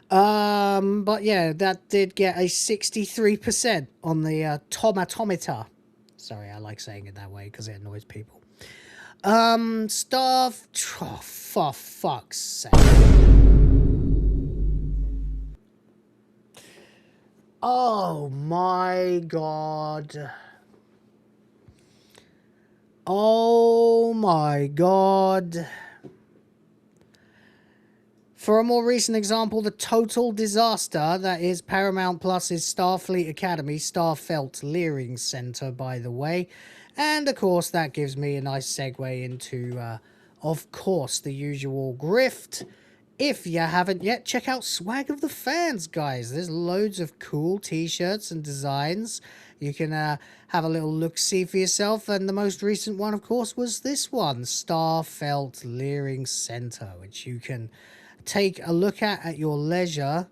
But yeah, that did get a 63% on the tomatometer. Sorry, I like saying it that way because it annoys people. Stuff. Oh, for fuck's sake. Oh my god. Oh my god. For a more recent example, the total disaster that is Paramount Plus's Starfleet Academy, Starfelt Leering Center, by the way. And, of course, that gives me a nice segue into, of course, the usual grift. If you haven't yet, check out Swag of the Fans, guys. There's loads of cool t-shirts and designs. You can have a little look-see for yourself. And the most recent one, of course, was this one, Starfelt Leering Center, which you can... take a look at your leisure.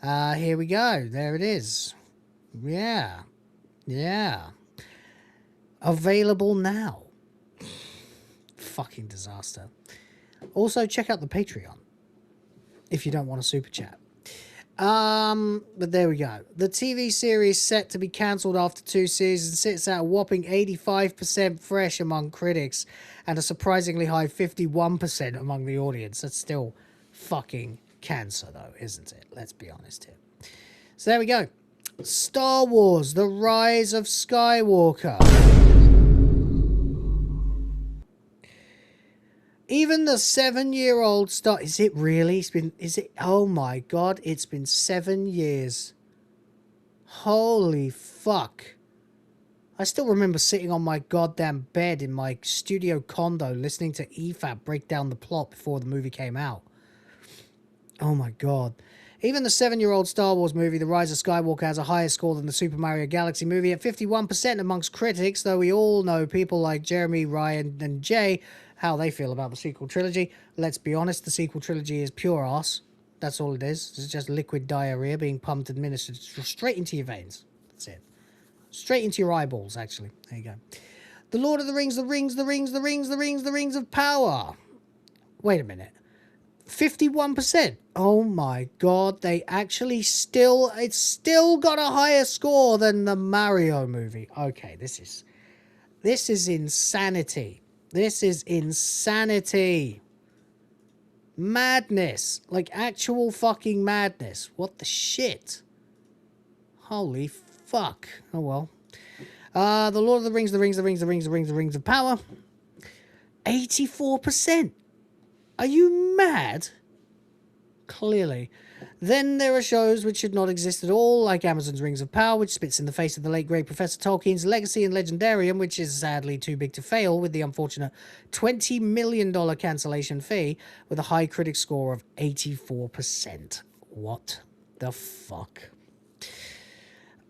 Here we go. There it is. Yeah. Available now. Fucking disaster. Also, check out the Patreon if you don't want a super chat. But there we go. The TV series set to be cancelled after 2 seasons sits at a whopping 85% fresh among critics and a surprisingly high 51% among the audience. That's still fucking cancer though, isn't it? Let's be honest here. So there we go. Star Wars: The Rise of Skywalker. Even the 7-year-old Star... Is it really? Is it... Oh my god, it's been 7 years. Holy fuck. I still remember sitting on my goddamn bed in my studio condo listening to EFAP break down the plot before the movie came out. Oh my god. Even the 7-year-old Star Wars movie, The Rise of Skywalker, has a higher score than the Super Mario Galaxy movie at 51% amongst critics, though we all know people like Jeremy, Ryan, and Jay, how they feel about the sequel trilogy. Let's be honest, the sequel trilogy is pure arse. That's all it is. It's just liquid diarrhea being pumped, administered straight into your veins. That's it. Straight into your eyeballs, actually. There you go. The Lord of the Rings, the Rings of Power. Wait a minute. 51%. Oh my god, they actually it's still got a higher score than the Mario movie. Okay, this is insanity. This is insanity. Madness. Like actual fucking madness. What the shit? Holy fuck. Oh well. The Lord of the Rings, the Rings of Power. 84%. Are you mad? Clearly. Then there are shows which should not exist at all, like Amazon's Rings of Power, which spits in the face of the late great Professor Tolkien's legacy and Legendarium, which is sadly too big to fail, with the unfortunate $20 million cancellation fee, with a high critic score of 84%. What the fuck?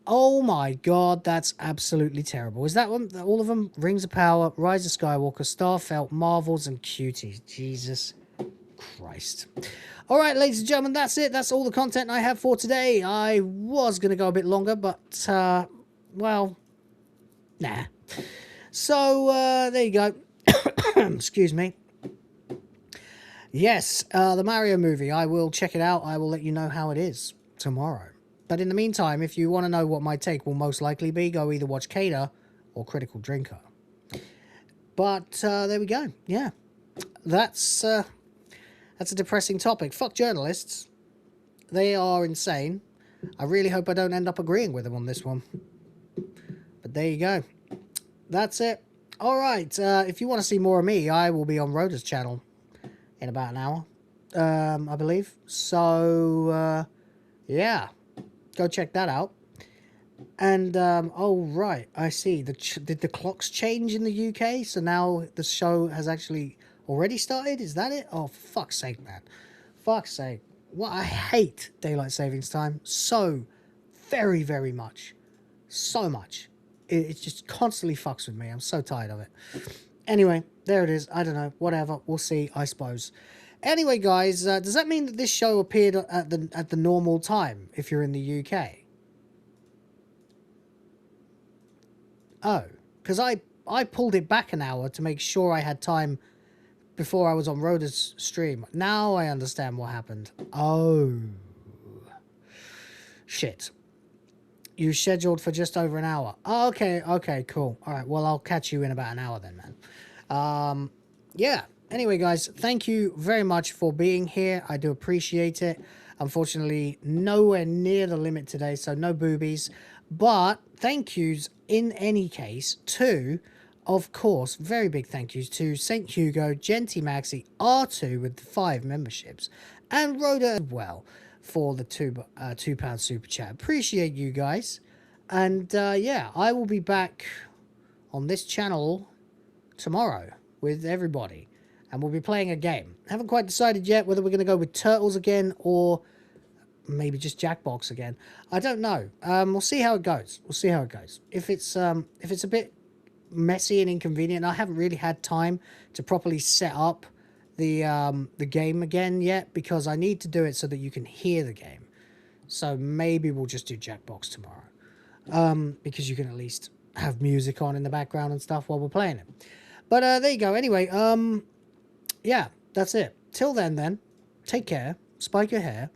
Oh my god, that's absolutely terrible. Is that one? All of them? Rings of Power, Rise of Skywalker, Starfelt, Marvels, and Cuties. Jesus Christ. Alright, ladies and gentlemen, that's it. That's all the content I have for today. I was going to go a bit longer, but, well, nah. So, there you go. Excuse me. Yes, the Mario movie. I will check it out. I will let you know how it is tomorrow. But in the meantime, if you want to know what my take will most likely be, go either watch Cater or Critical Drinker. But there we go. Yeah, that's a depressing topic. Fuck journalists. They are insane. I really hope I don't end up agreeing with them on this one. But there you go. That's it. All right. If you want to see more of me, I will be on Rhoda's channel in about an hour, I believe. So, yeah. Go check that out. And, oh, right, I see. Did the clocks change in the UK? So now the show has actually already started? Is that it? Oh, for fuck's sake, man. Fuck's sake. What I hate daylight savings time so very, very much. So much. It just constantly fucks with me. I'm so tired of it. Anyway, there it is. I don't know. Whatever. We'll see, I suppose. Anyway, guys, does that mean that this show appeared at the normal time if you're in the UK? Oh, because I pulled it back an hour to make sure I had time before I was on Rhoda's stream. Now I understand what happened. Oh. Shit. You scheduled for just over an hour. Oh, okay, cool. All right, well, I'll catch you in about an hour then, man. Yeah. Anyway, guys, thank you very much for being here. I do appreciate it. Unfortunately, nowhere near the limit today, so no boobies. But thank yous in any case to, of course, very big thank yous to St-Hugo, Genty Maxi, R2 with the 5 memberships, and Rhoda as well for the £2 super chat. Appreciate you guys. And yeah, I will be back on this channel tomorrow with everybody. And we'll be playing a game. Haven't quite decided yet whether we're going to go with Turtles again or maybe just Jackbox again. I don't know. We'll see how it goes. We'll see how it goes. If it's a bit messy and inconvenient, I haven't really had time to properly set up the game again yet because I need to do it so that you can hear the game. So maybe we'll just do Jackbox tomorrow. Because you can at least have music on in the background and stuff while we're playing it. But there you go. Anyway, yeah, that's it. Till then, take care. Spike your hair.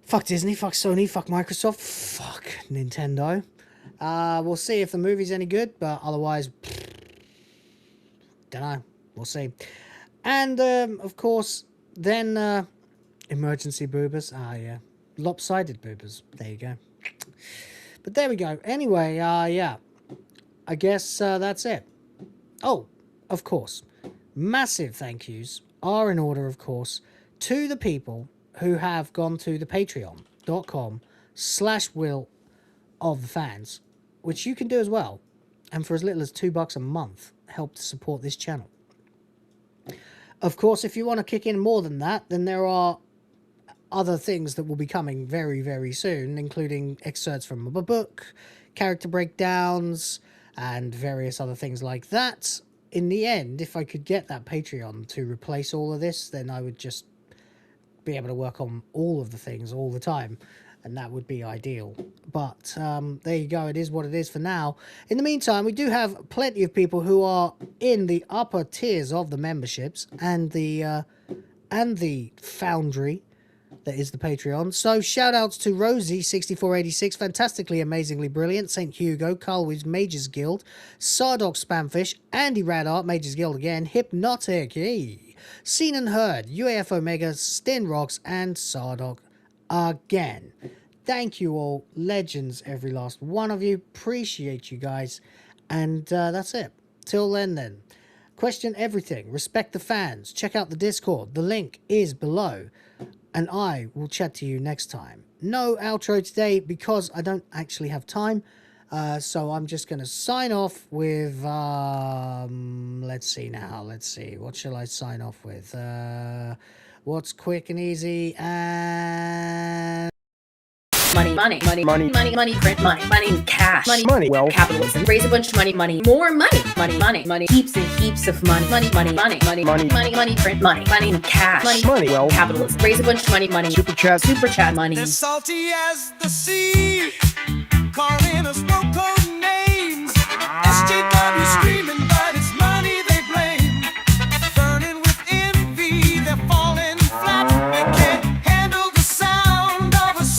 Fuck Disney, fuck Sony, fuck Microsoft, fuck Nintendo. We'll see if the movie's any good, but otherwise, don't know. We'll see. And, of course, then, emergency boobers. Ah, yeah. Lopsided boobers. There you go. But there we go. Anyway, yeah. I guess, that's it. Oh, of course. Massive thank yous are in order, of course, to the people who have gone to the patreon.com/will of the fans, which you can do as well, and for as little as $2 a month, help to support this channel. Of course, if you want to kick in more than that, then there are other things that will be coming very, very soon, including excerpts from a book, character breakdowns, and various other things like that. In the end, if I could get that Patreon to replace all of this, then I would just be able to work on all of the things all the time, and that would be ideal. But there you go, it is what it is for now. In the meantime, we do have plenty of people who are in the upper tiers of the memberships and the foundry that is the Patreon. So shout outs to Rosie6486, Fantastically Amazingly Brilliant, St-Hugo, Calwes, MagesGuild, Sardoc Spamfish, Andy Radart, MagesGuild again, Hypnotic, Seen and Heard, UAF Omega, Stin Rocks, and Sardoc again. Thank you all, legends, every last one of you. Appreciate you guys. And that's it. Till then. Question everything. Respect the fans. Check out the Discord. The link is below. And I will chat to you next time. No outro today because I don't actually have time. So I'm just going to sign off with, let's see now. Let's see. What shall I sign off with? What's quick and easy and... Money, print money, cash, money, well, capitalism, raise a bunch of money, more money, heaps and heaps of money, print money, cash, money, well, capitalism, raise a bunch of money, super chat money. As salty as the sea, calling a smoke